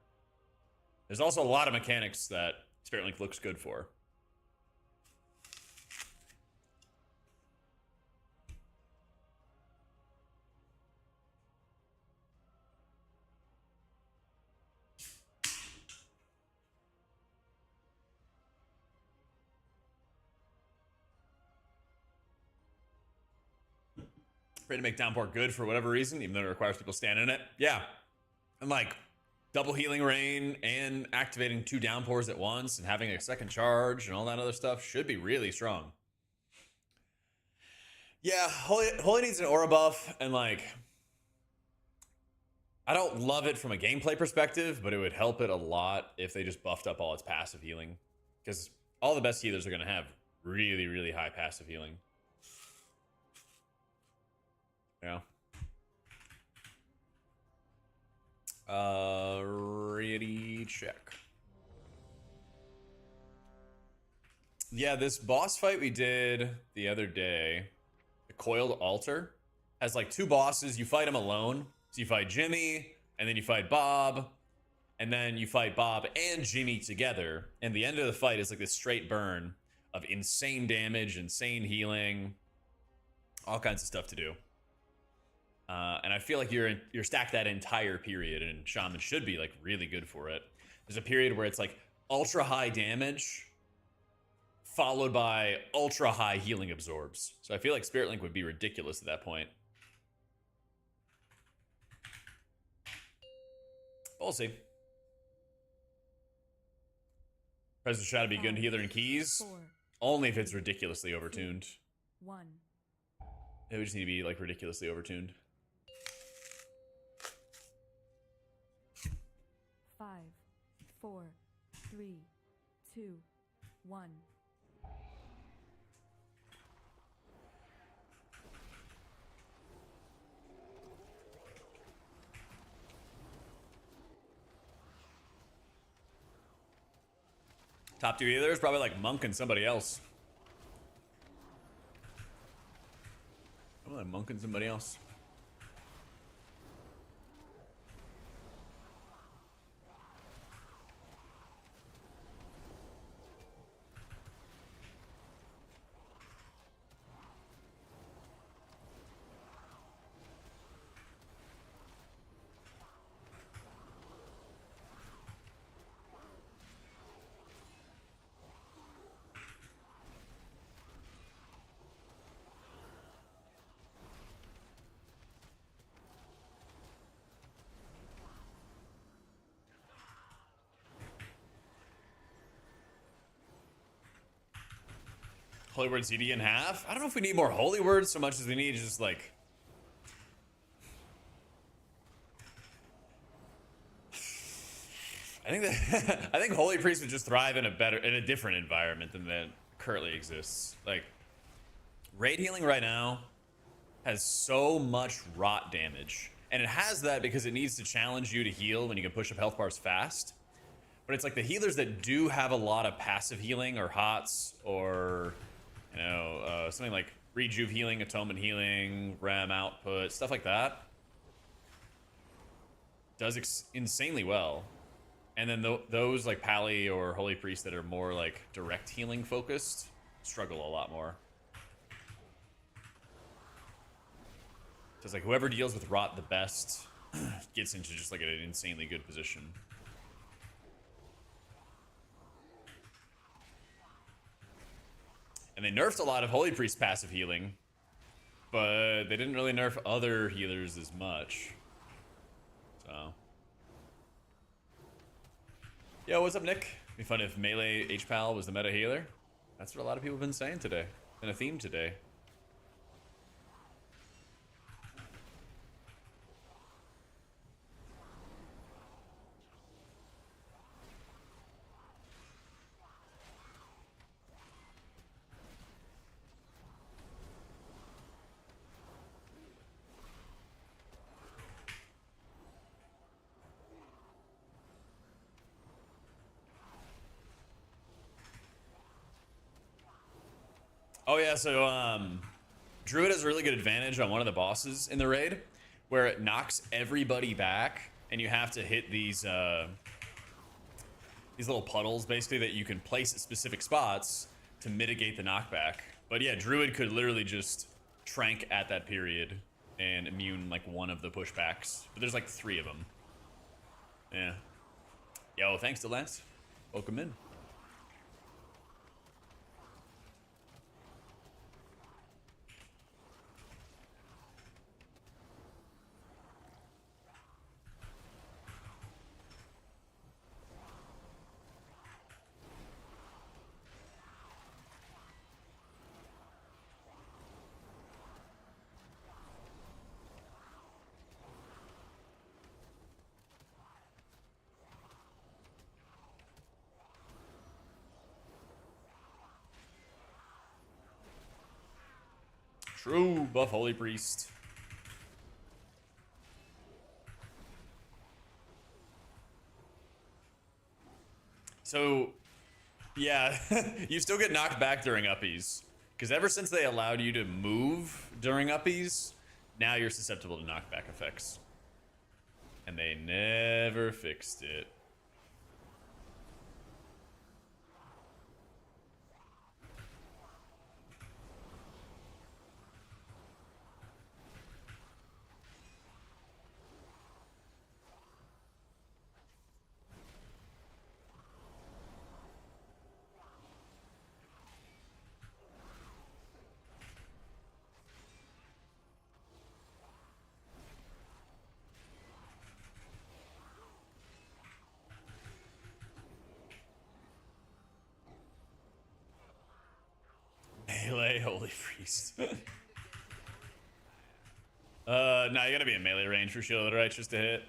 There's also a lot of mechanics that Spirit Link looks good for. Afraid to make Downpour good for whatever reason, even though it requires people stand in it. Yeah. And like double healing rain and activating 2 downpours at once and having a second charge and all that other stuff should be really strong. Yeah, Holy needs an aura buff, and like I don't love it from a gameplay perspective, but it would help it a lot if they just buffed up all its passive healing. Because all the best healers are going to have really, really high passive healing. Yeah. Ready, check. Yeah, this boss fight we did the other day, the Coiled Altar, has like 2 bosses. You fight them alone. So you fight Jimmy, and then you fight Bob, and then you fight Bob and Jimmy together. And the end of the fight is like this straight burn of insane damage, insane healing, all kinds of stuff to do. And I feel like you're stacked that entire period, and Shaman should be like really good for it. There's a period where it's like ultra high damage followed by ultra high healing absorbs. So I feel like Spirit Link would be ridiculous at that point. We'll see. President Shadow be good healer and keys. 4, Only if it's ridiculously overtuned. 1. It would just need to be like ridiculously overtuned. 5, 4, 3, 2, 1. Top 2 healers, probably like Monk and somebody else. Probably like Monk and somebody else. Holy Word ZD in half? I don't know if we need more Holy Words so much as we need just like... I think that I think Holy Priest would just thrive in a different environment than that currently exists. Like, raid healing right now has so much rot damage. And it has that because it needs to challenge you to heal when you can push up health bars fast. But it's like the healers that do have a lot of passive healing or HOTS or... you know, something like Rejuve healing, Atonement healing, Rem output, stuff like that. Does insanely well. And then those like Pally or Holy Priest that are more like direct healing focused struggle a lot more. So it's like whoever deals with rot the best gets into just like an insanely good position. And they nerfed a lot of Holy Priest passive healing, but they didn't really nerf other healers as much. So. Yo, what's up, Nick? It'd be fun if melee Hpal was the meta healer. That's what a lot of people have been saying today. Been a theme today. Oh yeah, so Druid has a really good advantage on one of the bosses in the raid, where it knocks everybody back, and you have to hit these little puddles basically that you can place at specific spots to mitigate the knockback. But yeah, Druid could literally just trank at that period and immune like one of the pushbacks. But there's like 3 of them. Yeah. Yo, thanks to Lance. Welcome in. True, buff Holy Priest. So, yeah, you still get knocked back during uppies. Because ever since they allowed you to move during uppies, now you're susceptible to knockback effects. And they never fixed it. Melee Holy Priest. Nah, you gotta be in melee range for shield, right? Just to hit.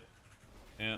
Yeah.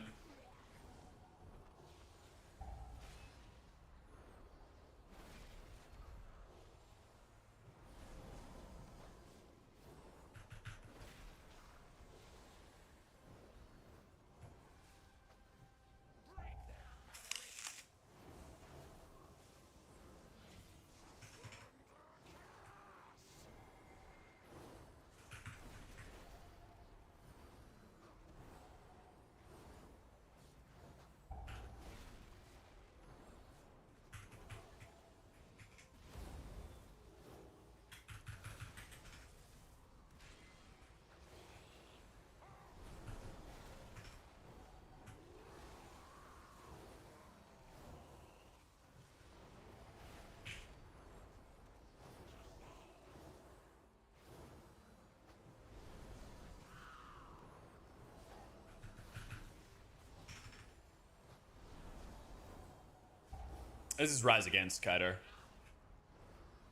This is Rise Against, Kaider.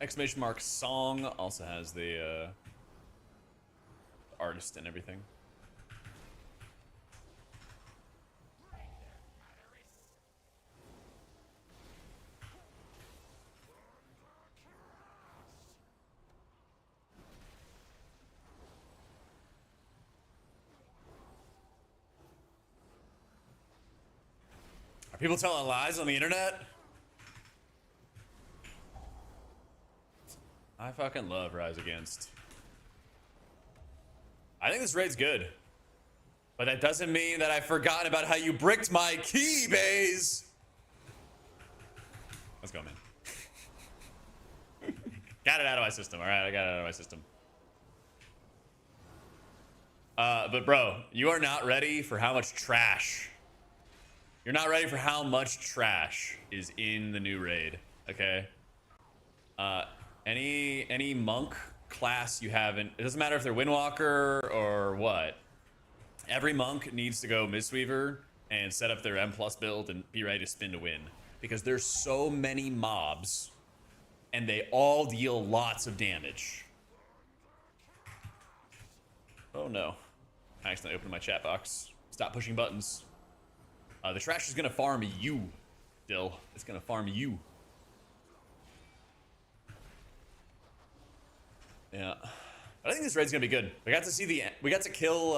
Exclamation mark song also has the artist and everything. Are people telling lies on the internet? I fucking love Rise Against. I think this raid's good. But that doesn't mean that I've forgotten about how you bricked my key, bays. Let's go, man. Got it out of my system, alright? I got it out of my system. But bro, you are not ready for how much trash. You're not ready for how much trash is in the new raid, okay? Any monk class you haven't, it doesn't matter if they're Windwalker or what. Every monk needs to go Mistweaver and set up their M+ build and be ready to spin to win. Because there's so many mobs and they all deal lots of damage. Oh no. I accidentally opened my chat box. Stop pushing buttons. The trash is gonna farm you, Dill. It's gonna farm you. Yeah, but I think this raid's gonna be good. We got to kill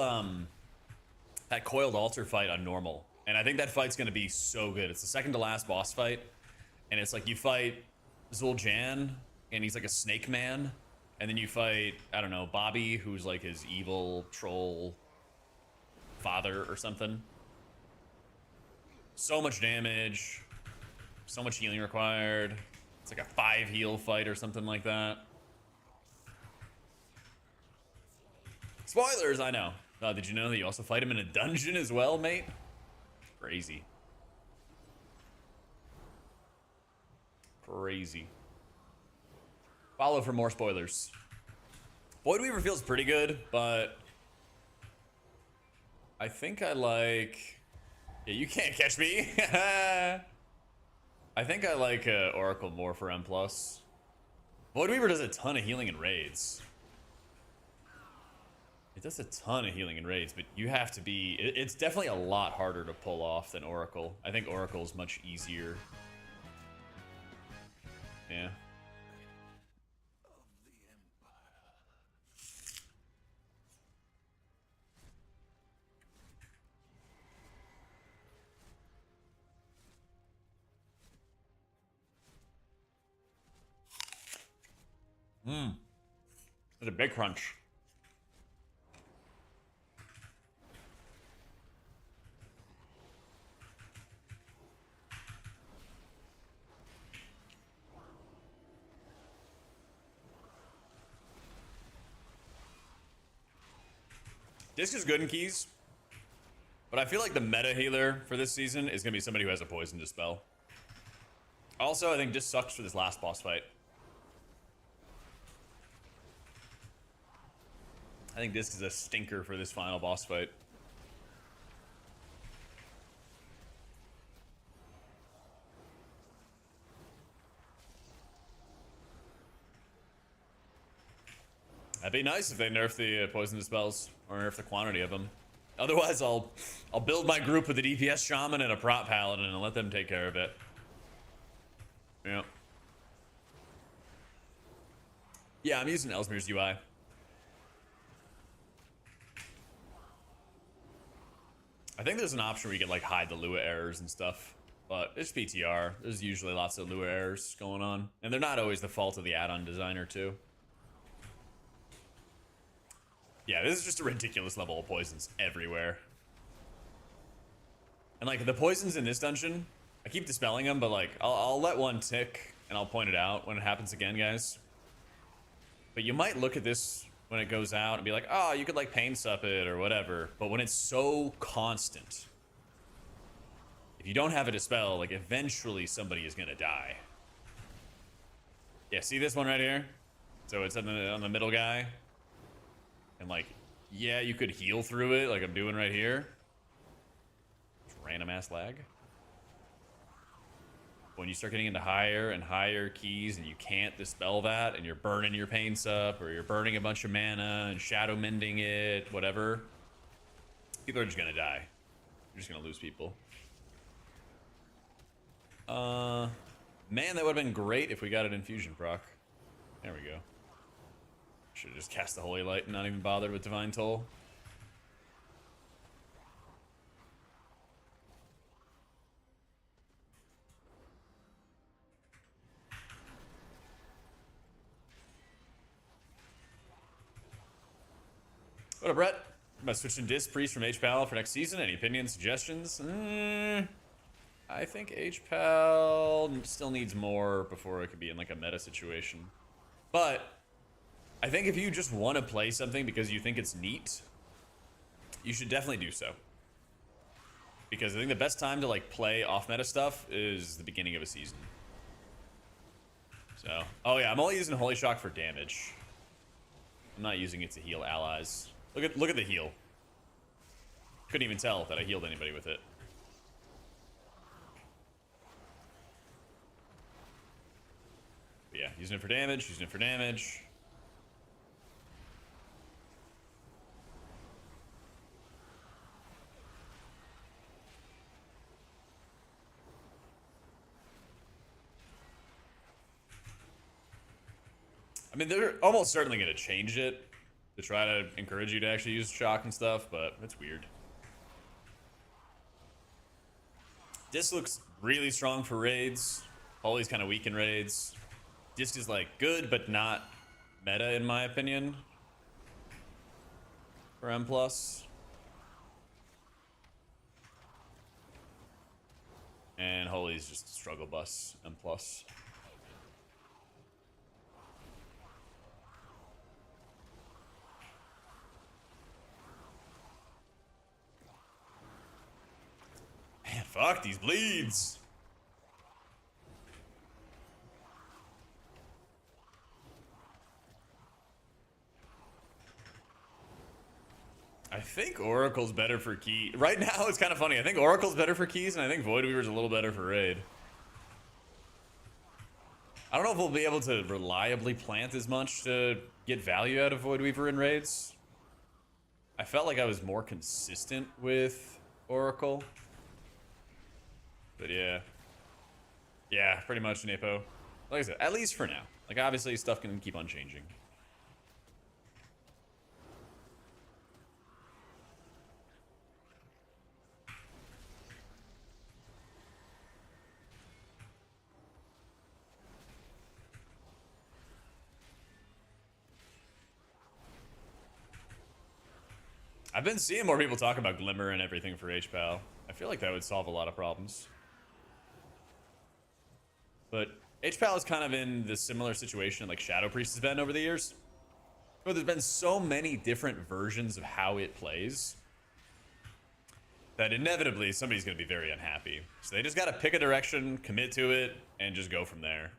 that coiled altar fight on normal, and I think that fight's gonna be so good. It's the second to last boss fight, and it's like you fight Zul'Jan and he's like a snake man. And then you fight, I don't know, Bobby, who's like his evil troll father or something. So much damage, so much healing required. It's like a 5 heal fight or something like that. Spoilers, I know. Did you know that you also fight him in a dungeon as well, mate? Crazy. Crazy. Follow for more spoilers. Void Weaver feels pretty good, but I think I like... Yeah, you can't catch me. I think I like Oracle more for M+. Void Weaver does a ton of healing in raids. It does a ton of healing in raids, but you have to be... It's definitely a lot harder to pull off than Oracle. I think Oracle is much easier. Yeah. That's a big crunch. Disc is good in keys, but I feel like the meta healer for this season is going to be somebody who has a poison dispel. Also, I think Disc sucks for this last boss fight. I think Disc is a stinker for this final boss fight. That'd be nice if they nerf the poison dispels or nerf the quantity of them. Otherwise, I'll build my group with a DPS shaman and a prot paladin and let them take care of it. Yeah. Yeah, I'm using Ellesmere's UI. I think there's an option where you can like hide the Lua errors and stuff, but it's PTR. There's usually lots of Lua errors going on, and they're not always the fault of the add-on designer too. Yeah, this is just a ridiculous level of poisons everywhere. And like the poisons in this dungeon, I keep dispelling them, but like I'll let one tick and I'll point it out when it happens again, guys. But you might look at this when it goes out and be like, oh, you could like pain sup it or whatever. But when it's so constant, if you don't have a dispel, like eventually somebody is gonna die. Yeah, see this one right here? So it's on the middle guy. And like, yeah, you could heal through it like I'm doing right here. Just random ass lag. When you start getting into higher and higher keys and you can't dispel that and you're burning your pain sup or you're burning a bunch of mana and shadow mending it, whatever, people are just gonna die. You're just gonna lose people. Man, that would have been great if we got an infusion proc. There we go. Should have just cast the Holy Light and not even bothered with Divine Toll. What up, Brett? Am I switching Disc Priest from Hpal for next season? Any opinions, suggestions? I think Hpal still needs more before it could be in like a meta situation. But I think if you just want to play something because you think it's neat, you should definitely do so. Because I think the best time to like play off-meta stuff is the beginning of a season. So, oh yeah, I'm only using Holy Shock for damage. I'm not using it to heal allies. Look at the heal. Couldn't even tell that I healed anybody with it. But yeah, using it for damage, using it for damage. I mean, they're almost certainly going to change it to try to encourage you to actually use shock and stuff, but it's weird. Disc looks really strong for raids. Holy's kind of weak in raids. Disc is like good, but not meta in my opinion. For M plus. And Holy's just struggle bus M plus. Man, fuck these bleeds. I think Oracle's better for key. Right now, it's kind of funny. I think Oracle's better for keys, and I think Void Weaver's a little better for raid. I don't know if we'll be able to reliably plant as much to get value out of Void Weaver in raids. I felt like I was more consistent with Oracle. But yeah. Yeah, pretty much Napo. Like I said, at least for now. Like, obviously, stuff can keep on changing. I've been seeing more people talk about Glimmer and everything for Hpal. I feel like that would solve a lot of problems. But Hpal is kind of in the similar situation like Shadow Priest has been over the years. Where there's been so many different versions of how it plays that inevitably somebody's going to be very unhappy. So they just got to pick a direction, commit to it, and just go from there.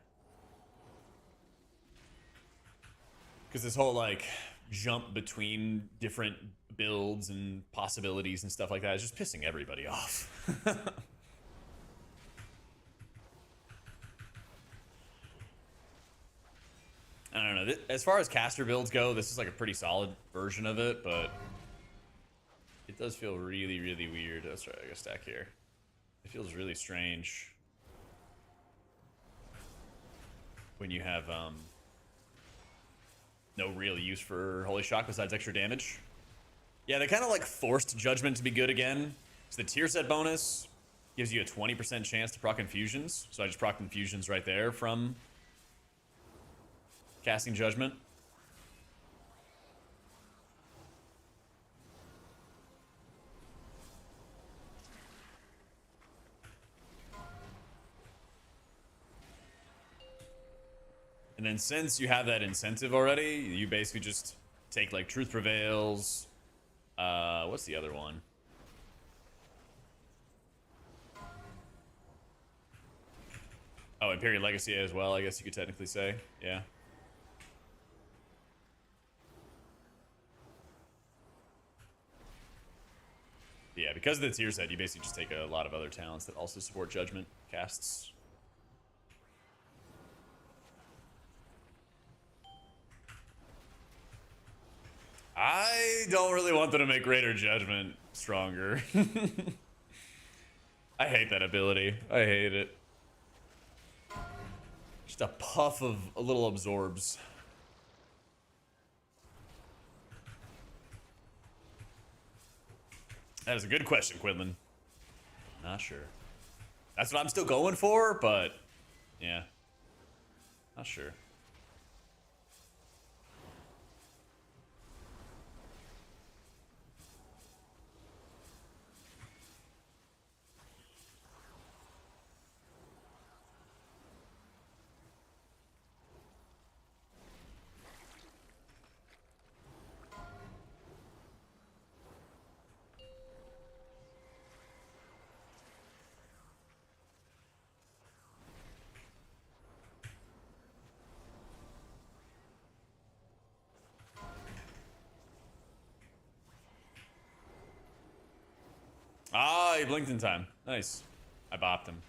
Because this whole like jump between different builds and possibilities and stuff like that is just pissing everybody off. I don't know. As far as caster builds go, this is like a pretty solid version of it, but it does feel really, really weird. Let's try a stack here. It feels really strange when you have no real use for Holy Shock besides extra damage. Yeah, they kind of like forced Judgment to be good again. So the tier set bonus gives you a 20% chance to proc infusions. So I just proc infusions right there from casting Judgment. And then since you have that incentive already, you basically just take like Truth Prevails. What's the other one? Oh, Imperial Legacy as well, I guess you could technically say. Yeah. Yeah, because of the tier set, you basically just take a lot of other talents that also support Judgment casts. I don't really want them to make Greater Judgment stronger. I hate that ability. I hate it. Just a puff of a little absorbs. That is a good question, Quinlan. Not sure. That's what I'm still going for, but yeah. Not sure. Ah, he blinked in time. Nice. I bopped him.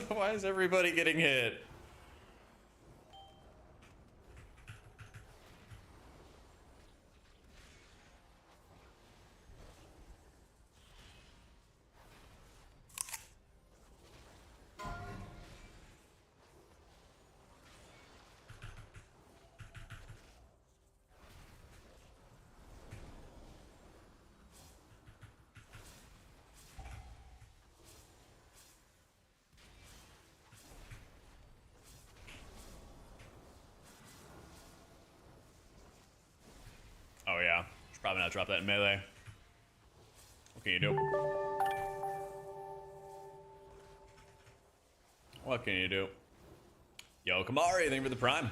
Why is everybody getting hit? not drop that in melee. What can you do? What can you do? Yo, Kamari, thank you for the prime.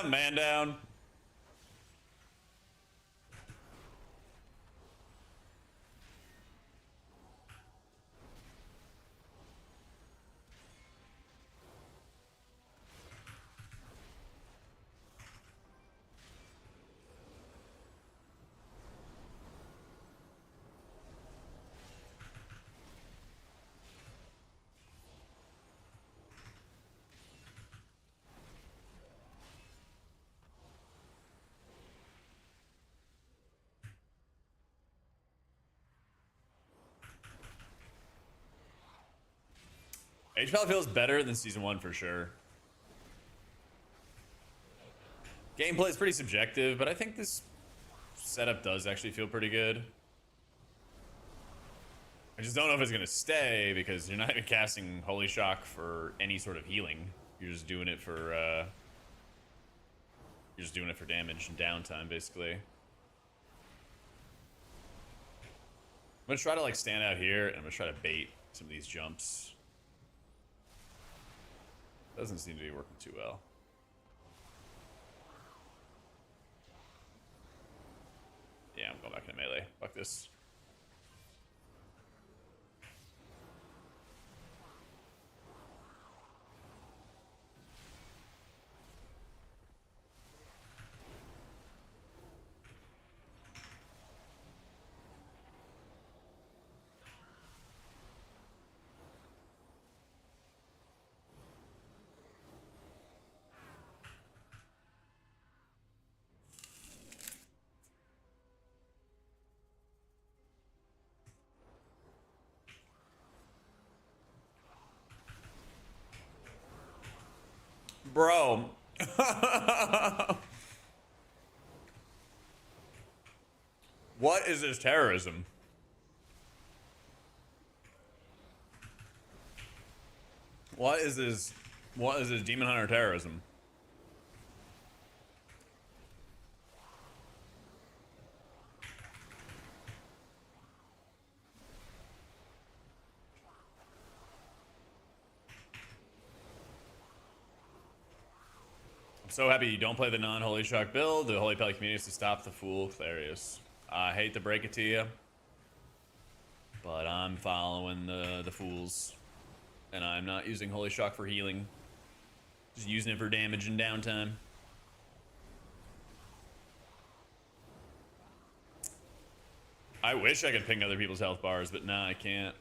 Man down. Hpal feels better than season 1 for sure. Gameplay is pretty subjective, but I think this setup does actually feel pretty good. I just don't know if it's gonna stay because you're not even casting Holy Shock for any sort of healing. You're just doing it for damage and downtime, basically. I'm gonna try to like stand out here, and I'm gonna try to bait some of these jumps. Doesn't seem to be working too well. Yeah, I'm going back into melee. Fuck this. Bro. What is this terrorism? What is this Demon Hunter terrorism? So happy you don't play the non-Holy Shock build. The Holy Pally community is to stop the fool Clarius. I hate to break it to you, but I'm following the fools. And I'm not using Holy Shock for healing. Just using it for damage and downtime. I wish I could ping other people's health bars, but nah, I can't.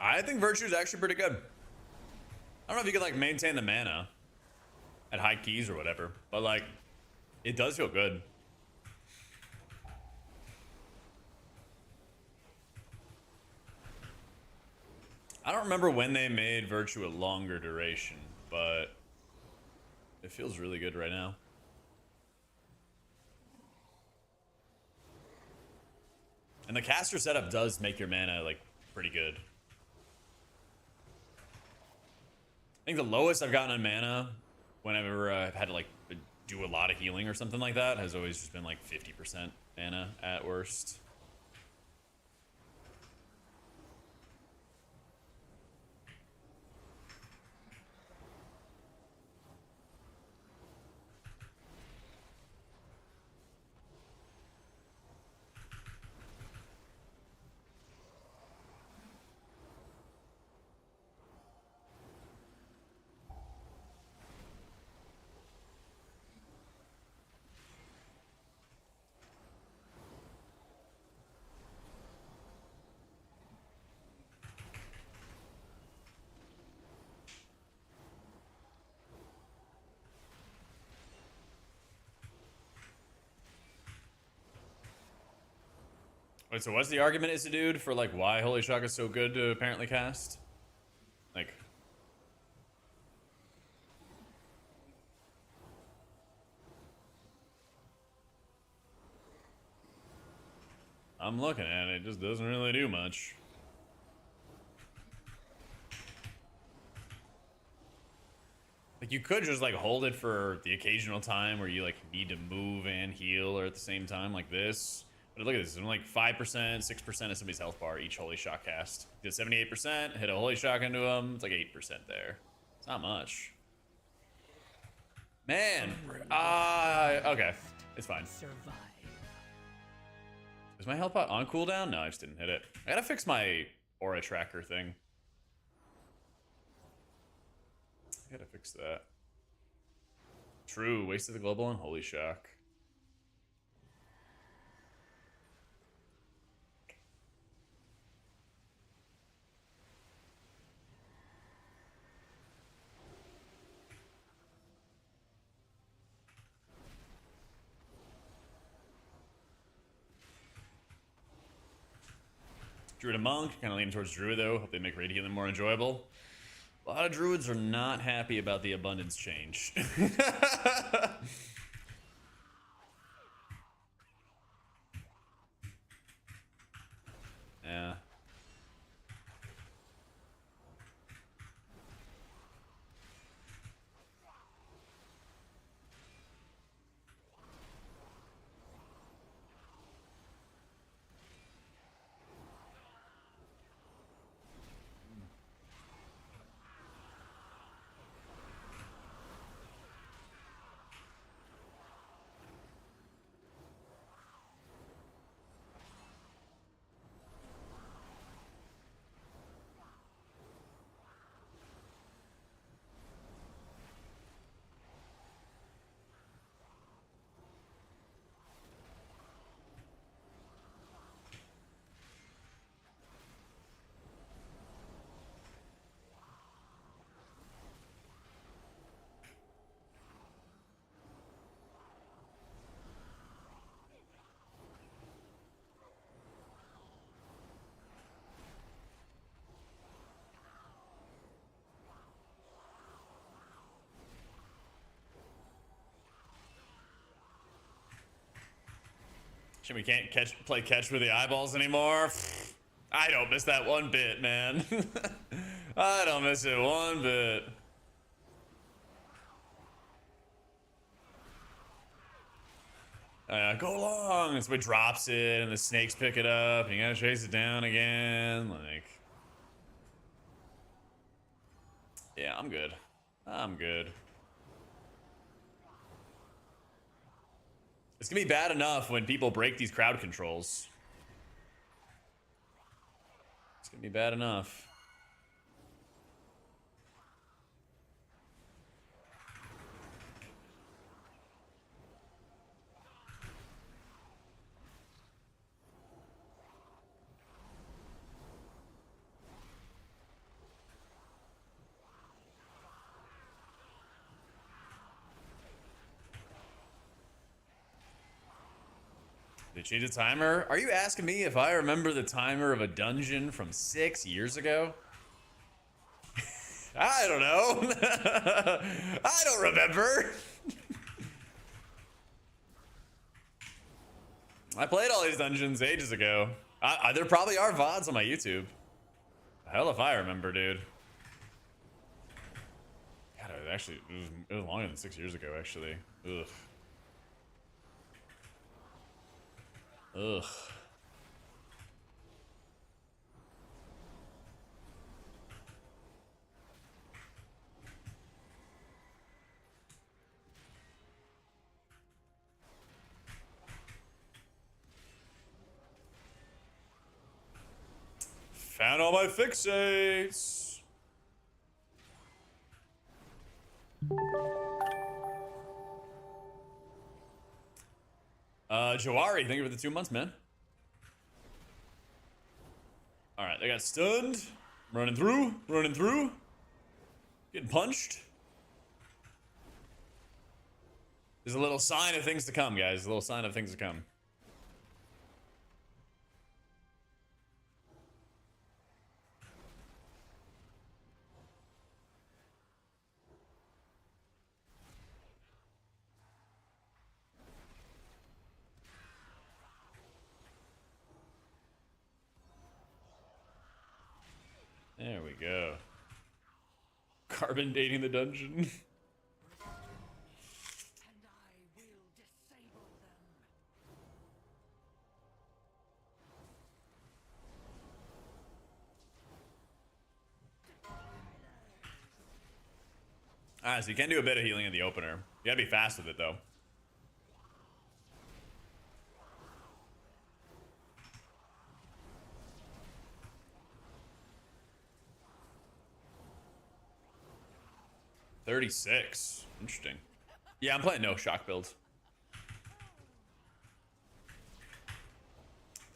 I think Virtue is actually pretty good. I don't know if you can like maintain the mana at high keys or whatever, but like it does feel good. I don't remember when they made Virtue a longer duration, but it feels really good right now. And the caster setup does make your mana like pretty good. I think the lowest I've gotten on mana, whenever I've had to like do a lot of healing or something like that, has always just been like 50% mana at worst. Wait, so what's the argument is, dude, for like why Holy Shock is so good to apparently cast? Like, I'm looking at it, it just doesn't really do much. Like, you could just like hold it for the occasional time where you like need to move and heal or at the same time like this. But look at this, it's only like 5%, 6% of somebody's health bar each Holy Shock cast. Did 78%, hit a Holy Shock into him, it's like 8% there. It's not much. Man, okay, it's fine. Survive. Is my health pot on cooldown? No, I just didn't hit it. I gotta fix my aura tracker thing. I gotta fix that. True, wasted the global on Holy Shock. Druid and Monk, kind of leaning towards Druid though. Hope they make raid healing more enjoyable. A lot of Druids are not happy about the abundance change. Yeah. Shit, we can't play catch with the eyeballs anymore. I don't miss that one bit, man. I don't miss it one bit. Go long. Somebody drops it, and the snakes pick it up, and you gotta chase it down again. Like, yeah, I'm good. I'm good. It's gonna be bad enough when people break these crowd controls. It's gonna be bad enough. They changed the timer? Are you asking me if I remember the timer of a dungeon from 6 years ago? I don't know. I don't remember. I played all these dungeons ages ago. There probably are VODs on my YouTube. Hell if I remember, dude. actually, it was longer than 6 years ago, actually. Ugh. Ugh. Found all my fixates. Jawari, thank you for the 2 months, man. All right, they got stunned. Running through, running through. Getting punched. There's a little sign of things to come, guys. A little sign of things to come. There we go. Carbon dating the dungeon. And I will disable them. So you can do a bit of healing in the opener. You gotta be fast with it, though. $36. Interesting. Yeah, I'm playing no shock build.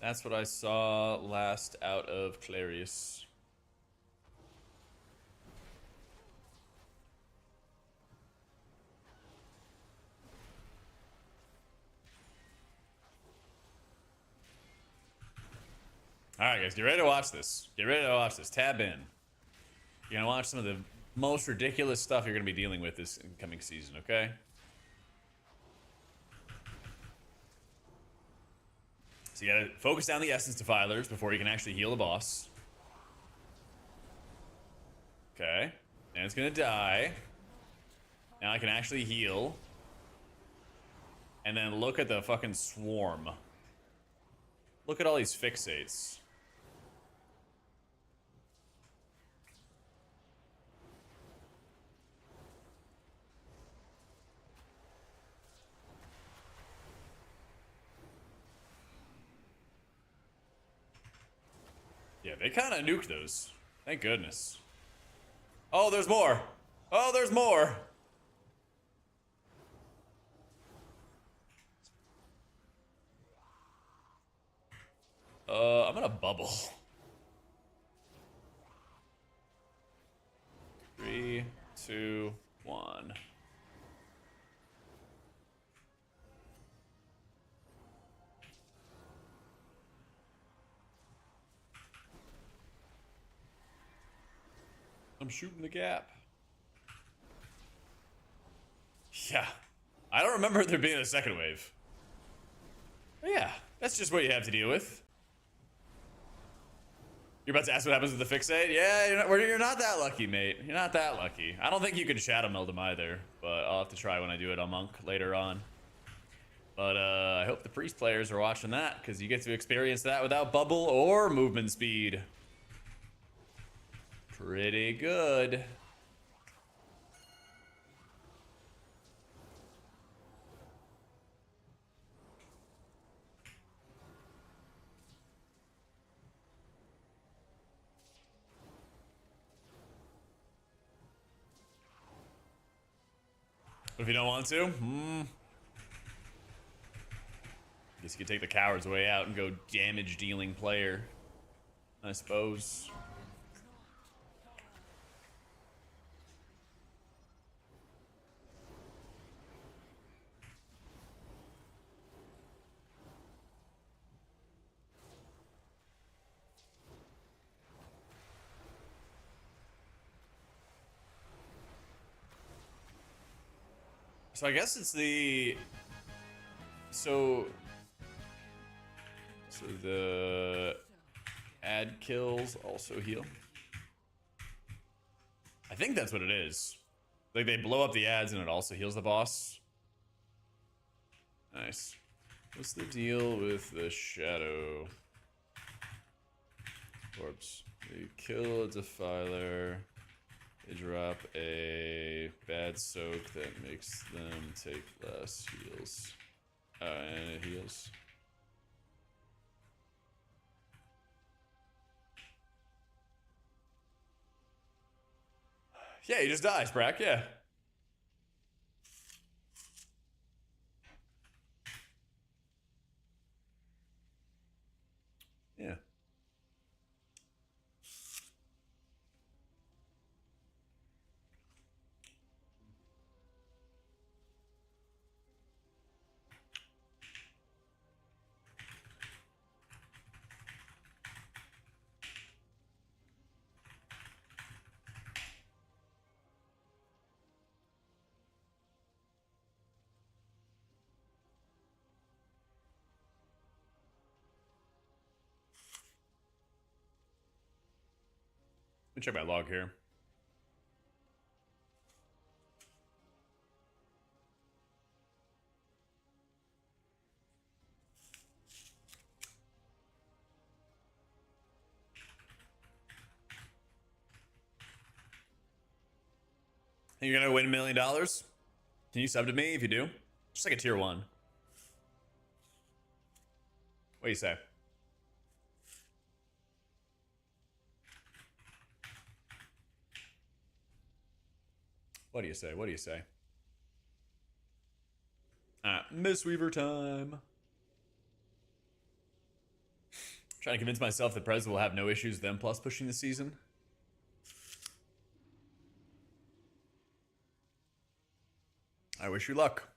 That's what I saw last out of Clarius. Alright, guys, get ready to watch this. Get ready to watch this. Tab in. You're gonna watch some of the most ridiculous stuff you're gonna be dealing with this incoming season, okay? So you gotta focus down the essence defilers before you can actually heal the boss. Okay. And it's gonna die. Now I can actually heal. And then look at the fucking swarm. Look at all these fixates. Yeah, they kind of nuked those. Thank goodness. Oh, there's more. Oh, there's more. I'm gonna bubble. 3, 2, 1. I'm shooting the gap. Yeah. I don't remember there being a second wave. But yeah, that's just what you have to deal with. You're about to ask what happens with the fixate? Yeah, you're not that lucky, mate. You're not that lucky. I don't think you can shadow meld them either, but I'll have to try when I do it on Monk later on. But I hope the priest players are watching that, because you get to experience that without bubble or movement speed. Pretty good. But if you don't want to, guess you could take the coward's way out and go damage dealing player, I suppose. So I guess it's the so the add kills also heal. I think that's what it is. Like they blow up the ads and it also heals the boss. Nice. What's the deal with the shadow corpse? They kill a defiler. They drop a bad soak that makes them take less heals. And it heals. Yeah, he just dies, Brack, yeah. Yeah. Let me check my log here. Think you're gonna win $1 million? Can you sub to me if you do? Just like a tier 1. What do you say? What do you say? What do you say? Miss Weaver time. Trying to convince myself that Prez will have no issues with them plus pushing the season. I wish you luck.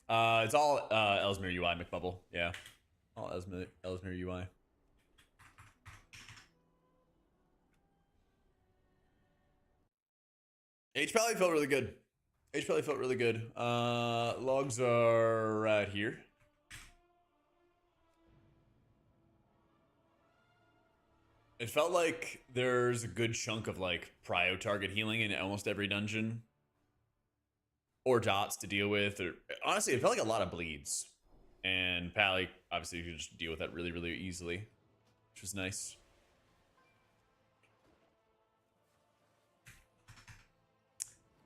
It's all Ellesmere UI, McBubble. Yeah. All Ellesmere UI. Hpal felt really good. Hpal felt really good. Logs are right here. It felt like there's a good chunk of like prio target healing in almost every dungeon. Or dots to deal with. Or honestly, it felt like a lot of bleeds. And Pally, obviously, you could just deal with that really, really easily. Which was nice.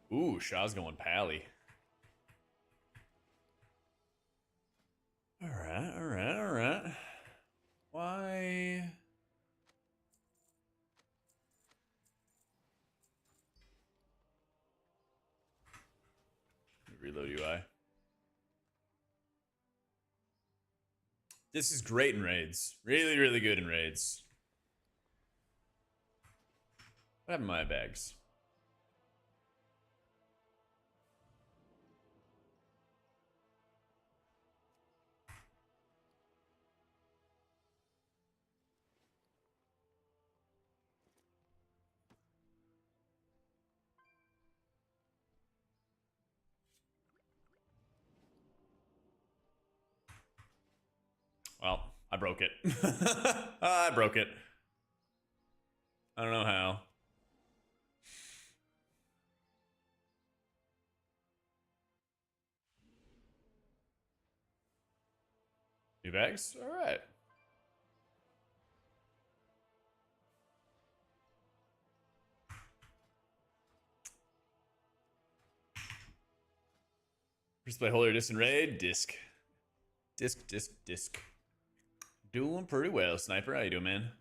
Ooh, Shaw's going Pally. Alright, alright, alright. Why? Reload UI. This is great in raids. Really, really good in raids. What happened to my bags? Well, I broke it. I broke it. I don't know how. New bags? Alright. Display holder distant raid. Disc. Disc. Doing pretty well, Sniper. How you doing, man?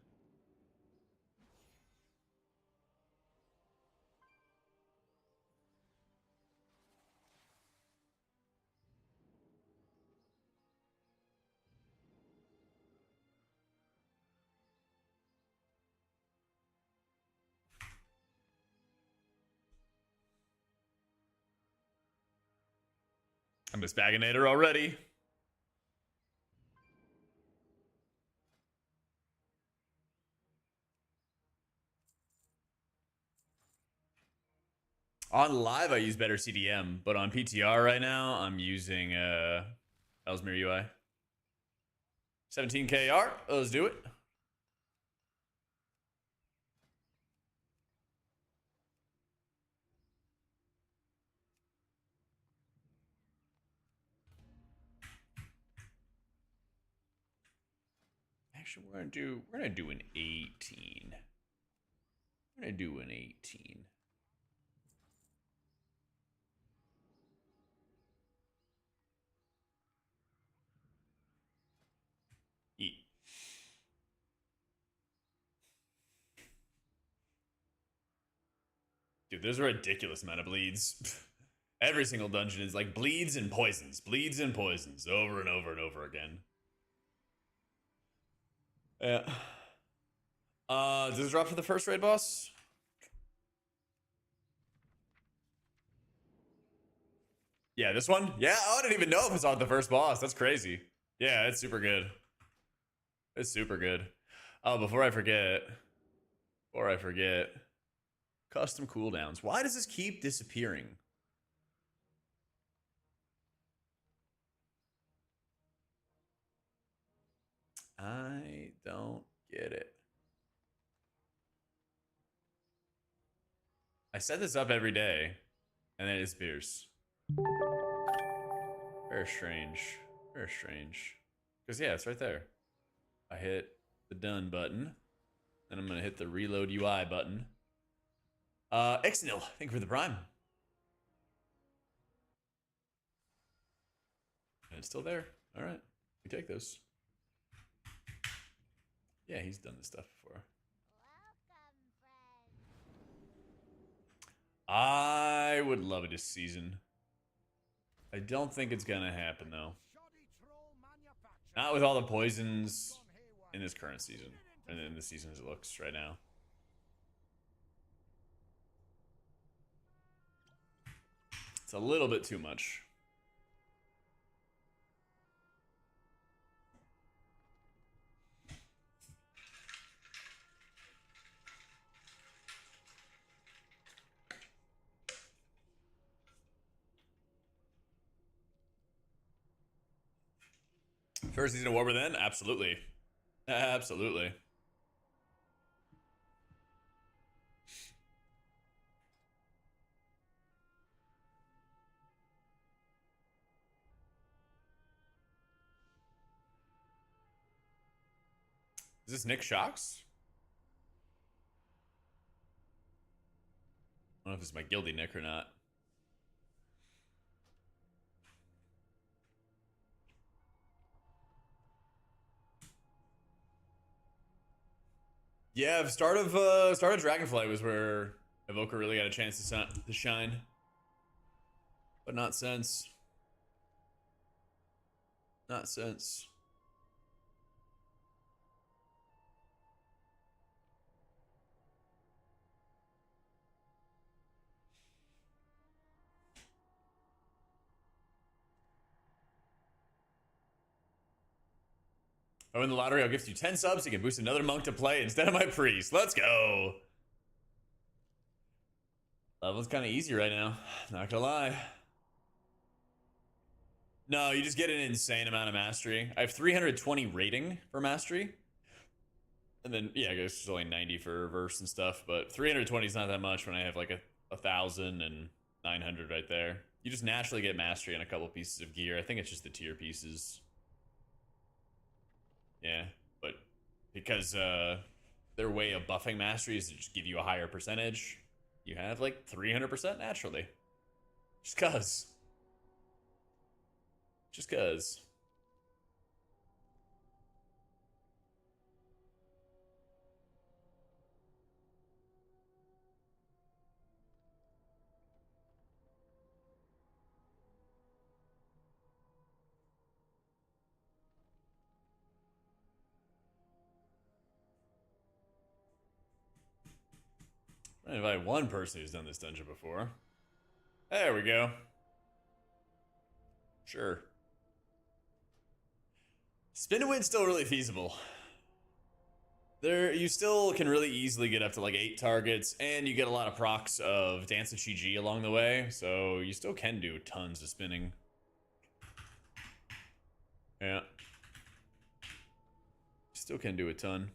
I'm a Spaginator already. On live, I use better CDM, but on PTR right now, I'm using Ellesmere UI. 17K art. Let's do it. Actually, we're gonna do an 18. We're gonna do an 18. Eat. Dude, there's a ridiculous amount of bleeds. Every single dungeon is like bleeds and poisons, over and over and over again. Yeah. Does it drop for the first raid boss? Yeah, this one? Yeah, I didn't even know if it's on the first boss. That's crazy. Yeah, it's super good. It's super good. Oh, before I forget, custom cooldowns. Why does this keep disappearing? I don't get it. I set this up every day, and then it disappears. Very strange. Very strange. Because, yeah, it's right there. I hit the done button. Then I'm going to hit the reload UI button. Xnil, thank you for the prime. And it's still there. All right. We take those. Yeah, he's done this stuff before. I would love it this season. I don't think it's gonna happen though. Not with all the poisons in this current season, and in the season as it looks right now. It's a little bit too much. First season of Warmer then? Absolutely. Absolutely. Is this Nick Shocks? I don't know if it's my guilty Nick or not. Yeah, start of Dragonflight was where Evoker really got a chance to shine, but not since. Not since. I win the lottery, I'll gift you 10 subs. You can boost another monk to play instead of my priest. Let's go. Level's kind of easy right now. Not gonna lie. No, you just get an insane amount of mastery. I have 320 rating for mastery. And then, yeah, I guess it's only 90 for verse and stuff. But 320 is not that much when I have like a 1,000 and 900 right there. You just naturally get mastery on a couple pieces of gear. I think it's just the tier pieces. Yeah, but because their way of buffing mastery is to just give you a higher percentage, you have like 300% naturally. Just cuz. Just cuz. I invite one person who's done this dungeon before. There we go. Sure. Spin to win's still really feasible. There, you still can really easily get up to like 8 targets, and you get a lot of procs of Dance of Chi-Ji along the way, so you still can do tons of spinning. Yeah. Still can do a ton.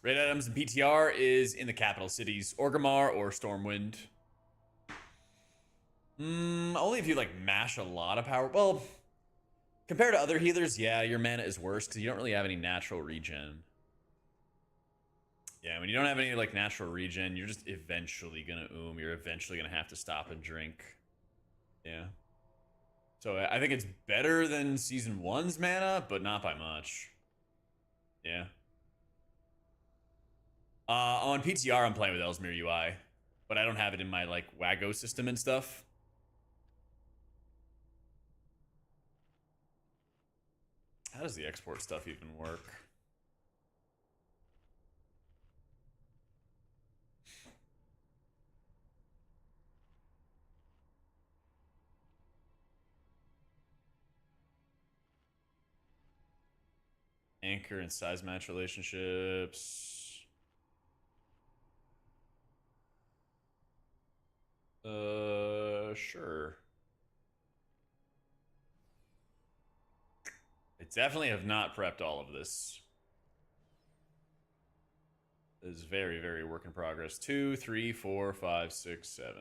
Raid items in PTR is in the capital cities, Orgrimmar or Stormwind. Only if you like mash a lot of power. Well, compared to other healers, yeah, your mana is worse because you don't really have any natural regen. Yeah, when you don't have any like natural regen, you're just eventually gonna You're eventually gonna have to stop and drink. Yeah. So I think it's better than season 1's mana, but not by much. Yeah. On PTR, I'm playing with Ellesmere UI, but I don't have it in my like Wago system and stuff. How does the export stuff even work? Anchor and size match relationships. Sure. I definitely have not prepped all of this. This is very, very work in progress. 2, 3, 4, 5, 6, 7.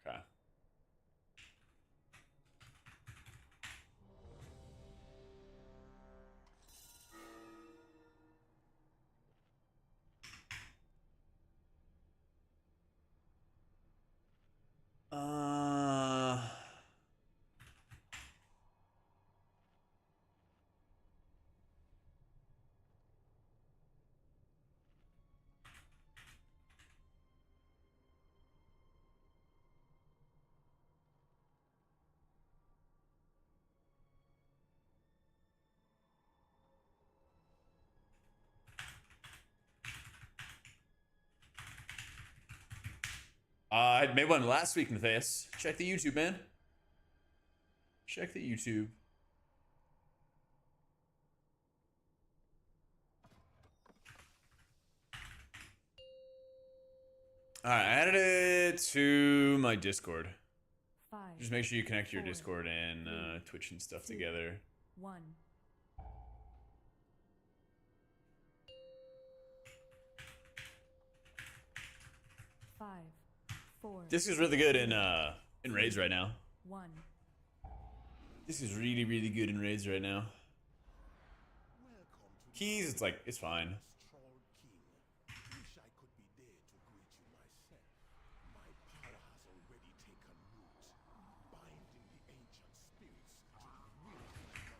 Okay. Uh, I made one last week, Matthias. Check the YouTube, man. Check the YouTube. All right, I added it to my Discord. 5, Just make sure you connect your 4, Discord and 3, Twitch and stuff 2, together. 1. Five, 4. This is really good in raids right now. 1. This is really, really good in raids right now. Keys, it's like, it's fine. Strong king. Wish I could be there to greet you myself. My power has already taken root, binding the ancient spirits to the will of my master.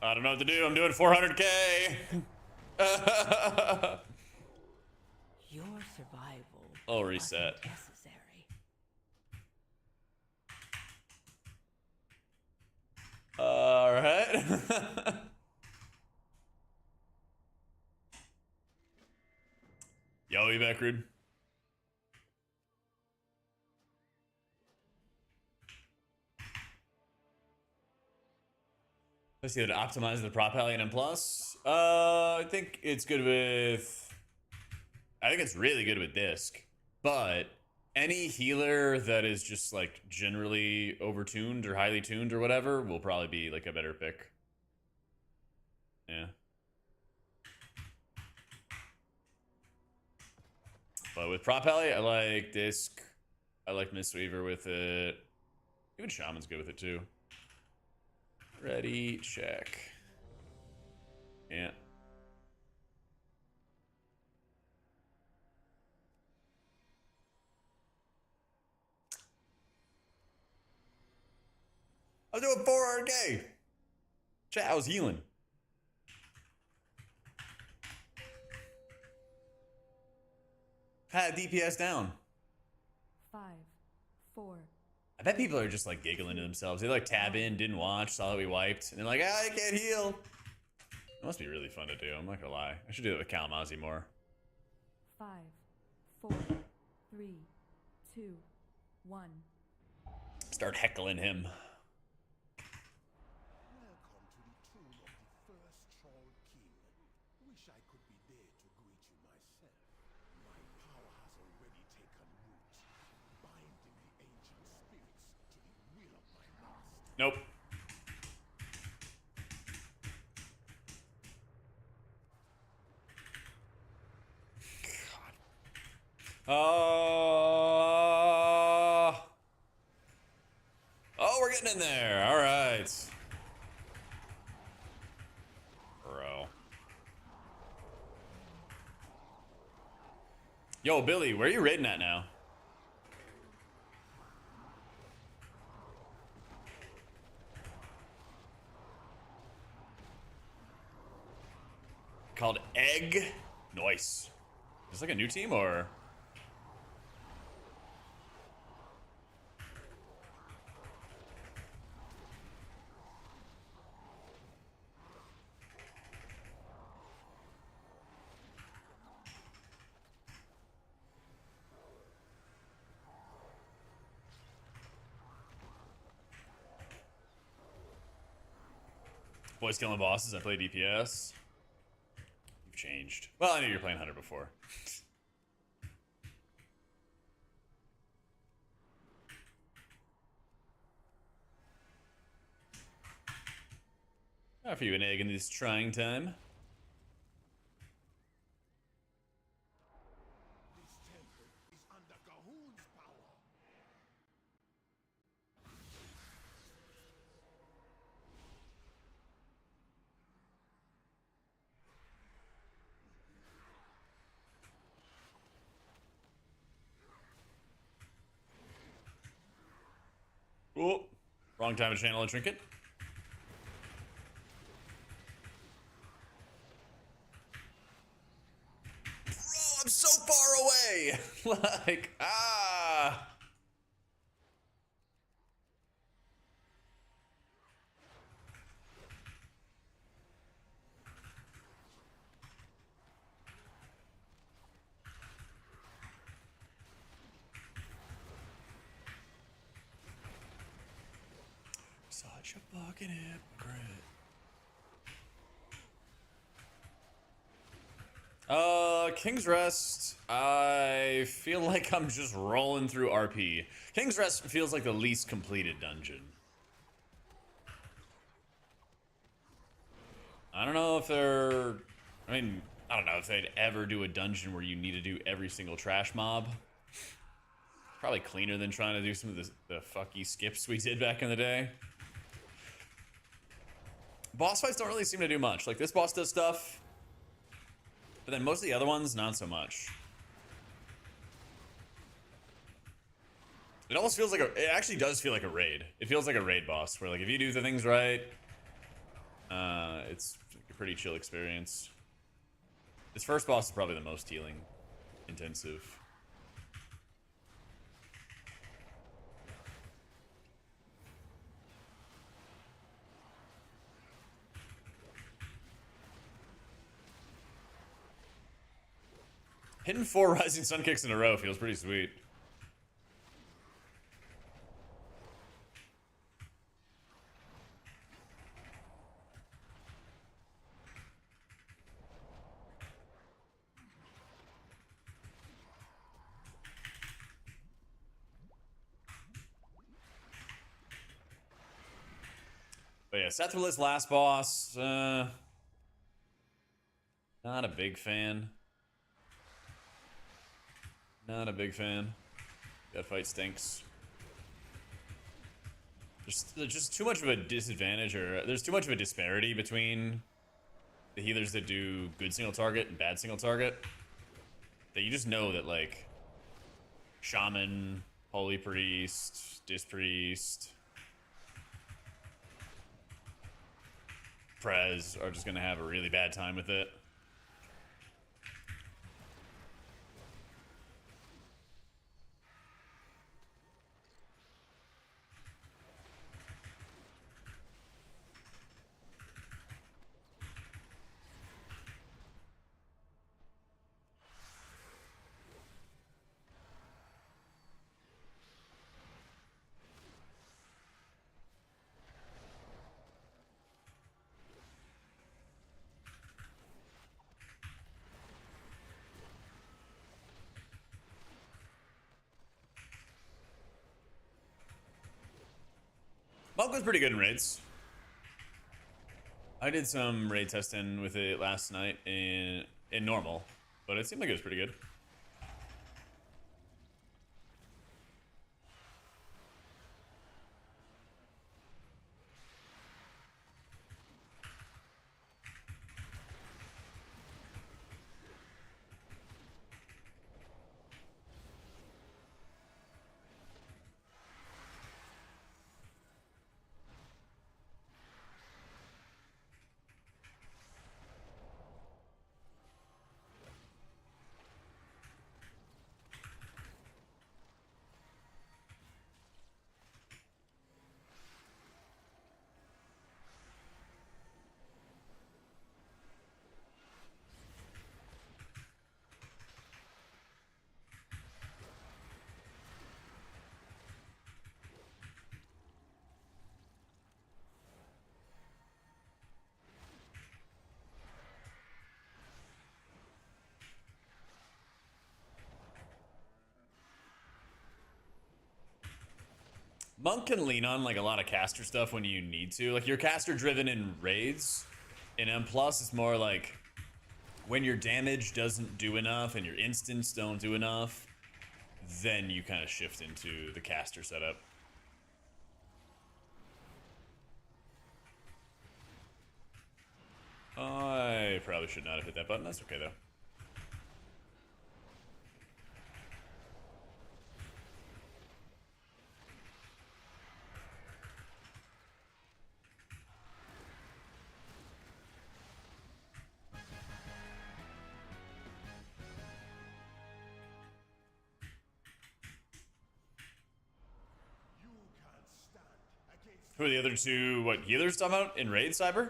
I don't know what to do. I'm doing 400K. Your survival I'll reset. wasn't necessary. All right. Yo, you back, Rude? Let's see how to optimize the prop Hpal M plus. I think it's good with. I think it's really good with disc, but any healer that is just like generally overtuned or highly tuned or whatever will probably be like a better pick. Yeah. But with prop Hpal, I like disc. I like Mistweaver with it. Even Shaman's good with it too. Ready, check. Yeah. I was doing 400k. Chat, I was healing. Had DPS down. 5, 4, I bet people are just like giggling to themselves. They like tab in, didn't watch, saw that we wiped, and they're like, I can't heal. It must be really fun to do. I'm not gonna lie. I should do that with Kalamazoo more. 5, 4, 3, 2, 1. Start heckling him. Welcome to the tomb of the first Troll King. Wish I could be there to greet you myself. My power has already taken root, binding the ancient spirits to the will of my master. Nope. Oh, we're getting in there. All right. Bro. Yo, Billy, where are you raiding at now? Called Egg. Nice. Is this like a new team or? Boys killing bosses. I play DPS. You've changed. Well, I knew you were playing Hunter before. Offer you an egg in this trying time. This temple is under Gahun's power. Oh, wrong time to channel a trinket. Bro, I'm so far away. Like, ah. Such a fucking hypocrite. King's Rest. I feel like I'm just rolling through RP. King's Rest feels like the least completed dungeon. I don't know if they're... I mean, I don't know if they'd ever do a dungeon where you need to do every single trash mob. Probably cleaner than trying to do some of the fucky skips we did back in the day. Boss fights don't really seem to do much. Like, this boss does stuff, but then most of the other ones, not so much. It almost feels like it actually does feel like a raid. It feels like a raid boss, where like if you do the things right, it's a pretty chill experience. This first boss is probably the most healing intensive. Hitting 4 Rising Sun kicks in a row feels pretty sweet. But yeah, Sethrali's last boss, not a big fan. Not a big fan. That fight stinks. There's just too much of a disadvantage, or there's too much of a disparity between the healers that do good single target and bad single target, that you just know that, like, Shaman, Holy Priest, Dispriest, Prez are just gonna have a really bad time with it. Monk was pretty good in raids. I did some raid testing with it last night in normal, but it seemed like it was pretty good. Monk can lean on like a lot of caster stuff when you need to. Like you're caster driven in raids. In M+, it's more like when your damage doesn't do enough and your instants don't do enough, then you kind of shift into the caster setup. I probably should not have hit that button. That's okay though. Who are the other two, what, healers talking about in Raid, Cyber?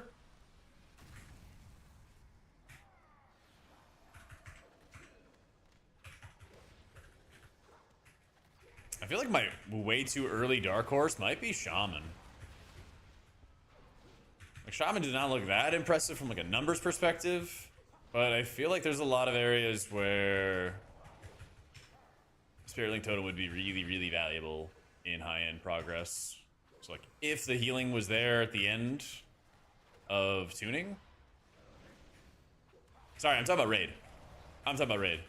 I feel like my way too early Dark Horse might be Shaman. Like, Shaman did not look that impressive from like a numbers perspective, but I feel like there's a lot of areas where Spirit Link Totem would be really, really valuable in high-end progress. So like, if the healing was there at the end of tuning. Sorry, I'm talking about Raid. I'm talking about Raid.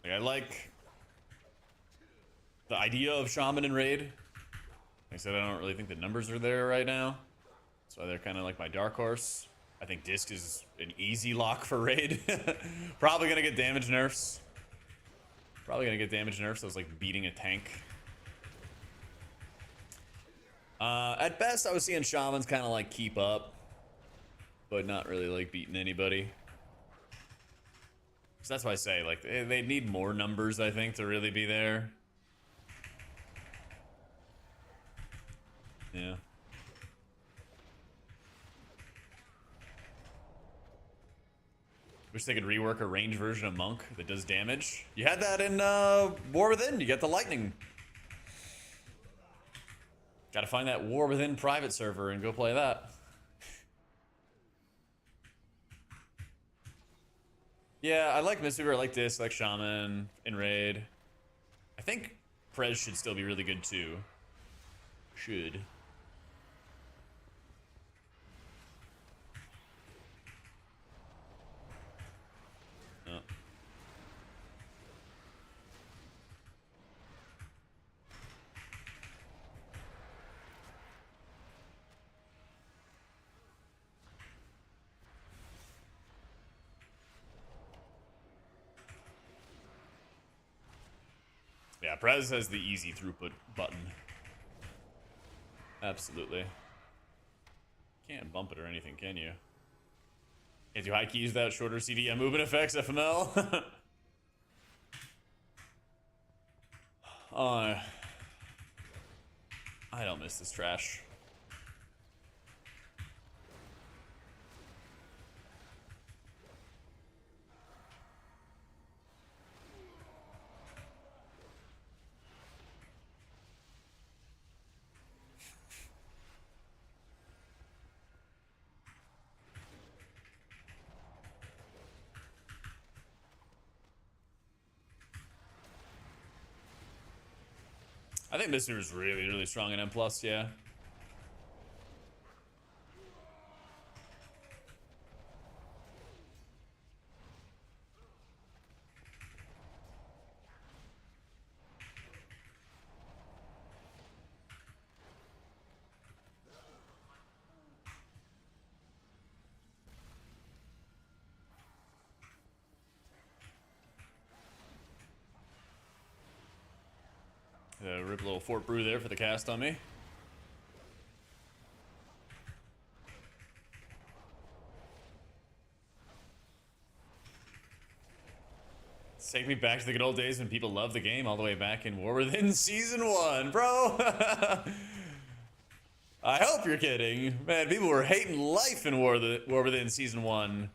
Like, I like the idea of Shaman and Raid. Like I said, I don't really think the numbers are there right now. So they're kind of like my dark horse. I think Disc is an easy lock for Raid. Probably gonna get damage nerfs. Probably gonna get damage nerfs. So it's like beating a tank. At best, I was seeing Shamans kind of like keep up, but not really like beating anybody. So that's why I say like they need more numbers, I think, to really be there. Yeah. Wish they could rework a range version of Monk that does damage. You had that in War Within. You get the lightning. Gotta find that War Within private server and go play that. Yeah, I like Mistweaver, I like Disc, I like Shaman in Raid. I think Prez should still be really good too. Should. Oh. Yeah, Prez has the easy throughput button. Absolutely. Can't bump it or anything, can you? Can't do high keys without shorter CDM movement effects, FML. Oh, I don't miss this trash. I think this is really, really strong in M+, yeah. Rip a little Fort Brew there for the cast on me. Take me back to the good old days when people loved the game all the way back in War Within Season 1, bro. I hope you're kidding. Man, people were hating life in War Within Season 1.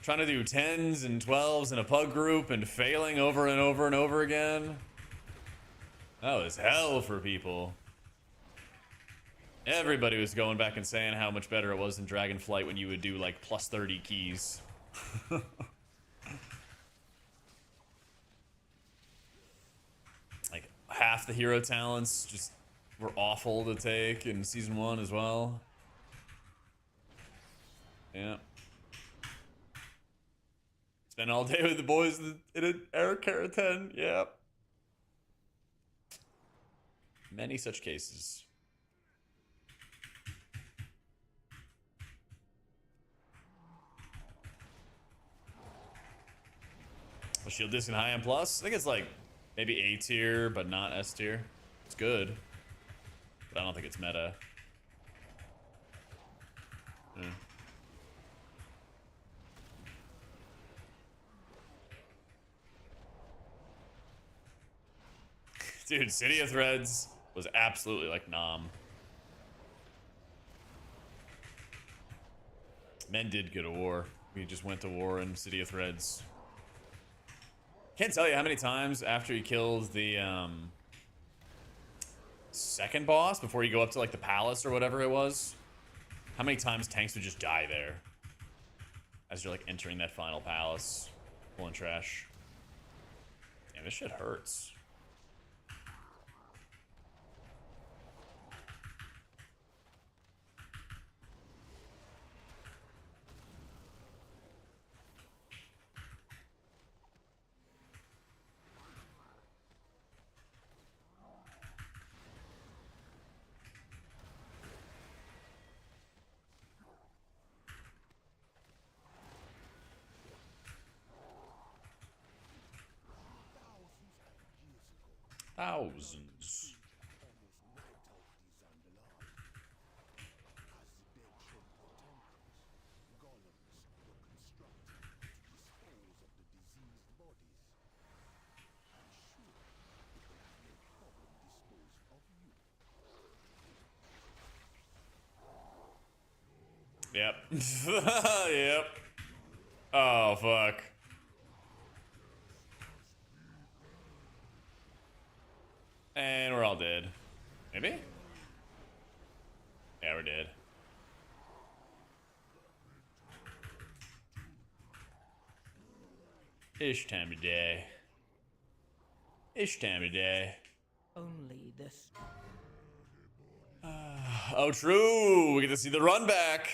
Trying to do 10s and 12s in a pug group and failing over and over and over again. That was hell for people. Everybody was going back and saying how much better it was in Dragonflight when you would do like plus 30 keys. Like half the hero talents just were awful to take in Season 1 as well. Yeah. Spend all day with the boys in an Eric Cara 10. Yeah. Many such cases. A shield disc and high M+. I think it's like maybe A tier, but not S tier. It's good, but I don't think it's meta. Yeah. Dude, City of Threads was absolutely like nom. Men did go to war. We just went to war in City of Threads. Can't tell you how many times after you killed the second boss, before you go up to like the palace or whatever it was, how many times tanks would just die there as you're like entering that final palace, pulling trash. Damn, this shit hurts. Thousands. Yep. Yep. Oh, fuck. And we're all dead. Maybe? Yeah, we're dead. Ish time to die. Ish time to die. Only this. Oh, true. We get to see the run back.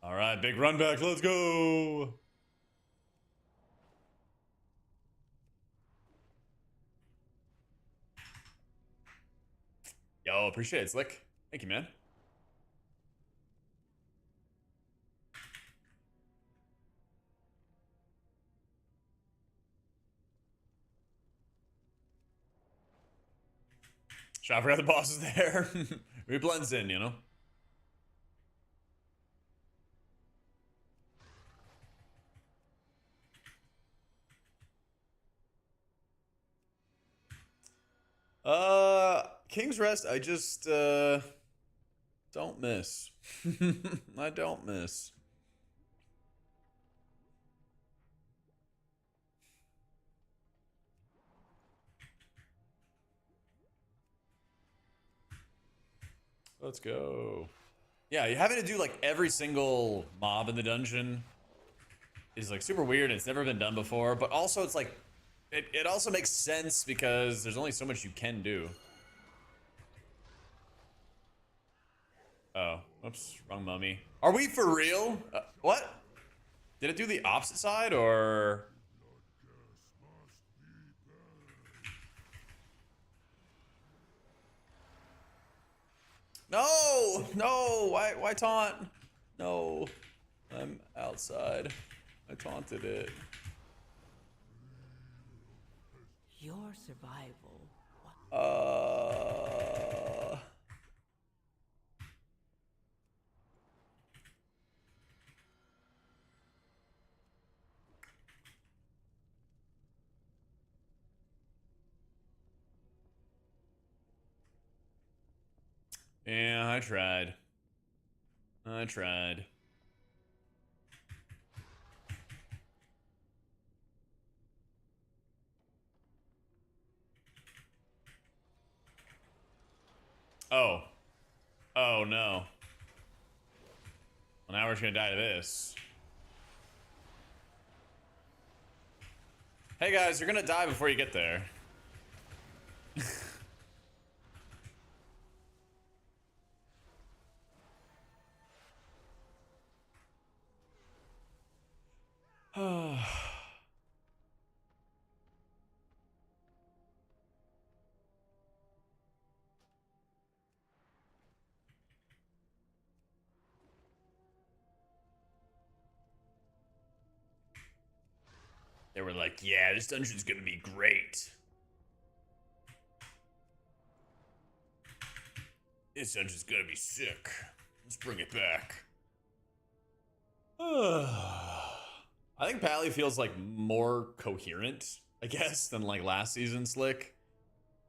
All right, big run back. Let's go. Yo, appreciate it, Slick. Thank you, man. I forgot the boss is there. He blends in, you know? King's Rest, I just, don't miss. I don't miss. Let's go. Yeah, you having to do like every single mob in the dungeon is like super weird. It's never been done before, but also it's like, it also makes sense because there's only so much you can do. Oh, oops, wrong mummy. Are we for real? What? Did it do the opposite side or? No, no, why taunt? No, I'm outside. I taunted it. Your survival. Yeah, I tried. I tried. Oh. Oh, no. Well, now we're just gonna die to this. Hey, guys, you're gonna die before you get there. They were like, yeah, this dungeon's gonna be great. This dungeon's gonna be sick. Let's bring it back. I think Pally feels like more coherent, I guess, than like last season Slick.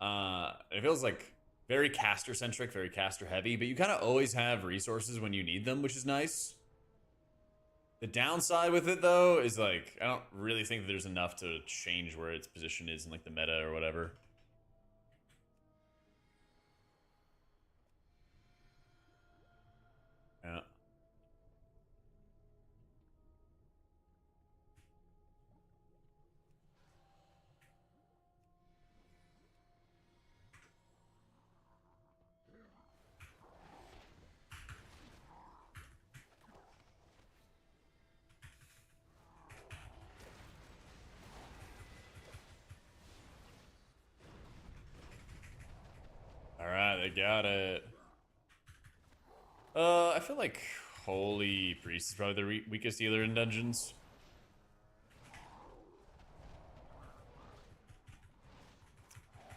It feels like very caster centric, very caster heavy, but you kind of always have resources when you need them, which is nice. The downside with it though is like I don't really think that there's enough to change where its position is in like the meta or whatever. Yeah. All right, they got it. I feel like Holy Priest is probably the weakest healer in dungeons.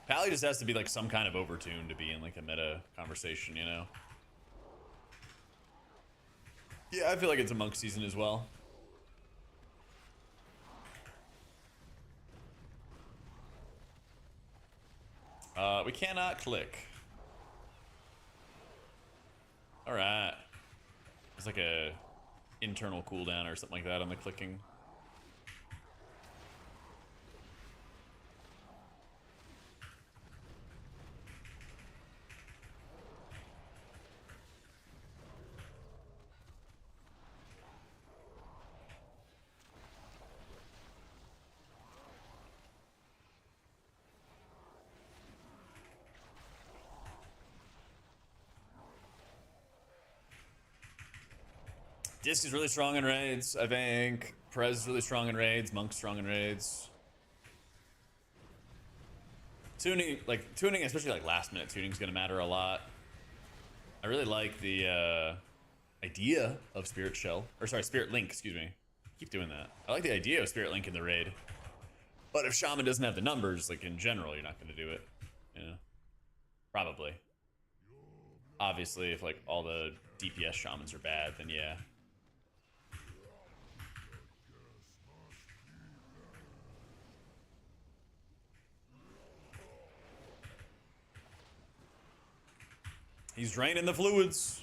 Pally just has to be like some kind of overtune to be in like a meta conversation, you know? Yeah, I feel like it's a monk season as well. We cannot click. All right. There's like a internal cooldown or something like that on the clicking. Disc is really strong in raids, I think. Prez is really strong in raids. Monk's strong in raids. Tuning, especially like last minute tuning is going to matter a lot. I really like the idea of Spirit Shell. Or sorry, Spirit Link, excuse me. I keep doing that. I like the idea of Spirit Link in the raid. But if Shaman doesn't have the numbers, like in general, you're not going to do it. You know? Probably. Obviously, if like all the DPS shamans are bad, then yeah. He's draining the fluids.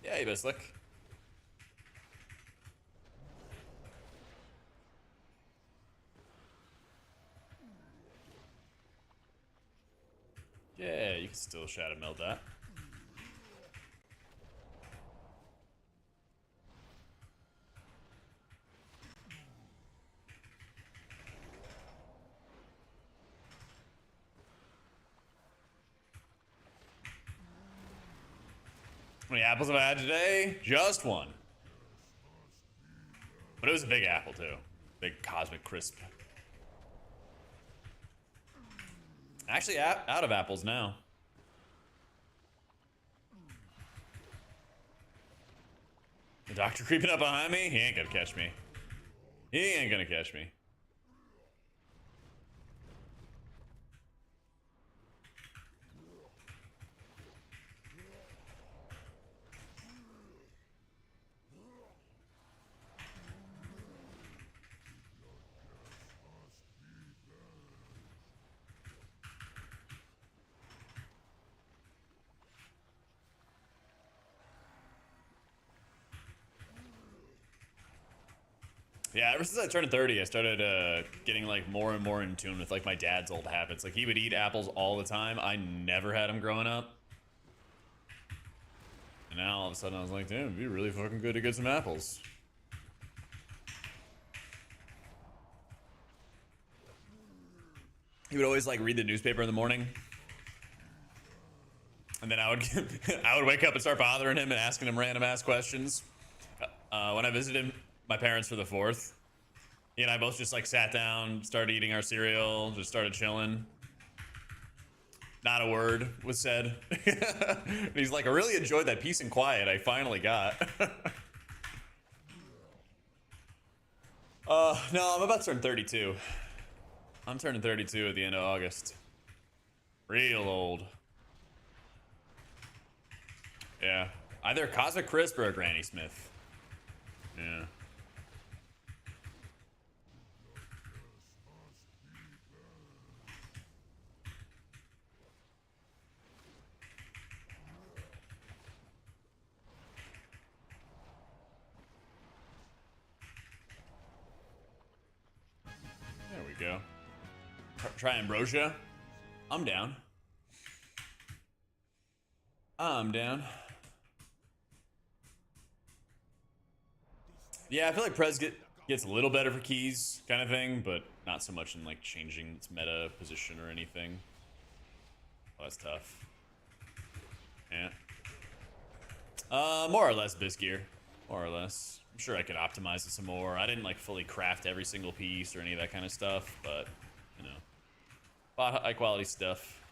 Yeah, you best look. Yeah, you can still shadow meld that. How many apples have I had today? Just one. But it was a big apple too. Big cosmic crisp. Actually, out of apples now. The doctor creeping up behind me? He ain't gonna catch me. He ain't gonna catch me. Yeah, ever since I turned 30, I started getting like more and more in tune with like my dad's old habits. Like he would eat apples all the time. I never had them growing up. And now all of a sudden I was like, damn, it'd be really fucking good to get some apples. He would always like read the newspaper in the morning. And then I would I would wake up and start bothering him and asking him random ass questions. When I visited my parents for the 4th, he and I both just like sat down, started eating our cereal, just started chilling. Not a word was said. And he's like, I really enjoyed that peace and quiet I finally got. No, I'm about to turn 32. I'm turning 32 at the end of August. Real old. Yeah. Either a Cosmic Crisp or a Granny Smith. Yeah. There we go. Try ambrosia. I'm down. I'm down. Yeah, I feel like Prez gets a little better for keys, kind of thing, but not so much in like changing its meta position or anything. Oh, that's tough. Yeah. More or less Bisgear. More or less. I'm sure I could optimize it some more. I didn't like fully craft every single piece or any of that kind of stuff, but you know, bought high quality stuff.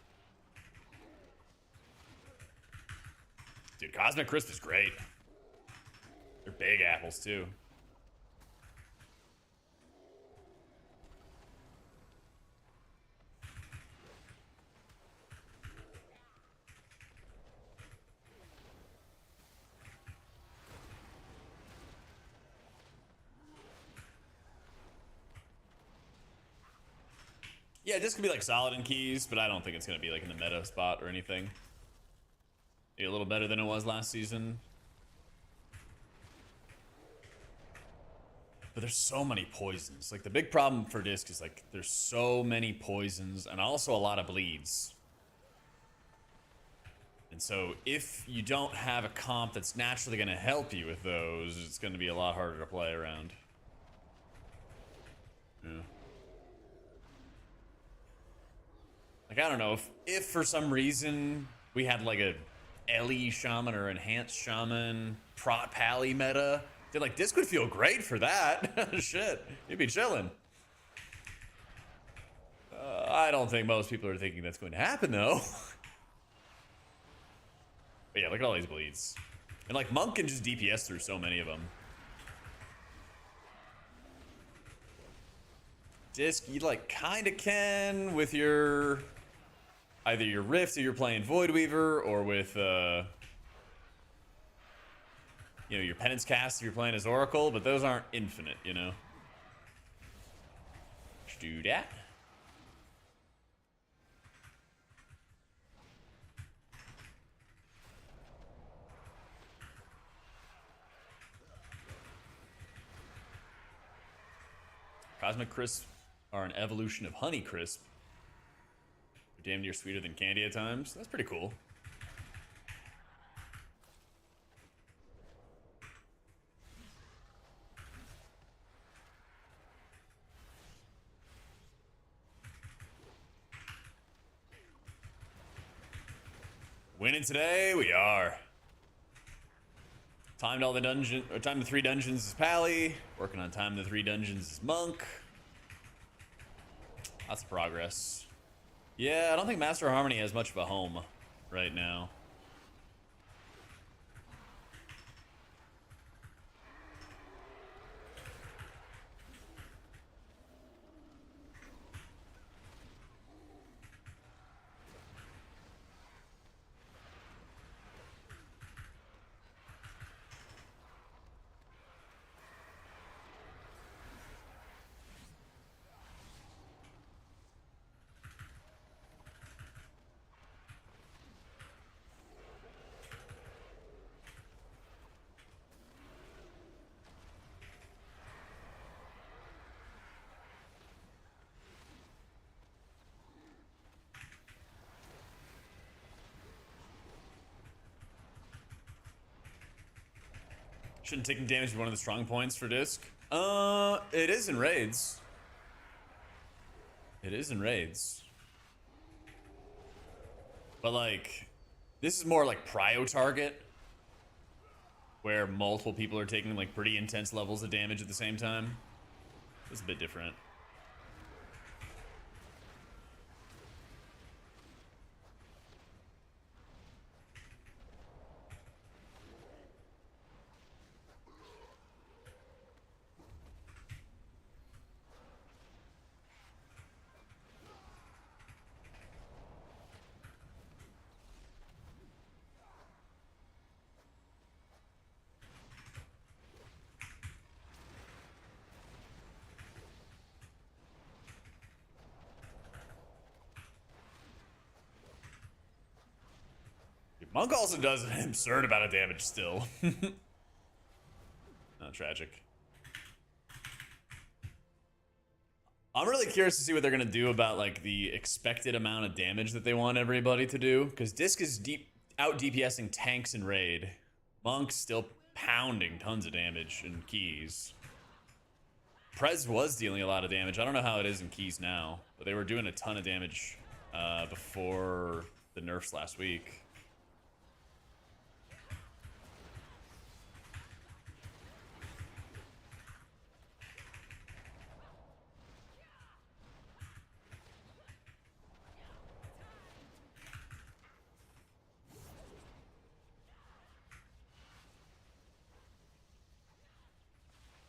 Dude, Cosmic Crisp is great. They're big apples too. Yeah, this could be like solid in keys, but I don't think it's gonna be like in the meta spot or anything. Maybe a little better than it was last season. But there's so many poisons. Like the big problem for Disc is like there's so many poisons and also a lot of bleeds. And so if you don't have a comp that's naturally going to help you with those, it's going to be a lot harder to play around. Yeah. Like I don't know if for some reason we had like a Ellie Shaman or Enhanced Shaman, Prot Pally meta. Dude, like, this would feel great for that. Shit, you'd be chilling. I don't think most people are thinking that's going to happen, though. But yeah, look at all these bleeds. And, like, Monk can just DPS through so many of them. Disc, you, like, kind of can with your... Either your Rift if you're playing Void Weaver, or with, you know, your Penance Cast if you're playing as Oracle, but those aren't infinite, you know? Let's do that. Cosmic Crisp are an evolution of Honey Crisp. They're damn near sweeter than candy at times. That's pretty cool. Winning today, we are. Timed all the dungeon, or timed the 3 dungeons is Pally. Working on time the 3 dungeons is Monk. Lots of progress. Yeah, I don't think Master Harmony has much of a home right now. Shouldn't taking damage be one of the strong points for Disc? It is in raids. It is in raids. But like, this is more like prio target, where multiple people are taking like pretty intense levels of damage at the same time. It's a bit different. Monk also does an absurd amount of damage still. Not tragic. I'm really curious to see what they're gonna do about like the expected amount of damage that they want everybody to do, because Disc is out DPSing tanks in raid. Monk's still pounding tons of damage in keys. Prez was dealing a lot of damage. I don't know how it is in keys now, but they were doing a ton of damage before the nerfs last week.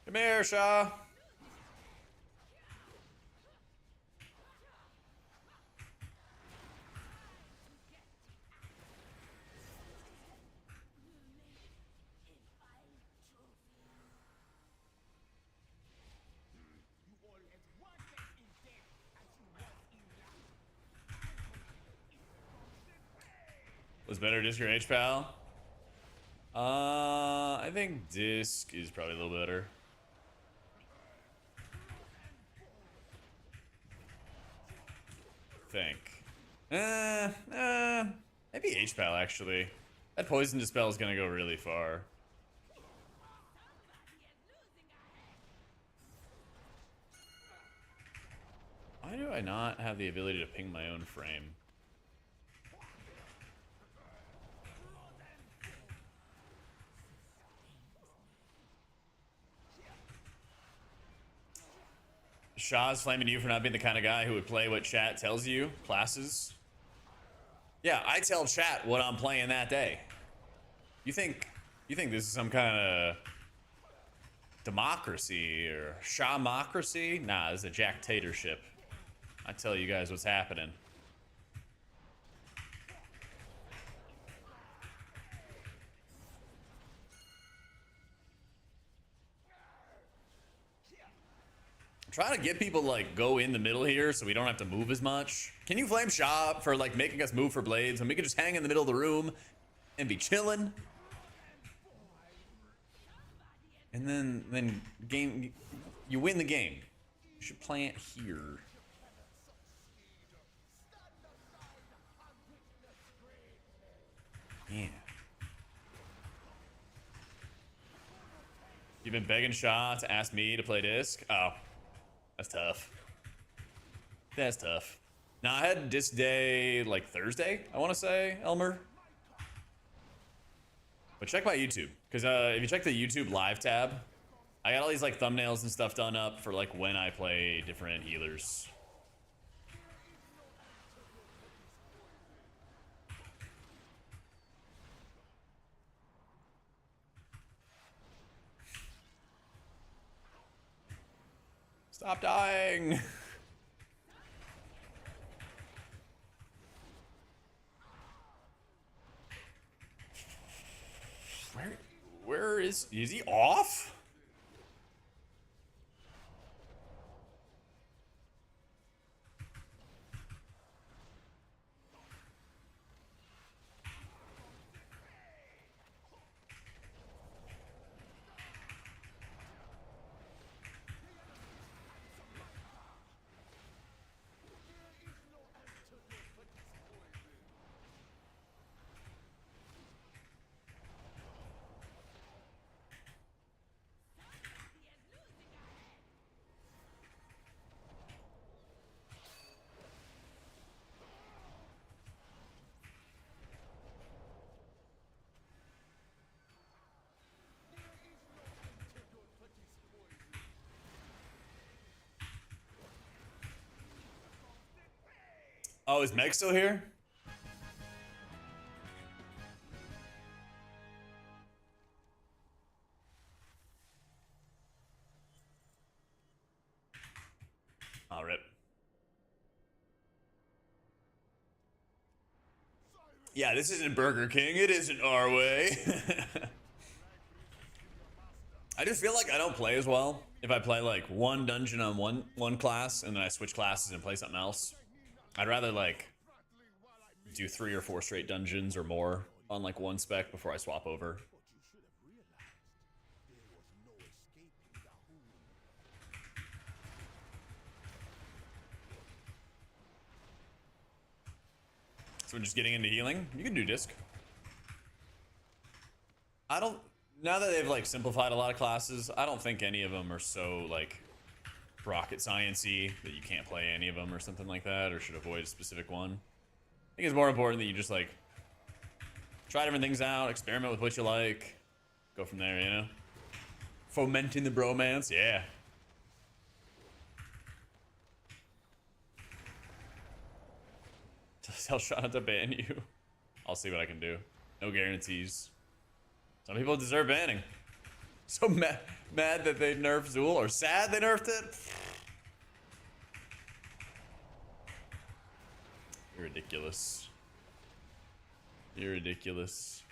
Come here, Shaw. Was better Disc or Hpal? I think Disc is probably a little better. Think. Maybe Hpal actually. That poison dispel is gonna go really far. Why do I not have the ability to ping my own frame? Shaw's flaming you for not being the kind of guy who would play what chat tells you. Classes. Yeah, I tell chat what I'm playing that day. You think this is some kind of democracy or Shawmocracy? Nah, this is a Jack-tatorship. I tell you guys what's happening. I'm trying to get people to like go in the middle here so we don't have to move as much. Can you flame Shaw for like making us move for blades and we can just hang in the middle of the room and be chilling? And then game, you win the game. You should plant here. Yeah. You've been begging Shaw to ask me to play disc? Oh, that's tough. That's tough. Now, I had disc day like Thursday, I want to say, Elmer. But check my YouTube, because if you check the YouTube live tab, I got all these like thumbnails and stuff done up for like when I play different healers. Stop dying. Where is he off? Oh, is Meg still here? Oh, rip. Yeah, this isn't Burger King. It isn't our way. I just feel like I don't play as well if I play like one dungeon on one class and then I switch classes and play something else. I'd rather like do 3 or 4 straight dungeons or more on like one spec before I swap over. So we're just getting into healing. You can do disc. I don't. Now that they've like simplified a lot of classes, I don't think any of them are so like rocket science-y that you can't play any of them or something like that, or should avoid a specific one. I think it's more important that you just like try different things out, experiment with what you like, go from there, you know? Fomenting the bromance, yeah. Tell Shauna to ban you. I'll see what I can do. No guarantees. Some people deserve banning. So mad that they nerfed Zool, or sad they nerfed it. You're ridiculous. You're ridiculous.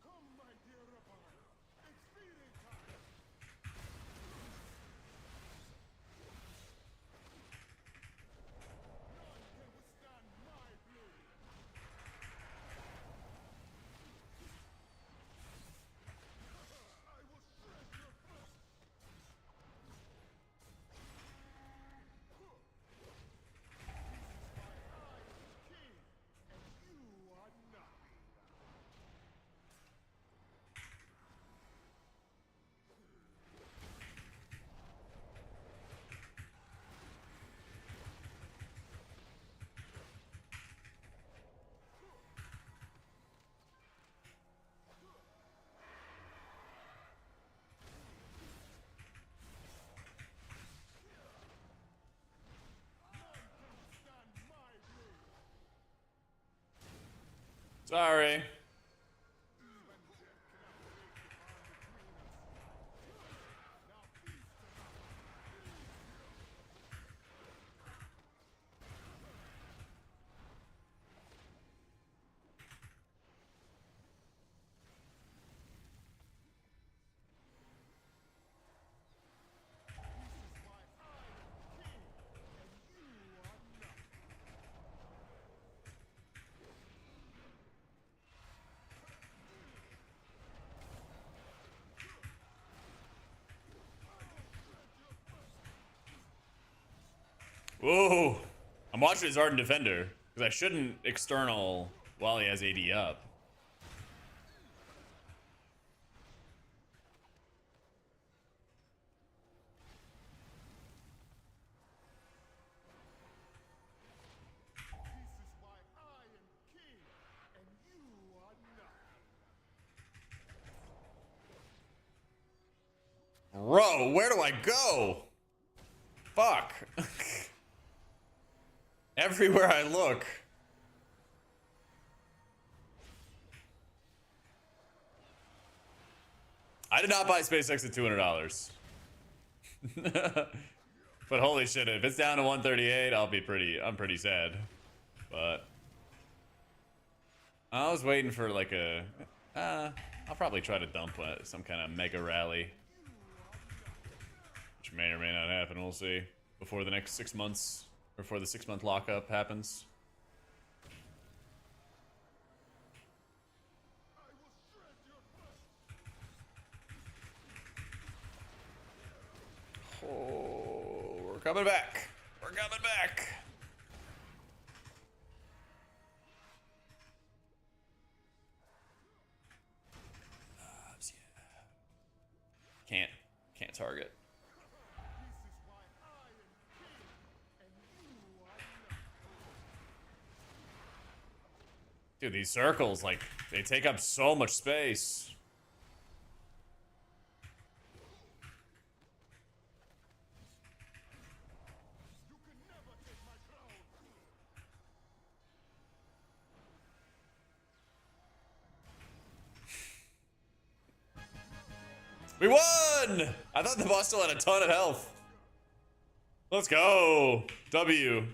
Come, my dear Hpal. Sorry. Whoa. I'm watching his Ardent Defender because I shouldn't external while he has AD up. This is why I am king, and you are not. Bro, where do I go? Fuck. Everywhere I look. I did not buy SpaceX at $200. But holy shit, if it's down to 138, I'm pretty sad. But I was waiting for like I'll probably try to dump some kind of mega rally. Which may or may not happen, we'll see. Before the next 6 months, or before the 6 month lockup happens. Oh, we're coming back. We're coming back. Can't target. Dude, these circles, like, they take up so much space. We won! I thought the boss still had a ton of health. Let's go. W.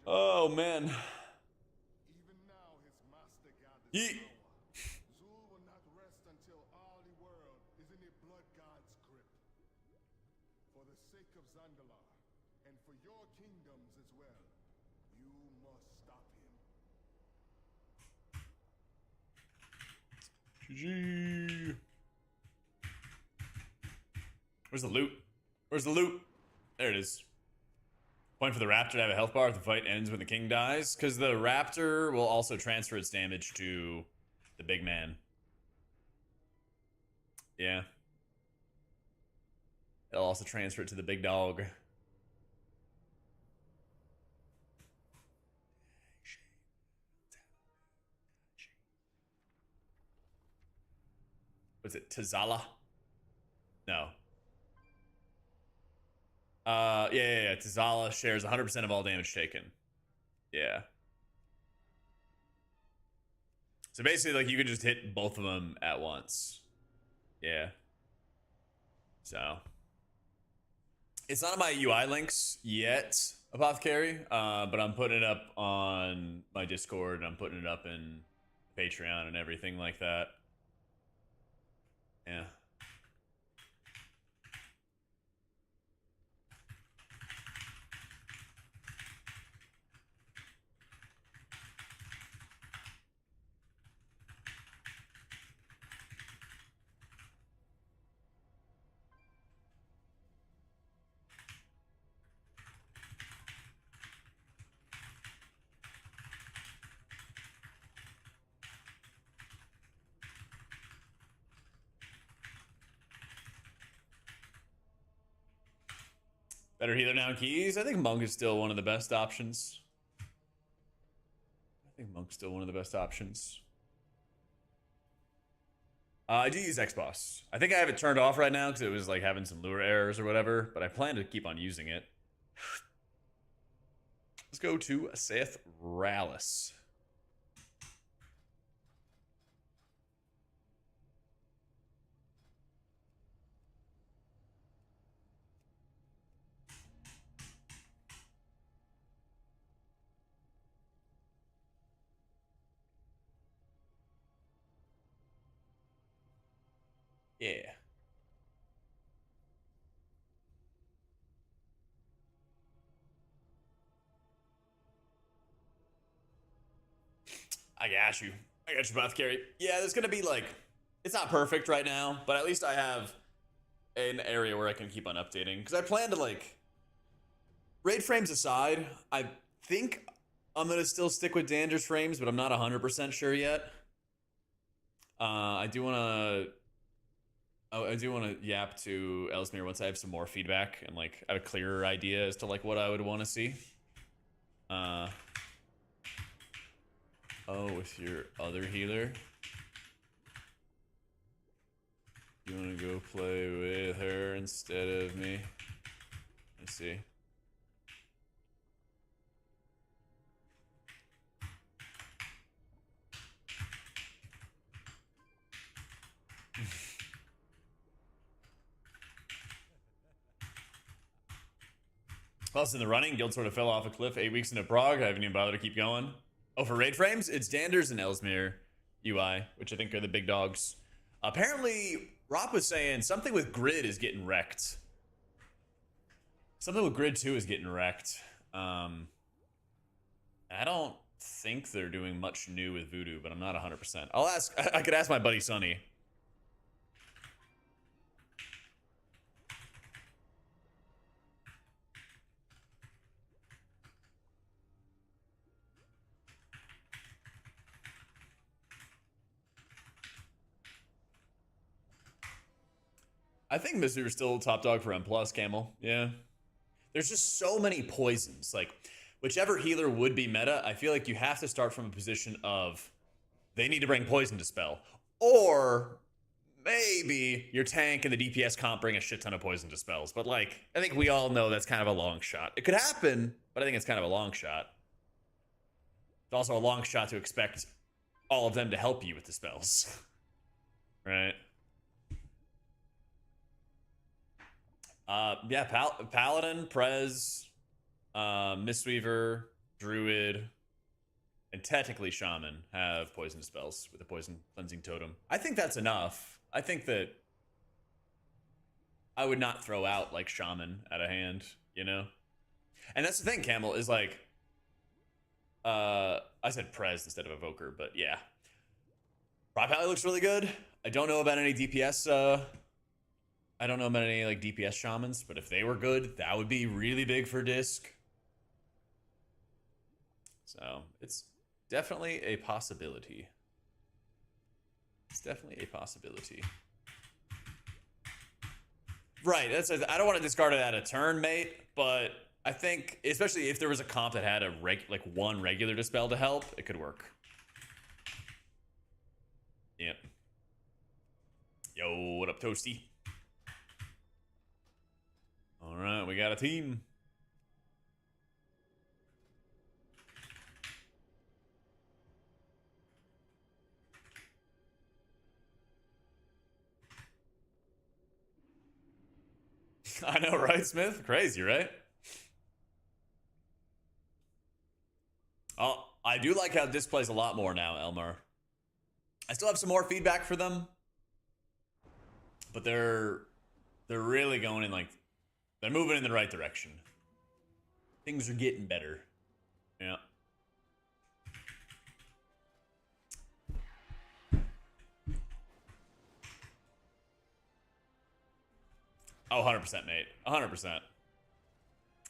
Oh, man. Even now, his master gathers Yeet. power. Zul will not rest until all the world is in the blood god's grip. For the sake of Zandalar, and for your kingdoms as well, you must stop him. GG. Where's the loot? Where's the loot? There it is. Point for the raptor to have a health bar if the fight ends when the king dies, because the raptor will also transfer its damage to the big man. Yeah. It'll also transfer it to the big dog. Was it Tazala? No. Yeah. Tazala shares 100% of all damage taken. Yeah. So basically, like, you could just hit both of them at once. Yeah. So. It's not on my UI links yet, Apothecary, but I'm putting it up on my Discord, and I'm putting it up in Patreon and everything like that. Yeah. Better healer now keys. I think Monk is still one of the best options. I do use Xbox. I think I have it turned off right now because it was like having some lure errors or whatever, but I plan to keep on using it. Let's go to Seth Rallis. Yeah. I got you. I got you, both, Carrie. Yeah, there's gonna be like, it's not perfect right now, but at least I have an area where I can keep on updating. Because I plan to like, raid frames aside, I think I'm gonna still stick with Danger's frames, but I'm not 100% sure yet. I do wanna yap to Ellesmere once I have some more feedback and like I have a clearer idea as to like what I would want to see. Oh, with your other healer? You want to go play with her instead of me? Let's see. Plus, in the running, Guild sort of fell off a cliff 8 weeks into Prague. I haven't even bothered to keep going. Oh, for raid frames, it's Danders and Ellesmere UI, which I think are the big dogs. Apparently, Rob was saying something with Grid is getting wrecked. Something with Grid 2 is getting wrecked. I don't think they're doing much new with Voodoo, but I'm not 100%. I'll ask. I could ask my buddy Sonny. I think Mr. is still top dog for M+, Camel. Yeah. There's just so many poisons. Like, whichever healer would be meta, I feel like you have to start from a position of they need to bring poison dispel. Or maybe your tank and the DPS comp bring a shit ton of poison dispels. But, like, I think we all know that's kind of a long shot. It could happen, but I think it's kind of a long shot. It's also a long shot to expect all of them to help you with the spells. Right? Yeah, Paladin, Prez, Mistweaver, Druid, and technically Shaman have poison spells with a poison cleansing totem. I think that's enough. I think that I would not throw out like Shaman at a hand, you know? And that's the thing, Camel, is like, I said Prez instead of Evoker, but yeah. Rob Pally looks really good. I don't know about any DPS, I don't know about any like DPS shamans, but if they were good, that would be really big for disc. So it's definitely a possibility. It's definitely a possibility. Right. I don't want to discard it at a turn, mate, but I think, especially if there was a comp that had a one regular dispel to help, it could work. Yep. Yo, what up, Toasty? All right, we got a team. I know, right, Smith? Crazy, right? Oh, I do like how this plays a lot more now, Elmar. I still have some more feedback for them, but they're really going in like, they're moving in the right direction. Things are getting better. Yeah. Oh, 100%, mate. 100%.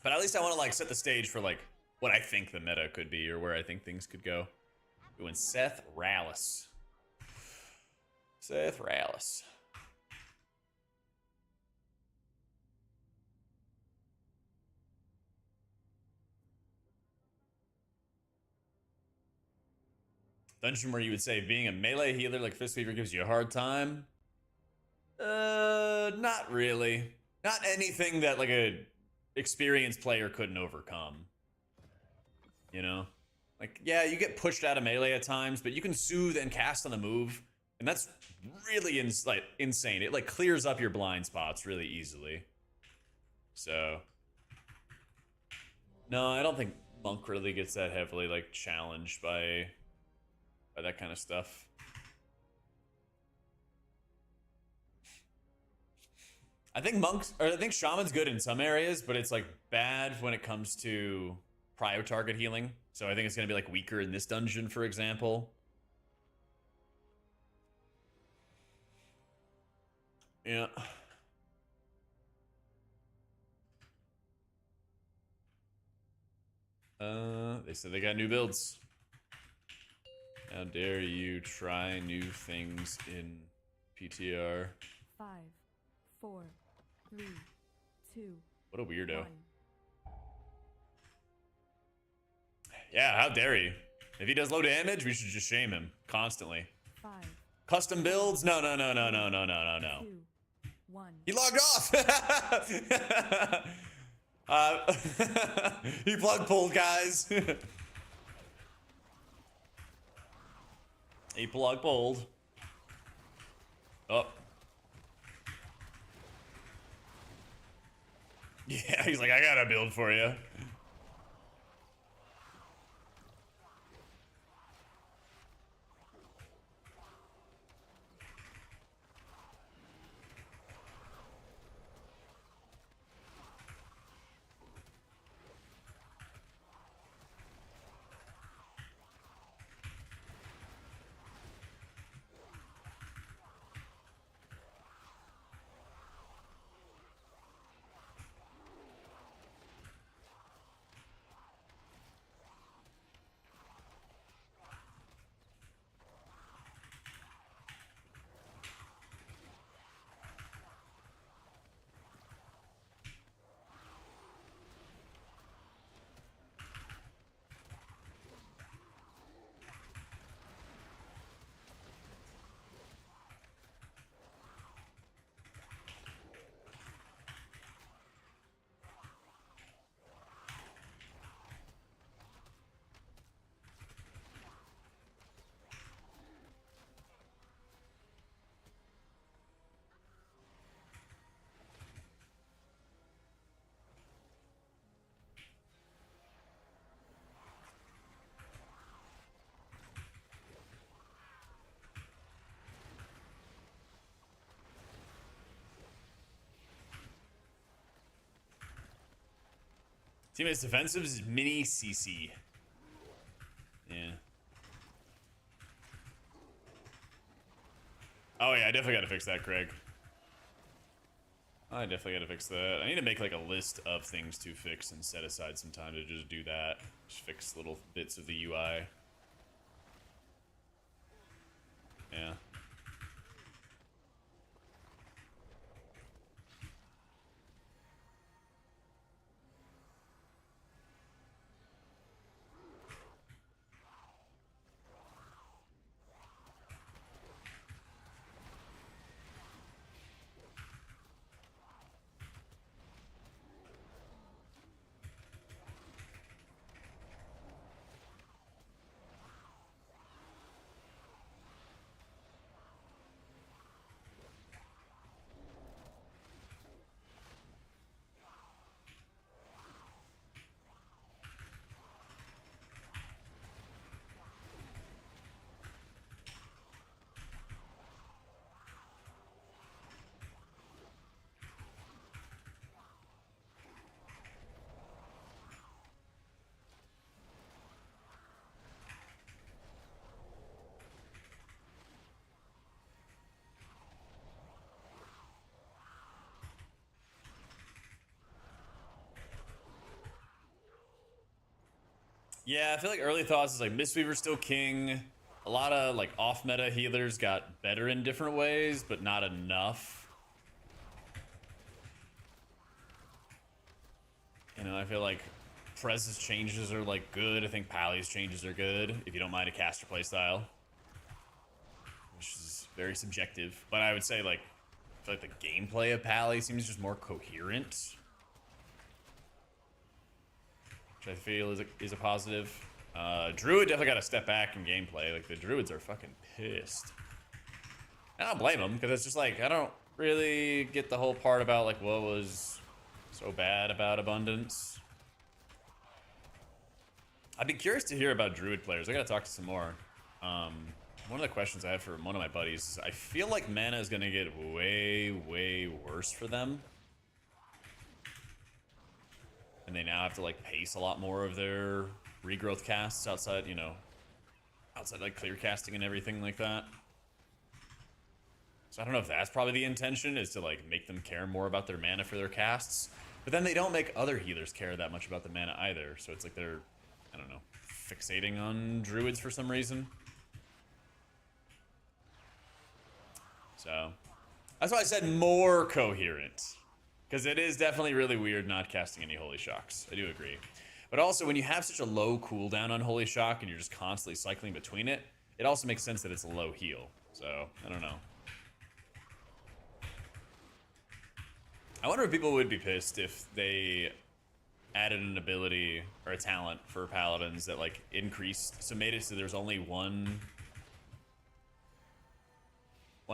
But at least I want to like set the stage for like what I think the meta could be or where I think things could go. Doing Seth Rallis. Seth Rallis. Dungeon where you would say being a melee healer like Fistweaver gives you a hard time? Not really. Not anything that like a experienced player couldn't overcome. You know? Like, yeah, you get pushed out of melee at times, but you can soothe and cast on the move. And that's really insane. It like clears up your blind spots really easily. So no, I don't think Monk really gets that heavily like challenged by that kind of stuff. I think Shaman's good in some areas, but it's like bad when it comes to prio target healing. So I think it's gonna be like weaker in this dungeon, for example. Yeah. They said they got new builds. How dare you try new things in PTR? 5, 4, 3, 2, What a weirdo. 1. Yeah, how dare he? If he does low damage, we should just shame him constantly. 5, Custom builds? No. 2, 1. He logged off! He plug pulled, guys. He plug pulled. Oh. Yeah, he's like, I got a build for you. Teammates defensive is mini CC. Yeah. Oh yeah, I definitely gotta fix that, Craig. I definitely gotta fix that. I need to make like a list of things to fix and set aside some time to just do that. Just fix little bits of the UI. Yeah. Yeah, I feel like early thoughts is like Mistweaver's still king. A lot of like off-meta healers got better in different ways, but not enough. You know, I feel like Prez's changes are like good. I think Pally's changes are good, if you don't mind a caster playstyle. Which is very subjective. But I would say like, I feel like the gameplay of Pally seems just more coherent. which I feel is a positive. Druid definitely got to step back in gameplay. Like, the Druids are fucking pissed. And I don't blame them, because it's just like, I don't really get the whole part about, like, what was so bad about Abundance. I'd be curious to hear about Druid players. I gotta talk to some more. One of the questions I had for one of my buddies is I feel like mana is gonna get way, way worse for them. And they now have to, like, pace a lot more of their regrowth casts outside, you know, outside, like, clear casting and everything like that. So I don't know if that's probably the intention, is to, like, make them care more about their mana for their casts. But then they don't make other healers care that much about the mana either. So it's like they're, I don't know, fixating on Druids for some reason. So that's why I said more coherent. Because it is definitely really weird not casting any Holy Shocks. I do agree. But also, when you have such a low cooldown on Holy Shock and you're just constantly cycling between it, it also makes sense that it's a low heal. So, I don't know. I wonder if people would be pissed if they added an ability or a talent for Paladins that, like, increased, so made it so there's only one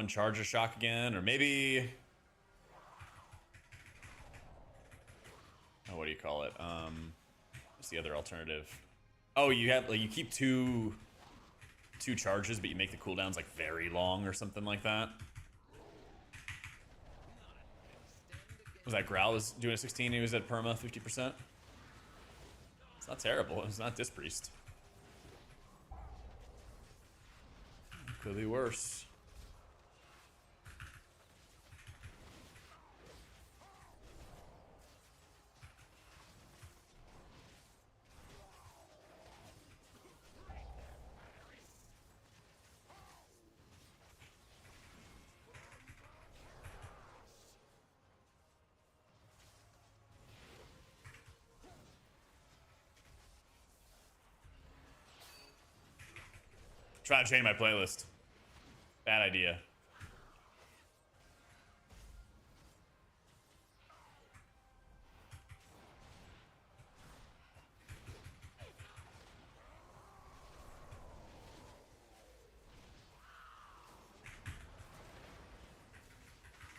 charge of shock again, or maybe, oh, what do you call it? What's the other alternative? Oh, you have, like, you keep two charges, but you make the cooldowns, like, very long or something like that. Was that Growl was doing a 16? He was at perma 50%. It's not terrible. It's not Dispriest. Could be worse. Try to change my playlist. Bad idea.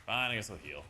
Fine, I guess I'll heal.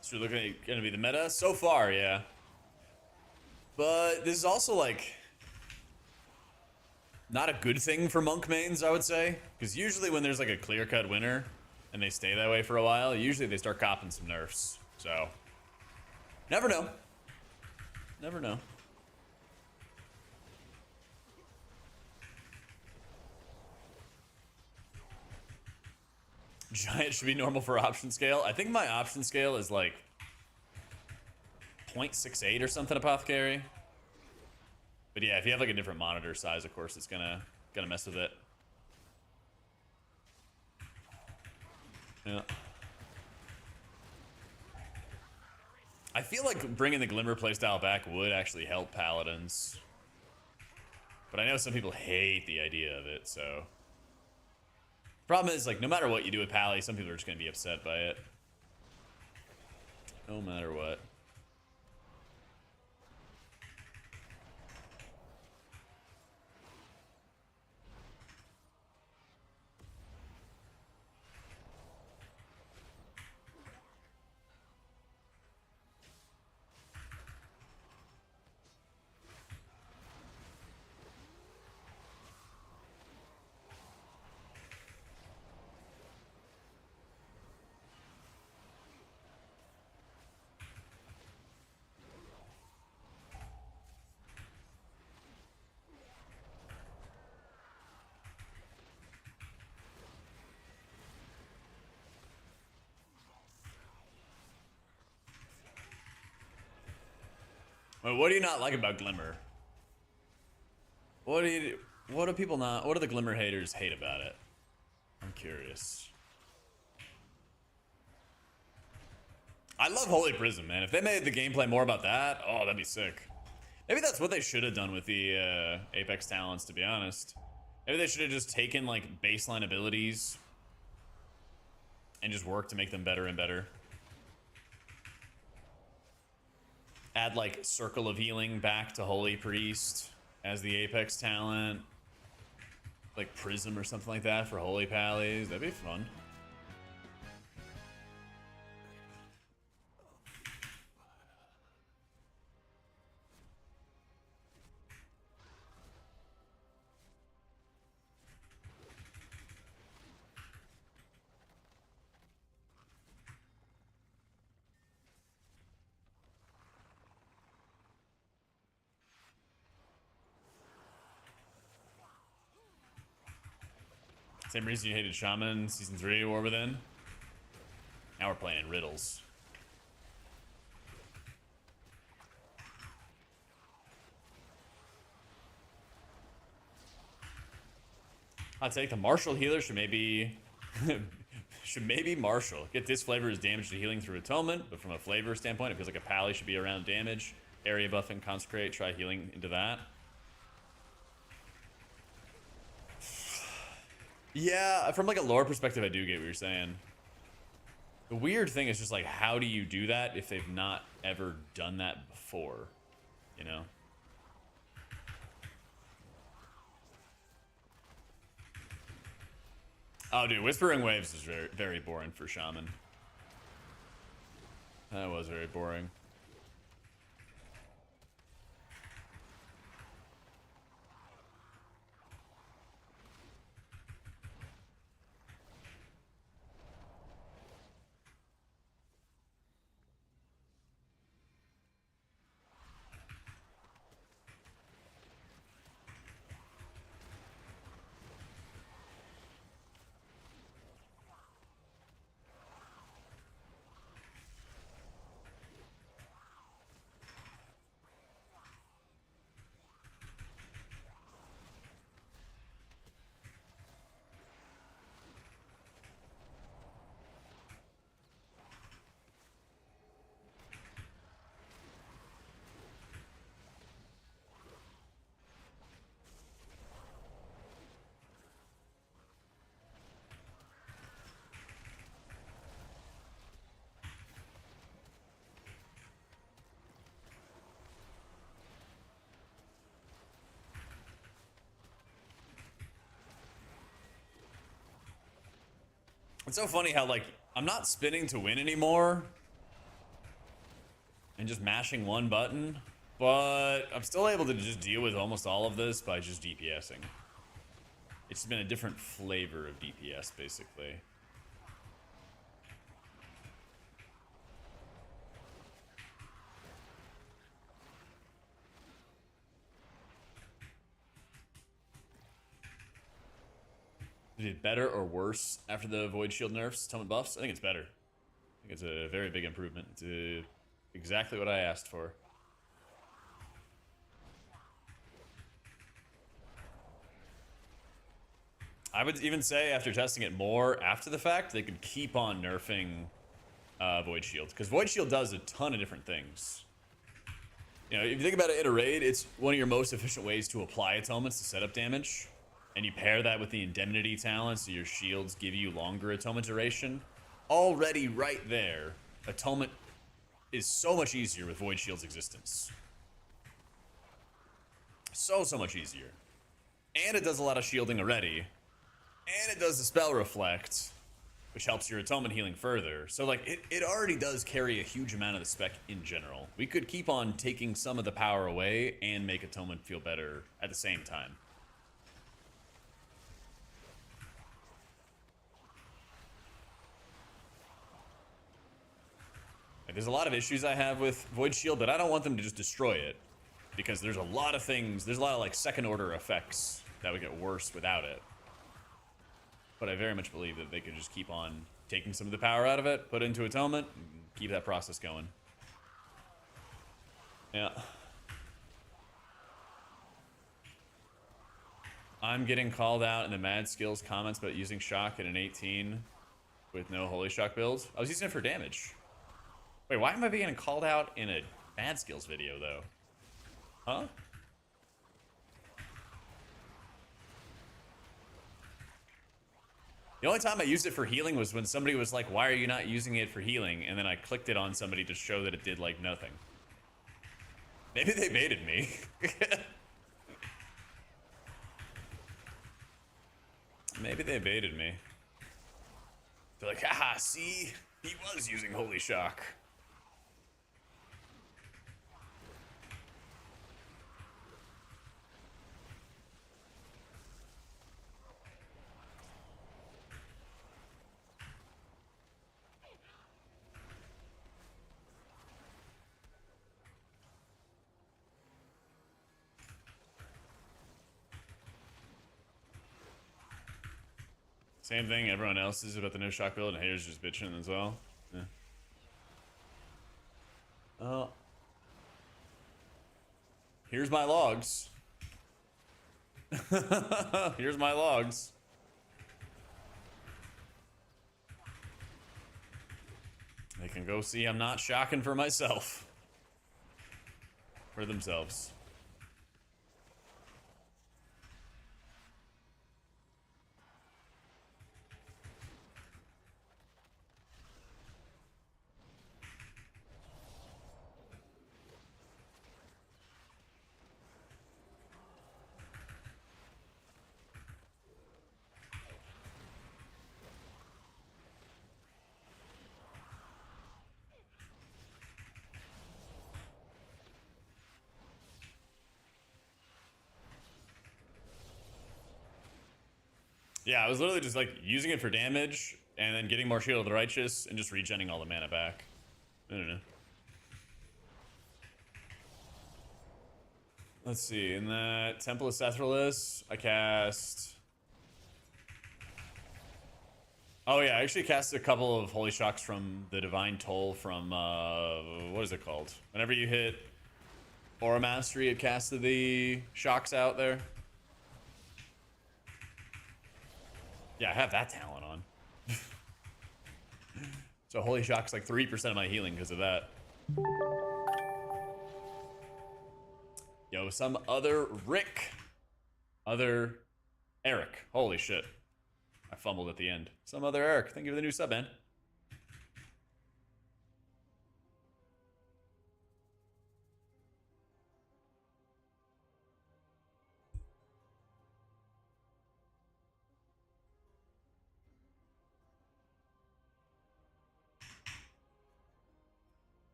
So we're looking at gonna be the meta so far, yeah. But this is also, like, not a good thing for monk mains, I would say, because usually when there's, like, a clear-cut winner and they stay that way for a while, usually they start copping some nerfs. So never know. Never know. Giant should be normal for option scale. I think my option scale is like 0.68 or something, Apothecary. But yeah, if you have like a different monitor size, of course, it's gonna mess with it. Yeah. I feel like bringing the Glimmer playstyle back would actually help Paladins. But I know some people hate the idea of it, so. Problem is, like, no matter what you do with Pally, some people are just going to be upset by it. No matter what. Well, what do you not like about Glimmer? What do people not? What do the Glimmer haters hate about it? I'm curious. I love Holy Prism, man. If they made the gameplay more about that, oh, that'd be sick. Maybe that's what they should have done with the Apex talents, to be honest. Maybe they should have just taken like baseline abilities and just worked to make them better and better. Add like Circle of Healing back to Holy Priest as the Apex talent. Like Prism or something like that for Holy Pallies. That'd be fun. Same reason you hated Shaman Season 3 War Within. Now we're playing in riddles. I'll take the Martial healer should maybe Martial. Get this flavor as damage to healing through Atonement, but from a flavor standpoint, it feels like a Pally should be around damage. Area buffing, Consecrate, try healing into that. Yeah, from like a lore perspective, I do get what you're saying. The weird thing is just like, how do you do that if they've not ever done that before? You know? Oh, dude, Whispering Waves is very, very boring for Shaman. That was very boring. It's so funny how, like, I'm not spinning to win anymore and just mashing one button, but I'm still able to just deal with almost all of this by just DPSing. It's been a different flavor of DPS, basically. Is it better or worse after the Void Shield nerfs, Atonement buffs? I think it's better. I think it's a very big improvement. It's exactly what I asked for. I would even say after testing it more after the fact, they could keep on nerfing Void Shield. Because Void Shield does a ton of different things. You know, if you think about it in a raid, it's one of your most efficient ways to apply atonements to set up damage. And you pair that with the Indemnity talent, so your shields give you longer atonement duration. Already right there, atonement is so much easier with Void Shield's existence. So much easier. And it does a lot of shielding already. And it does the spell reflect, which helps your atonement healing further. So like it already does carry a huge amount of the spec in general. We could keep on taking some of the power away and make atonement feel better at the same time. Like, there's a lot of issues I have with Void Shield, but I don't want them to just destroy it. Because there's a lot of things, there's a lot of like second order effects that would get worse without it. But I very much believe that they could just keep on taking some of the power out of it, put it into atonement, and keep that process going. Yeah. I'm getting called out in the Mad Skills comments about using shock at an 18 with no Holy Shock build. I was using it for damage. Wait, why am I being called out in a Mad Skills video, though? Huh? The only time I used it for healing was when somebody was like, why are you not using it for healing? And then I clicked it on somebody to show that it did, like, nothing. Maybe they baited me. Maybe they baited me. They're like, haha, see? He was using Holy Shock. Same thing everyone else is about the no shock build, and haters just bitching as well. Yeah. Oh. Here's my logs. Here's my logs. They can go see I'm not shocking for myself. For themselves. Yeah, I was literally just like using it for damage and then getting more Shield of the Righteous and just regenning all the mana back. I don't know. Let's see, in that Temple of Sethralus, I cast... Oh yeah, I actually cast a couple of Holy Shocks from the Divine Toll from, what is it called? Whenever you hit Aura Mastery, it casted the shocks out there. Yeah, I have that talent on. So Holy Shock's like 3% of my healing because of that. Yo, some other Rick. Other Eric. Holy shit. I fumbled at the end. Some other Eric. Thank you for the new sub, man.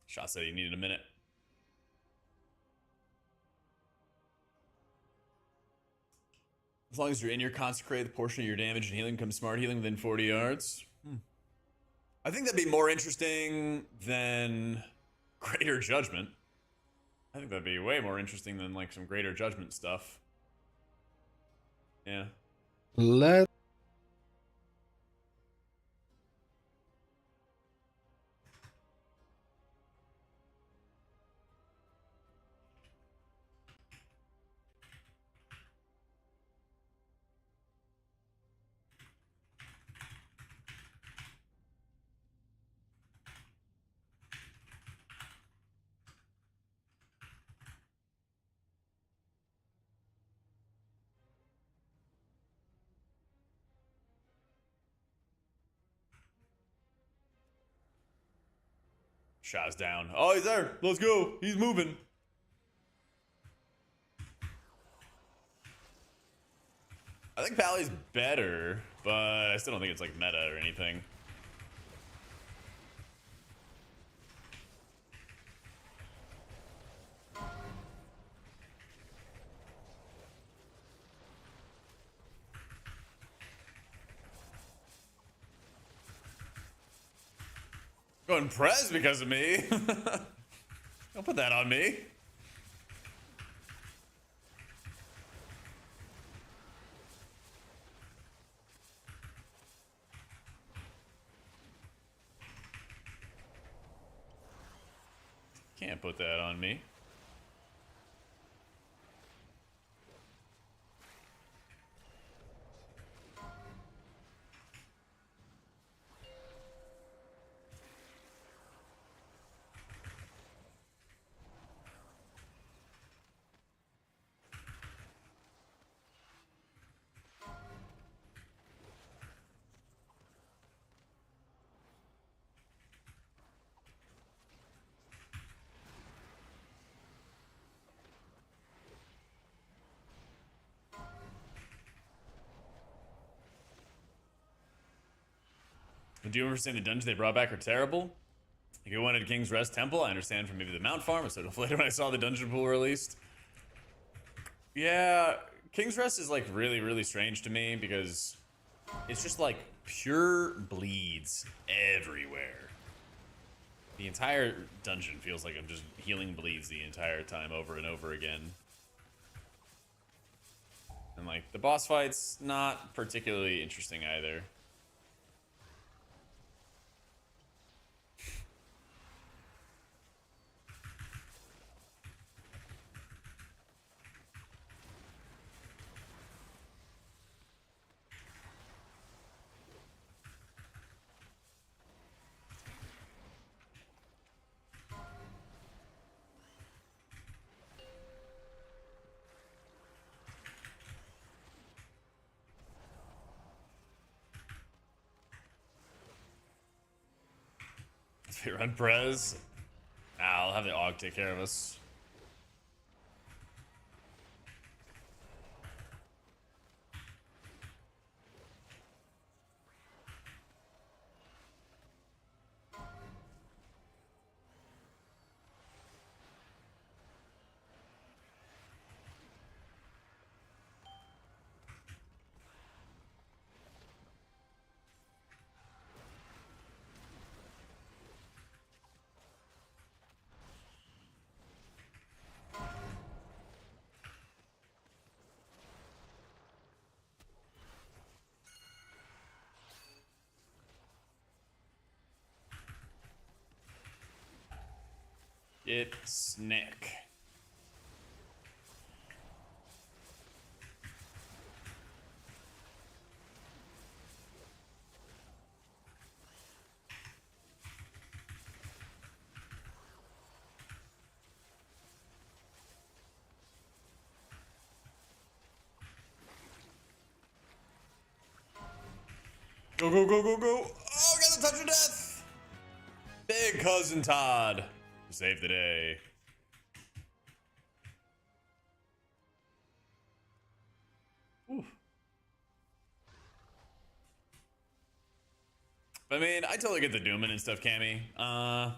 Shot said he needed a minute. As long as you're in your consecrate, the portion of your damage and healing comes smart healing within 40 yards. I think that'd be more interesting than Greater Judgment. I think that'd be way more interesting than like some Greater Judgment stuff. Yeah. Let Shot's down. Oh, he's there. Let's go. He's moving. I think Pally's better, but I still don't think it's like meta or anything. Going Prez because of me. Don't put that on me. Can't put that on me. Doom for saying the dungeons they brought back are terrible. If you wanted King's Rest Temple, I understand from maybe the Mount Farm. I was sort of later when I saw the dungeon pool released. Yeah, King's Rest is like really, really strange to me because it's just like pure bleeds everywhere. The entire dungeon feels like I'm just healing bleeds the entire time over and over again. And like the boss fights, not particularly interesting either. If we run Prez, I'll have the AUG take care of us. It's Nick. Go, go, go, go, go. Oh, got the touch of death. Big cousin Todd to save the day. Oof. I mean, I totally get the Dooming and stuff, Cammy. I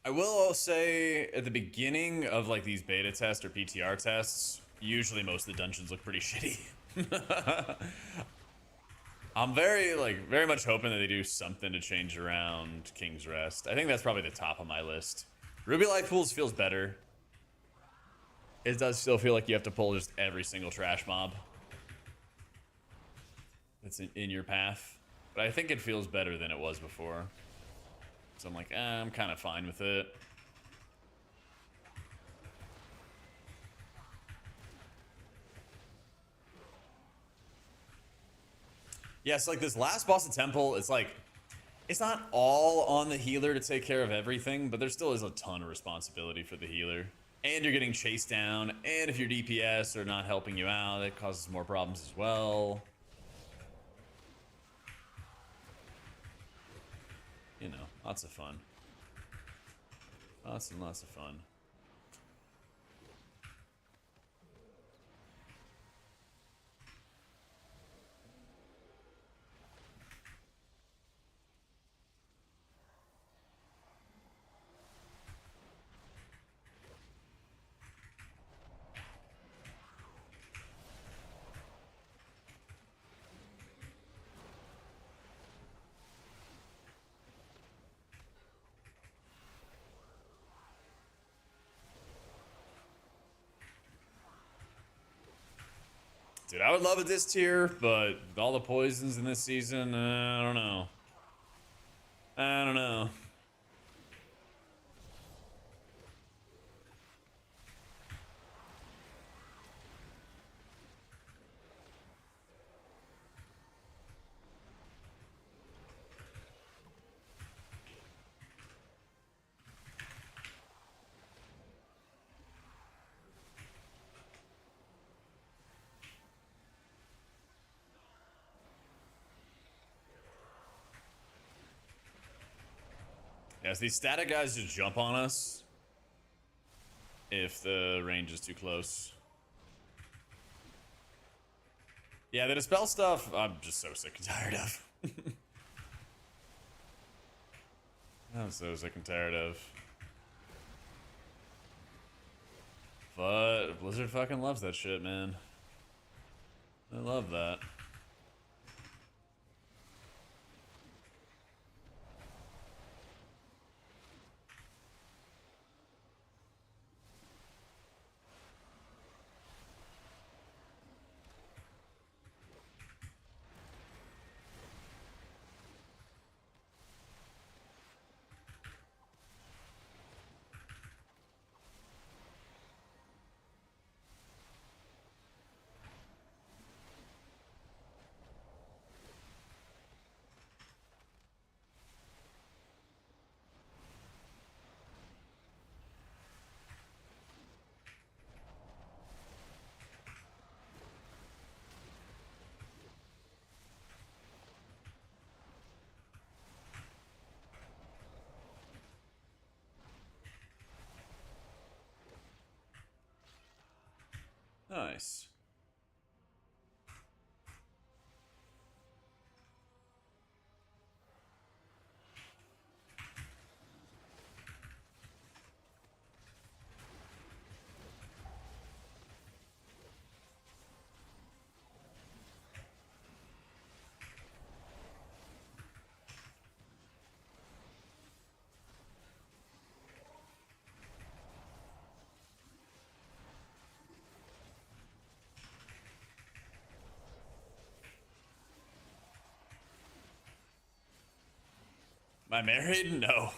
will say at the beginning of like these beta tests or PTR tests, usually most of the dungeons look pretty shitty. I'm very much hoping that they do something to change around King's Rest. I think that's probably the top of my list. Ruby Light Pools feels better. It does still feel like you have to pull just every single trash mob that's in your path. But I think it feels better than it was before. So I'm like, I'm kind of fine with it. Yes, like this last boss of Temple, it's like, it's not all on the healer to take care of everything, but there still is a ton of responsibility for the healer. And you're getting chased down, and if your DPS are not helping you out, it causes more problems as well. You know, lots of fun. Lots and lots of fun. Dude, I would love it this tier, but with all the poisons in this season, I don't know. I don't know. Yes, these static guys just jump on us if the range is too close. Yeah, the dispel stuff, I'm just so sick and tired of. I'm so sick and tired of. But Blizzard fucking loves that shit, man. I love that. Nice. Am I married? No.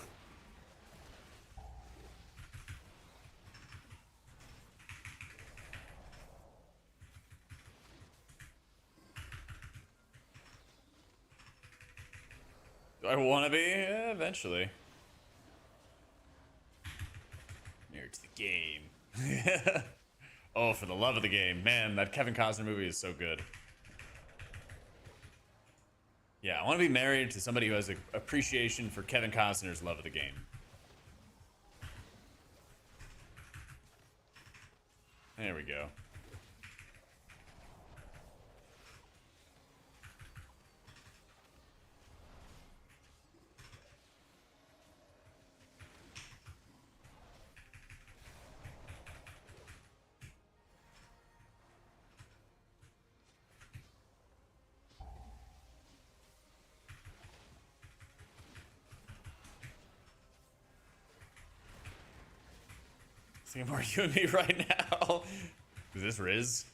Do I want to be? Yeah, eventually. Married to the game. Oh, for the love of the game. Man, that Kevin Costner movie is so good. Yeah, I want to be married to somebody who has an appreciation for Kevin Costner's love of the game. There we go. Thinking more you and me right now. Is this Riz?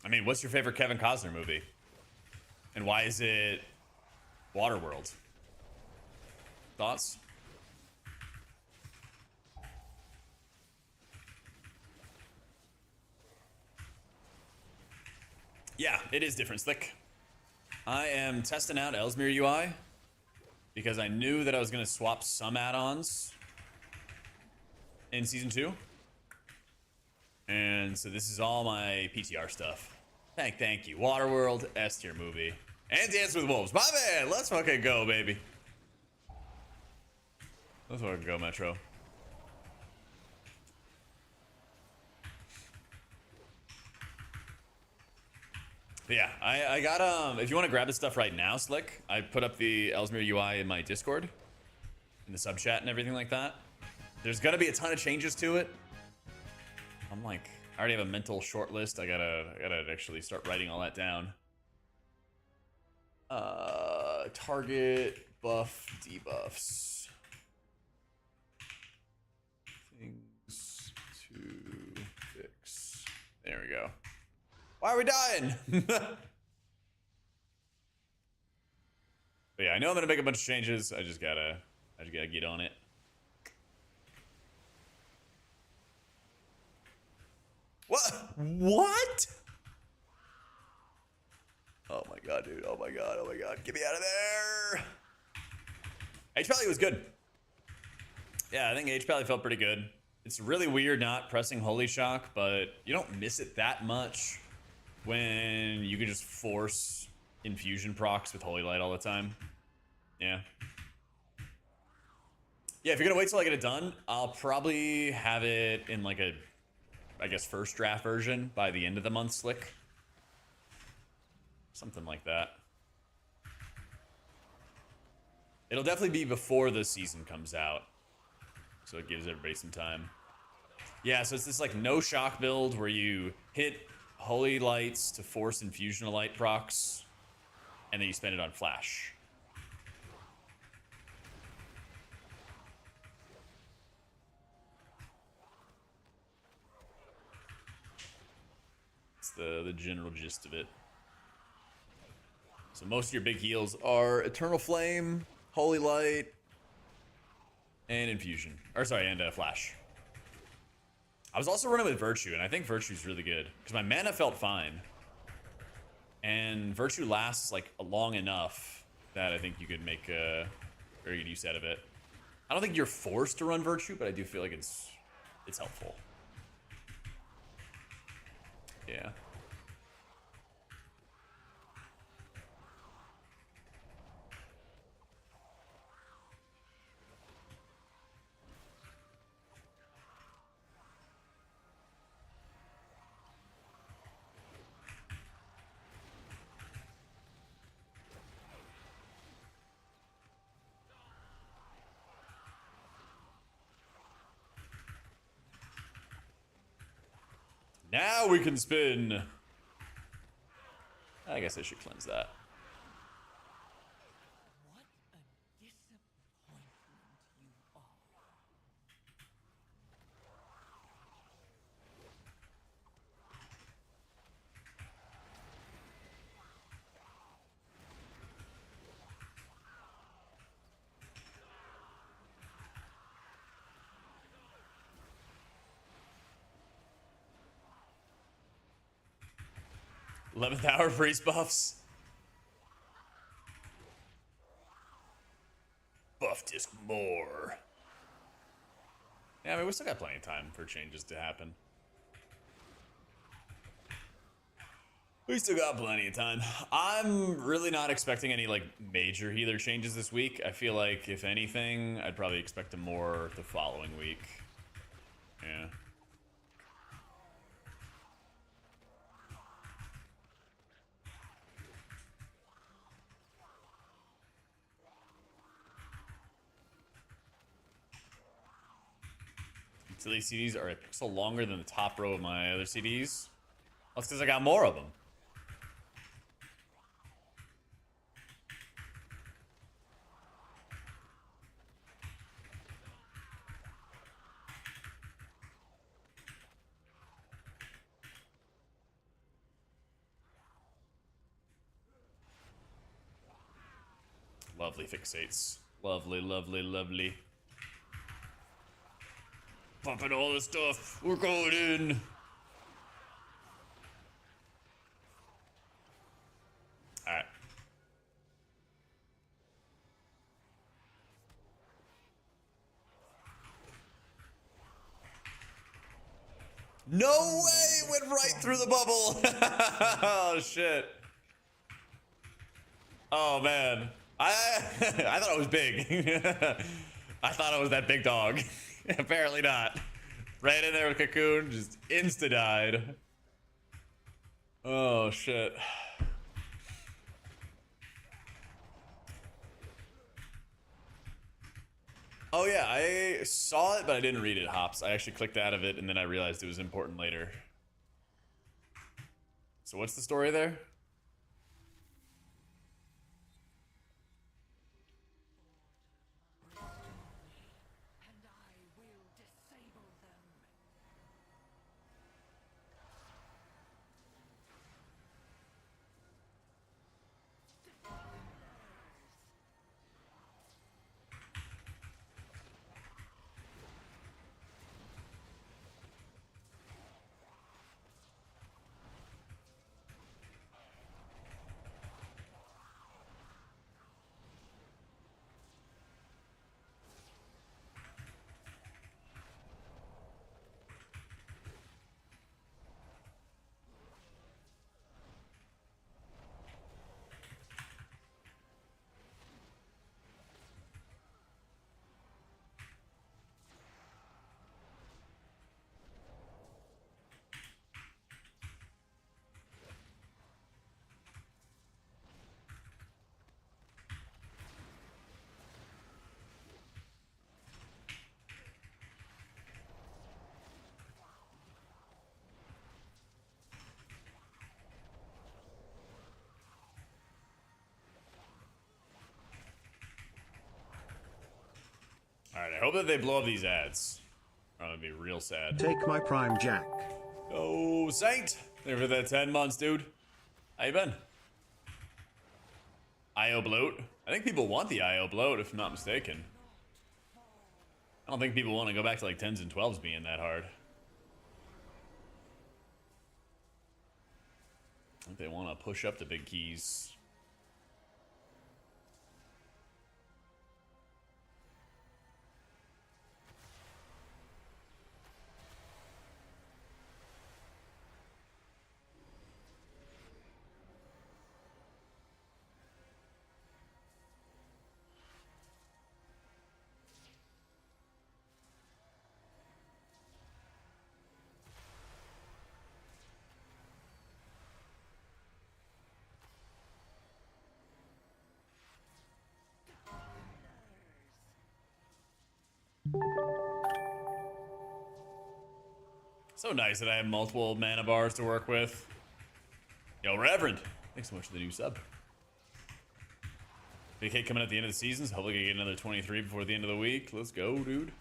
I mean, what's your favorite Kevin Costner movie? And why is it Waterworld? Thoughts? Yeah, it is different, Slick. I am testing out Ellesmere UI because I knew that I was going to swap some add-ons in Season 2. And so this is all my PTR stuff. Thank you. Waterworld, S tier movie. And Dance with Wolves. My man, let's fucking go, baby. Let's fucking go, Metro. But yeah, I got, if you want to grab this stuff right now, Slick, I put up the Ellesmere UI in my Discord, in the sub chat and everything like that. There's gonna be a ton of changes to it. I'm like, I already have a mental short list. I gotta actually start writing all that down. Target, buff, debuffs. Things to fix. There we go. Why are we dying? But yeah, I know I'm gonna make a bunch of changes. I just gotta get on it. What? What? Oh my god, dude. Oh my god. Oh my god. Get me out of there. Hpal was good. Yeah, I think Hpal felt pretty good. It's really weird not pressing Holy Shock, but you don't miss it that much when you can just force infusion procs with Holy Light all the time. Yeah. Yeah, if you're gonna wait till I get it done, I'll probably have it in like a I guess, first draft version by the end of the month slick. Something like that. It'll definitely be before the season comes out, so it gives everybody some time. Yeah, so it's this like no shock build where you hit Holy Lights to force Infusion of Light procs, and then you spend it on Flash. It's the general gist of it. So most of your big heals are Eternal Flame, Holy Light, and Infusion. Or sorry, and Flash. I was also running with Virtue, and I think Virtue's really good. Because my mana felt fine. And Virtue lasts like long enough that I think you could make a very good use out of it. I don't think you're forced to run Virtue, but I do feel like it's helpful. Yeah. Now we can spin. I guess I should cleanse that. What a disappointment you are. 11th hour priest buffs. Buff disc more. Yeah, I mean, we still got plenty of time for changes to happen. We still got plenty of time. I'm really not expecting any like major healer changes this week. I feel like if anything, I'd probably expect them more the following week. Yeah. So these CDs are a pixel longer than the top row of my other CDs. That's because I got more of them. Lovely fixates. Lovely, lovely, lovely. Pumping all this stuff. We're going in. Alright. No way! It went right through the bubble! Oh, shit. Oh, man. I thought it was big. I thought it was that big dog. Apparently not. Right in there with Cocoon, just insta-died. Oh, shit. Oh yeah, I saw it, but I didn't read it, Hops. I actually clicked out of it, and then I realized it was important later. So what's the story there? And I will disable them. Alright, I hope that they blow up these ads. Or I'm gonna be real sad. Take my prime jack. Oh, Saint! There for that 10 months, dude. How you been? IO bloat? I think people want the IO bloat, if I'm not mistaken. I don't think people want to go back to like 10s and 12s being that hard. I think they want to push up the big keys. So nice that I have multiple mana bars to work with. Yo, Reverend, thanks so much for the new sub. Big hit coming at the end of the season, so hopefully I can get another 23 before the end of the week. Let's go, dude.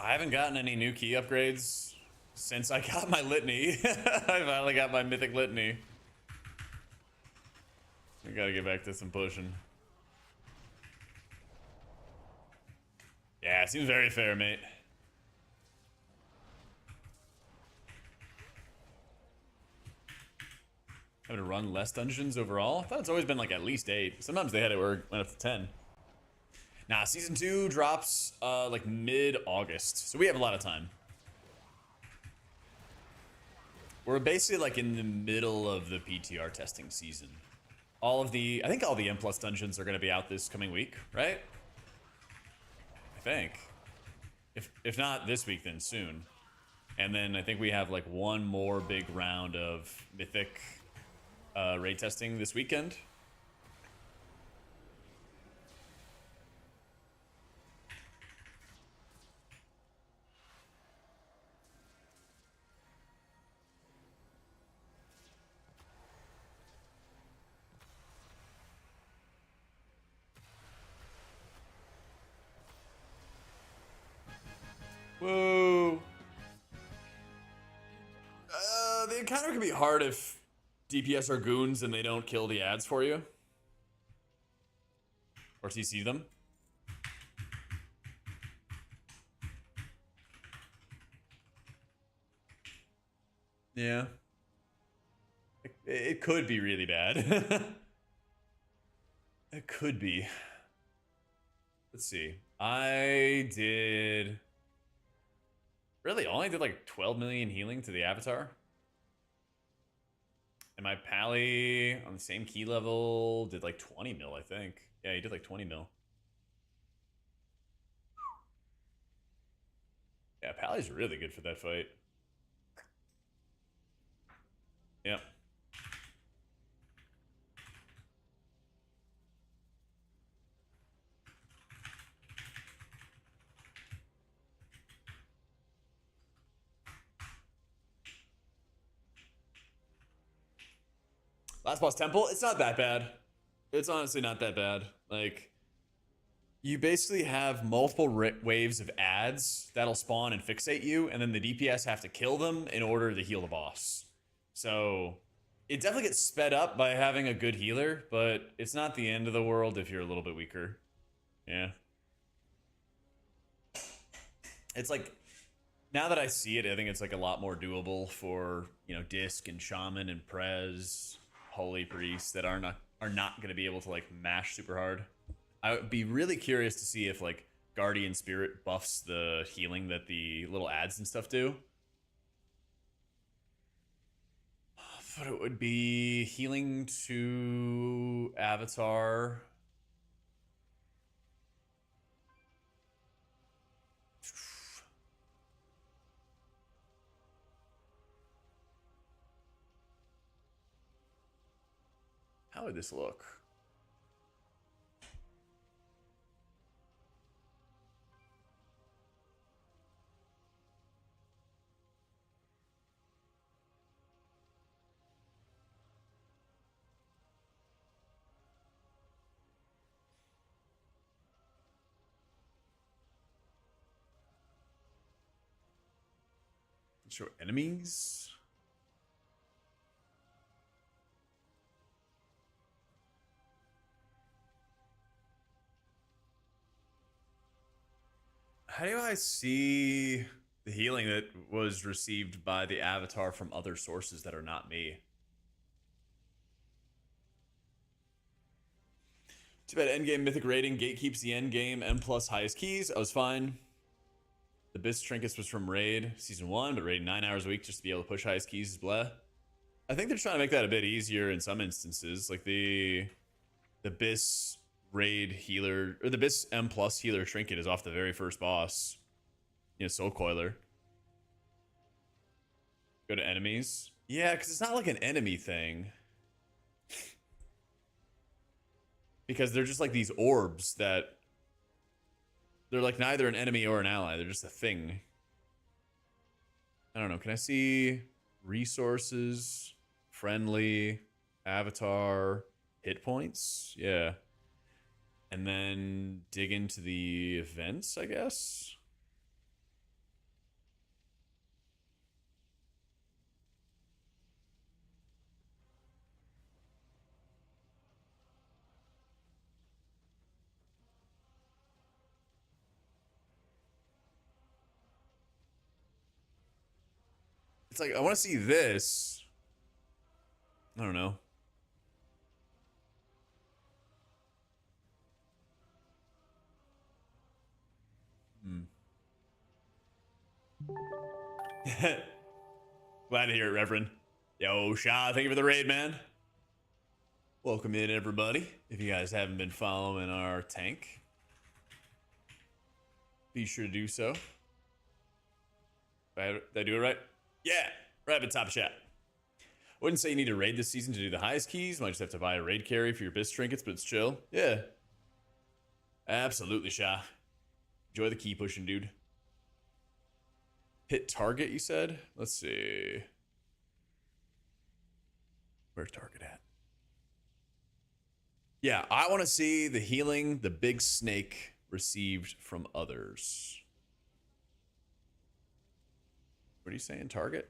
I haven't gotten any new key upgrades since I got my litany. I finally got my mythic litany. I gotta get back to some pushing. Yeah, seems very fair, mate. Having to run less dungeons overall? I thought it's always been like at least 8. Sometimes they had it where it went up to 10. Nah, season 2 drops like mid-August, so we have a lot of time. We're basically like in the middle of the PTR testing season. I think all the M+ dungeons are going to be out this coming week, right? I think. If not this week, then soon. And then I think we have like one more big round of Mythic raid testing this weekend. Whoa. The encounter can be hard if DPS are goons and they don't kill the ads for you. Or CC them. Yeah. It could be really bad. It could be. Let's see. I only did like 12 million healing to the avatar. And my Pally on the same key level did like 20 mil, I think. Yeah, he did like 20 mil. Yeah, Pally's really good for that fight. Yep. Last boss temple, it's not that bad. It's honestly not that bad. Like, you basically have multiple waves of ads that'll spawn and fixate you, and then the DPS have to kill them in order to heal the boss. So, it definitely gets sped up by having a good healer, but it's not the end of the world if you're a little bit weaker. Yeah. It's like, now that I see it, I think it's like a lot more doable for, you know, Disc and Shaman and Prez, Holy Priest that are not going to be able to like mash super hard. I would be really curious to see if like Guardian Spirit buffs the healing that the little ads and stuff do. But it would be healing to Avatar. How would this look? Show enemies. How do I see the healing that was received by the avatar from other sources that are not me? Too bad endgame mythic rating gatekeeps the endgame M plus highest keys. I was fine. The Abyss Trinkets was from Raid Season 1, but Raid 9 hours a week just to be able to push highest keys is blah. I think they're trying to make that a bit easier in some instances. Like the Abyss Raid healer, or the Abyss M plus healer trinket is off the very first boss. You know, Soul Coiler. Go to enemies. Yeah, because it's not like an enemy thing. Because they're just like these orbs that they're like neither an enemy or an ally. They're just a thing. I don't know. Can I see resources, friendly, avatar, hit points? Yeah. And then dig into the events, I guess. It's like, I want to see this. I don't know. Glad to hear it, Reverend. Yo, Sha, thank you for the raid, man. Welcome in, everybody. If you guys haven't been following our tank, be sure to do so. Did I do it right? Yeah, right up at top chat. Wouldn't say you need to raid this season to do the highest keys. Might just have to buy a raid carry for your Abyss trinkets, but it's chill. Yeah. Absolutely, Sha. Enjoy the key pushing, dude. Hit target, you said? Let's see. Where's target at? Yeah, I want to see the healing the big snake received from others. What are you saying, target?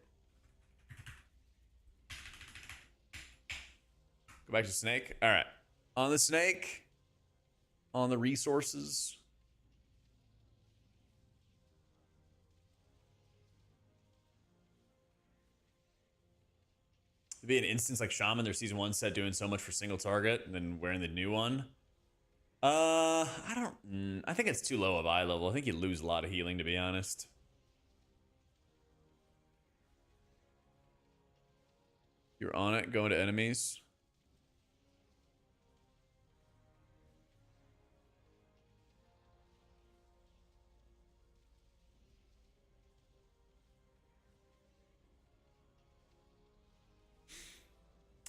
Go back to snake. All right. On the snake. On the resources. It'd be an instance like Shaman, their season 1 set doing so much for single target and then wearing the new one. I think it's too low of eye level. I think you lose a lot of healing, to be honest. You're on it, going to enemies.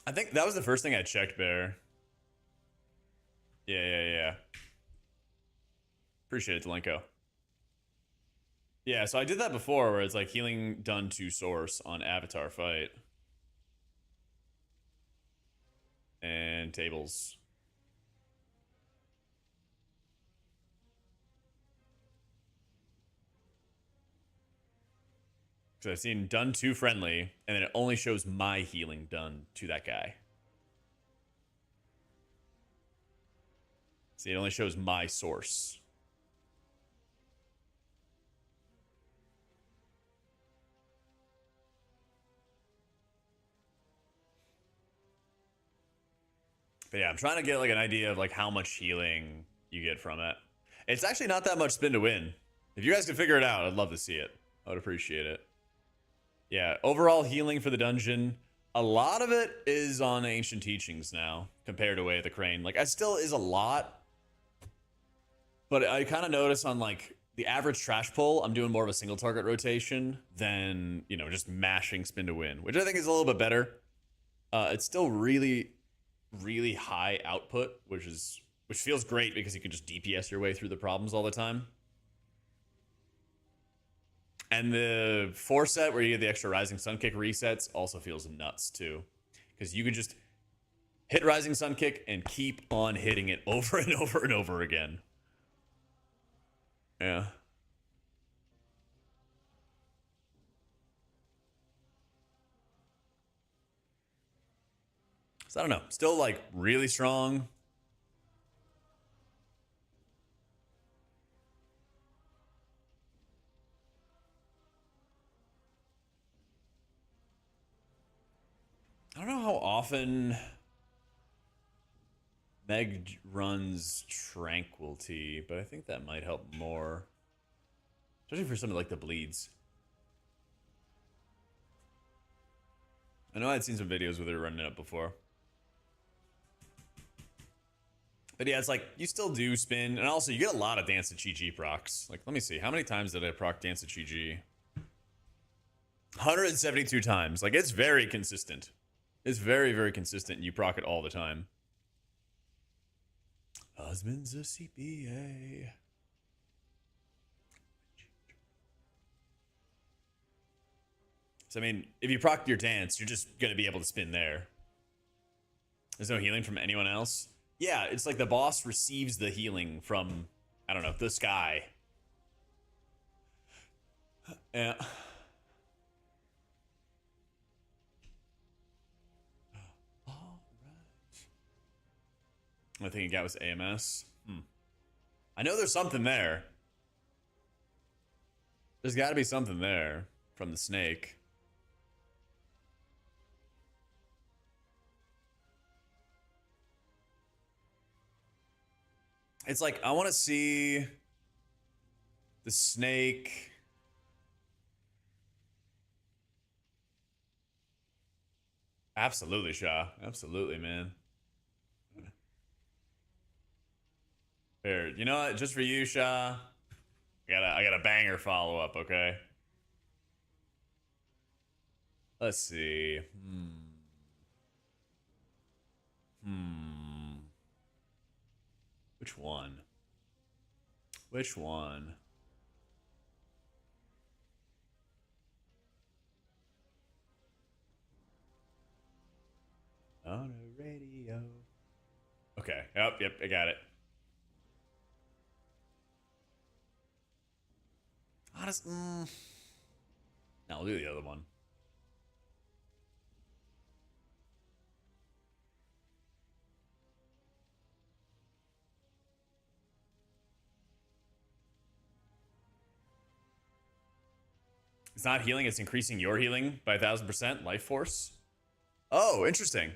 I think that was the first thing I checked, Bear. Yeah. Appreciate it, Delenko. Yeah, so I did that before where it's like healing done to source on avatar fight. And tables. Because I've seen done to friendly, and then it only shows my healing done to that guy. See, it only shows my source. But yeah, I'm trying to get like an idea of like how much healing you get from it. It's actually not that much spin to win. If you guys can figure it out, I'd love to see it. I would appreciate it. Yeah, overall healing for the dungeon. A lot of it is on ancient teachings now compared to Way of the Crane. Like, I still is a lot. But I kind of notice on like the average trash pull, I'm doing more of a single target rotation than, you know, just mashing spin to win, which I think is a little bit better. It's still really high output, which feels great because you can just DPS your way through the problems all the time. And the 4 set where you get the extra Rising Sun Kick resets also feels nuts too. Because you can just hit Rising Sun Kick and keep on hitting it over and over and over again. Yeah. So I don't know. Still like really strong. I don't know how often Meg runs Tranquility, but I think that might help more. Especially for something like the bleeds. I know I'd seen some videos where they were running it up before. But yeah, it's like, you still do spin, and also you get a lot of Dance to Chi-Chi procs. Like, let me see, how many times did I proc Dance to Chi-Chi? 172 times. Like, it's very consistent. It's very, very consistent, and you proc it all the time. Husband's a CPA. So, I mean, if you proc your dance, you're just going to be able to spin there. There's no healing from anyone else. Yeah, it's like the boss receives the healing from, I don't know, the sky. Yeah. All right. The thing you got was AMS. I know there's something there. There's got to be something there from the snake. It's like, I want to see the snake. Absolutely, Shah. Absolutely, man. Here, you know what? Just for you, Shah. I got a banger follow-up, okay? Let's see. Which one? Which one? On a radio. Okay. Yep, I got it. Honest. No, I'll do the other one. It's not healing, it's increasing your healing by 1,000%. Life force. Oh, interesting.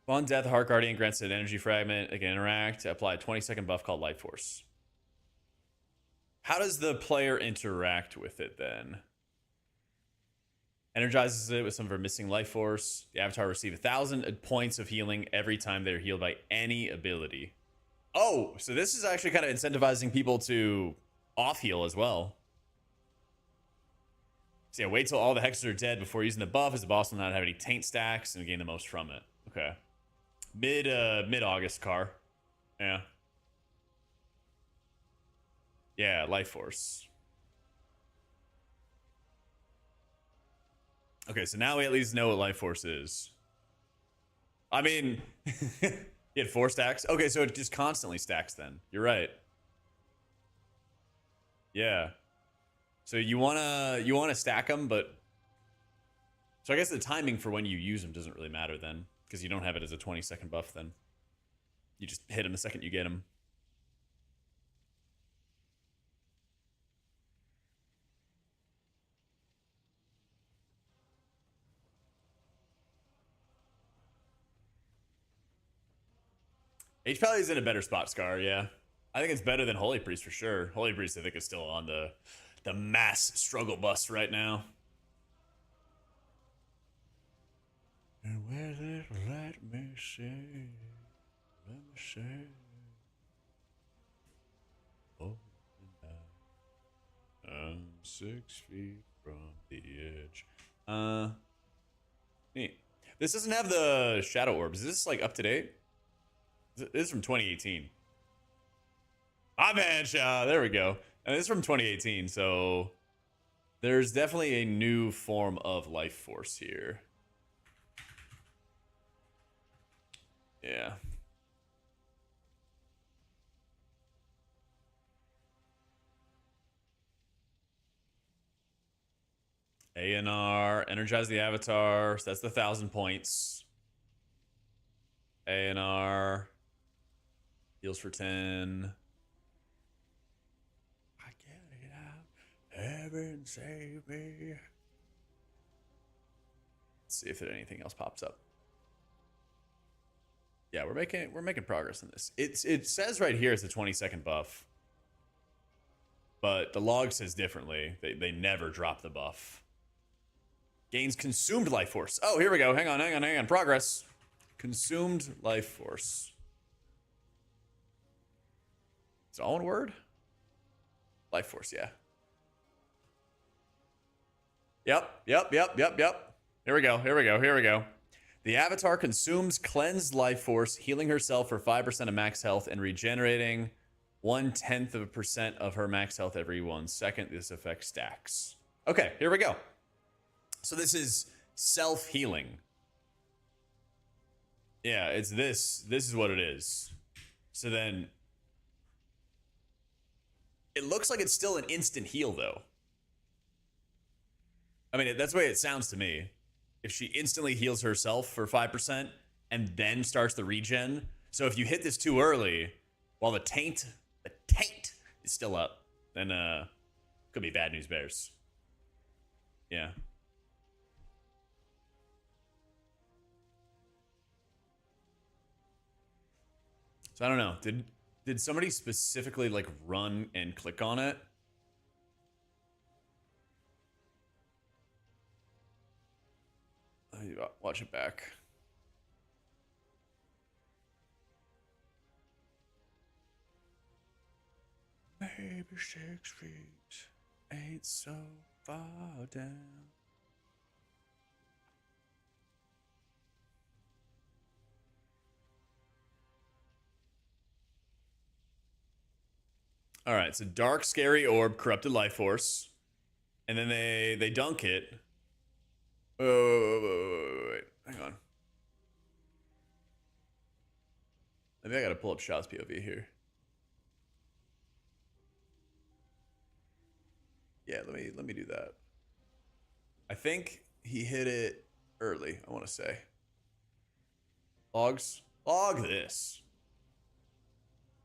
On death, Heart Guardian grants an energy fragment. It can interact. Apply a 20-second buff called Life Force. How does the player interact with it then? Energizes it with some of her missing life force. The avatar receives 1,000 points of healing every time they're healed by any ability. Oh, so this is actually kind of incentivizing people to off heal as well. So yeah, wait till all the hexes are dead before using the buff, as the boss will not have any taint stacks and gain the most from it. Okay. Mid August car. Yeah. Yeah, life force. Okay, so now we at least know what life force is. I mean, you had 4 stacks. Okay, so it just constantly stacks then. You're right. Yeah. So you wanna stack them, but so I guess the timing for when you use them doesn't really matter then, because you don't have it as a 20-second buff then. You just hit them the second you get them. Hpal is in a better spot, Scar, yeah. I think it's better than Holy Priest for sure. Holy Priest, I think, is still on the mass struggle bus right now. And where it let me see, oh, I'm 6 feet from the edge. Neat. This doesn't have the shadow orbs. Is this like up to date? This is from 2018. Ah, man, there we go. And this is from 2018, so there's definitely a new form of life force here. Yeah. A&R, energize the avatar. So that's the 1,000 points. A&R heals for 10. I can't get out. Heaven save me. Let's see if anything else pops up. Yeah, we're making progress in this. It says right here it's a 20-second buff, but the log says differently. They never drop the buff. Gains consumed life force. Oh, here we go. Hang on. Progress. Consumed life force. It's all one word? Life force, yeah. Yep. Here we go. The avatar consumes cleansed life force, healing herself for 5% of max health and regenerating 0.1% of her max health every 1 second. This effect stacks. Okay, here we go. So this is self-healing. Yeah, it's this. This is what it is. So then it looks like it's still an instant heal, though. I mean, that's the way it sounds to me. If she instantly heals herself for 5% and then starts the regen. So if you hit this too early, while the taint is still up, then could be bad news bears. Yeah. So I don't know. Did somebody specifically like run and click on it? Watch it back. Maybe 6 feet ain't so far down. All right, so dark, scary orb, corrupted life force, and then they dunk it. Oh, wait, hang on. Maybe I gotta pull up Shaw's POV here. Yeah, let me do that. I think he hit it early, I want to say. Logs. Log this.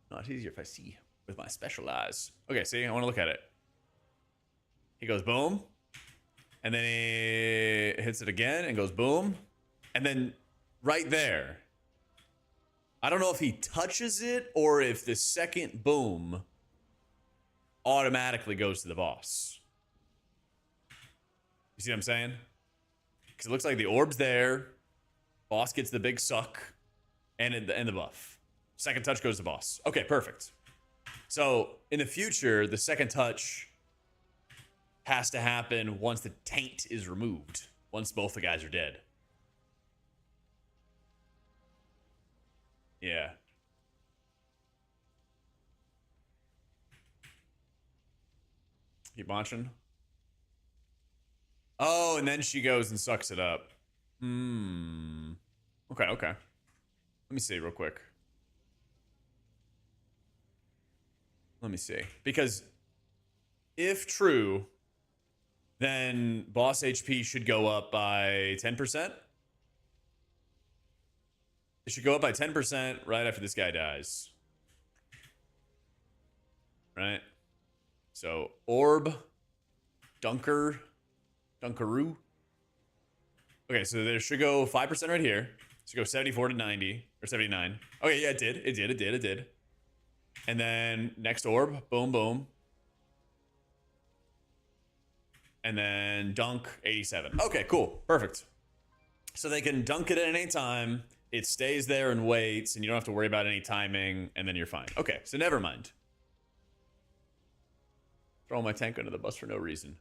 No, it's easier if I see with my special eyes. Okay, see, I want to look at it. He goes boom. And then he hits it again and goes boom. And then right there. I don't know if he touches it or if the second boom automatically goes to the boss. You see what I'm saying? Because it looks like the orb's there. Boss gets the big suck. And the buff. Second touch goes to boss. Okay, perfect. So in the future, the second touch has to happen once the taint is removed. Once both the guys are dead. Yeah. Keep watching. Oh, and then she goes and sucks it up. Okay. Let me see real quick. Let me see. Because if true, then boss HP should go up by 10%. It should go up by 10% right after this guy dies. Right? So, orb, dunkaroo. Okay, so there should go 5% right here. So go 74 to 90 or 79. Okay, yeah, it did. And then next orb, boom, boom. And then dunk 87. Okay, cool. Perfect. So they can dunk it at any time. It stays there and waits, and you don't have to worry about any timing, and then you're fine. Okay, so never mind. Throw my tank under the bus for no reason.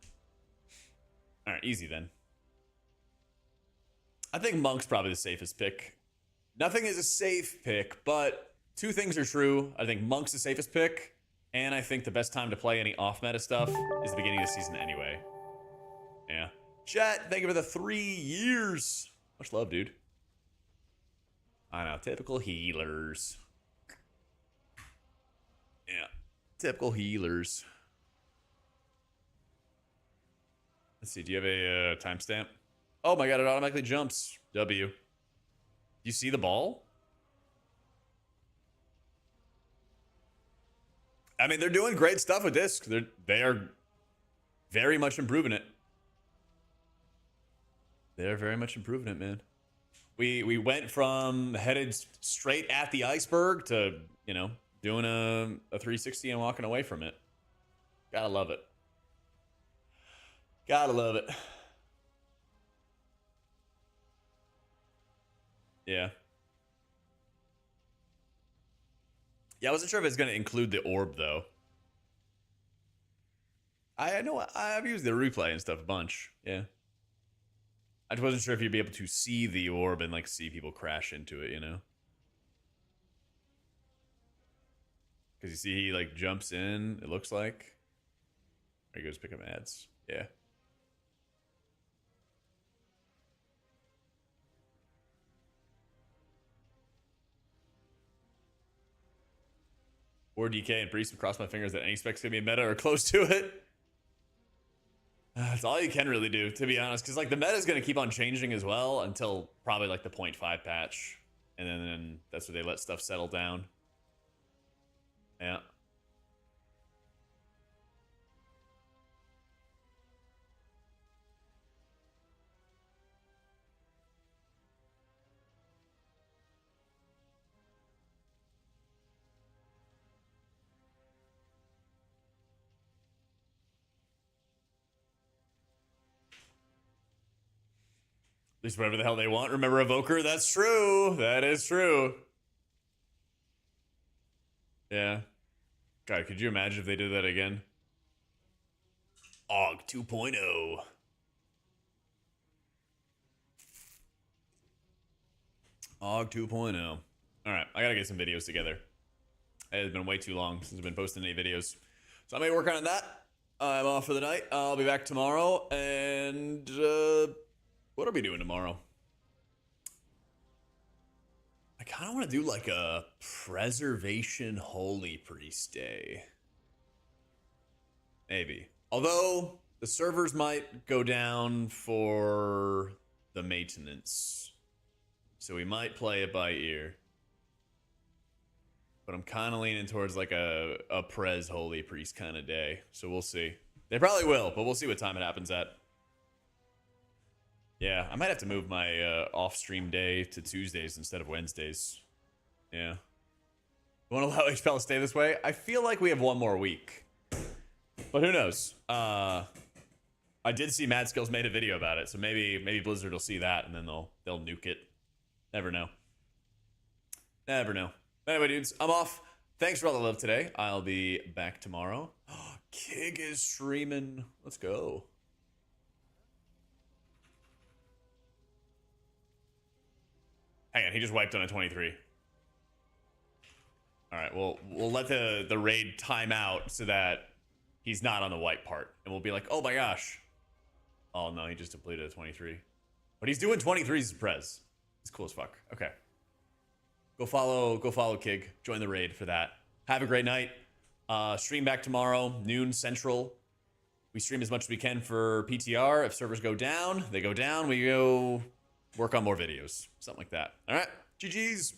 All right, easy then. I think Monk's probably the safest pick. Nothing is a safe pick, but two things are true. I think Monk's the safest pick, and I think the best time to play any off-meta stuff is the beginning of the season anyway. Yeah. Chat, thank you for the 3 years. Much love, dude. I know, typical healers. Yeah, typical healers. Let's see. Do you have a timestamp? Oh my god! It automatically jumps. W. You see the ball? I mean, they're doing great stuff with this. They are very much improving it. They're very much improving it, man. We went from headed straight at the iceberg to, you know, doing a 360 and walking away from it. Gotta love it. Gotta love it. Yeah. Yeah, I wasn't sure if it's going to include the orb, though. I know I've used the replay and stuff a bunch. Yeah. I just wasn't sure if you'd be able to see the orb and, like, see people crash into it, you know? Because you see he, like, jumps in, it looks like. There he goes pick up ads. Yeah. Or DK and Priest have crossed my fingers that any spec's gonna be meta or close to it. That's all you can really do, to be honest, because like the meta is gonna keep on changing as well until probably like the 0.5 patch, and then that's where they let stuff settle down. Yeah. At least whatever the hell they want. Remember Evoker? That's true. That is true. Yeah. God, could you imagine if they did that again? Og 2.0. Og 2.0. Alright, I gotta get some videos together. It has been way too long since I've been posting any videos. So I may work on that. I'm off for the night. I'll be back tomorrow. And what are we doing tomorrow? I kind of want to do like a preservation holy priest day. Maybe. Although the servers might go down for the maintenance. So we might play it by ear. But I'm kind of leaning towards like a Prez Holy Priest kind of day. So we'll see. They probably will, but we'll see what time it happens at. Yeah, I might have to move my off-stream day to Tuesdays instead of Wednesdays. Yeah. You want to allow Hpal to stay this way? I feel like we have one more week. But who knows? I did see Mad Skills made a video about it, so maybe Blizzard will see that and then they'll nuke it. Never know. Never know. Anyway, dudes, I'm off. Thanks for all the love today. I'll be back tomorrow. Kig is streaming. Let's go. Hang on, he just wiped on a 23. All right, well, we'll let the raid time out so that he's not on the wipe part. And we'll be like, oh my gosh. Oh no, he just depleted a 23. But he's doing 23s as Prez. It's cool as fuck. Okay. Go follow Kig. Join the raid for that. Have a great night. Stream back tomorrow, noon Central. We stream as much as we can for PTR. If servers go down, they go down. We go work on more videos. Something like that. All right. GG's.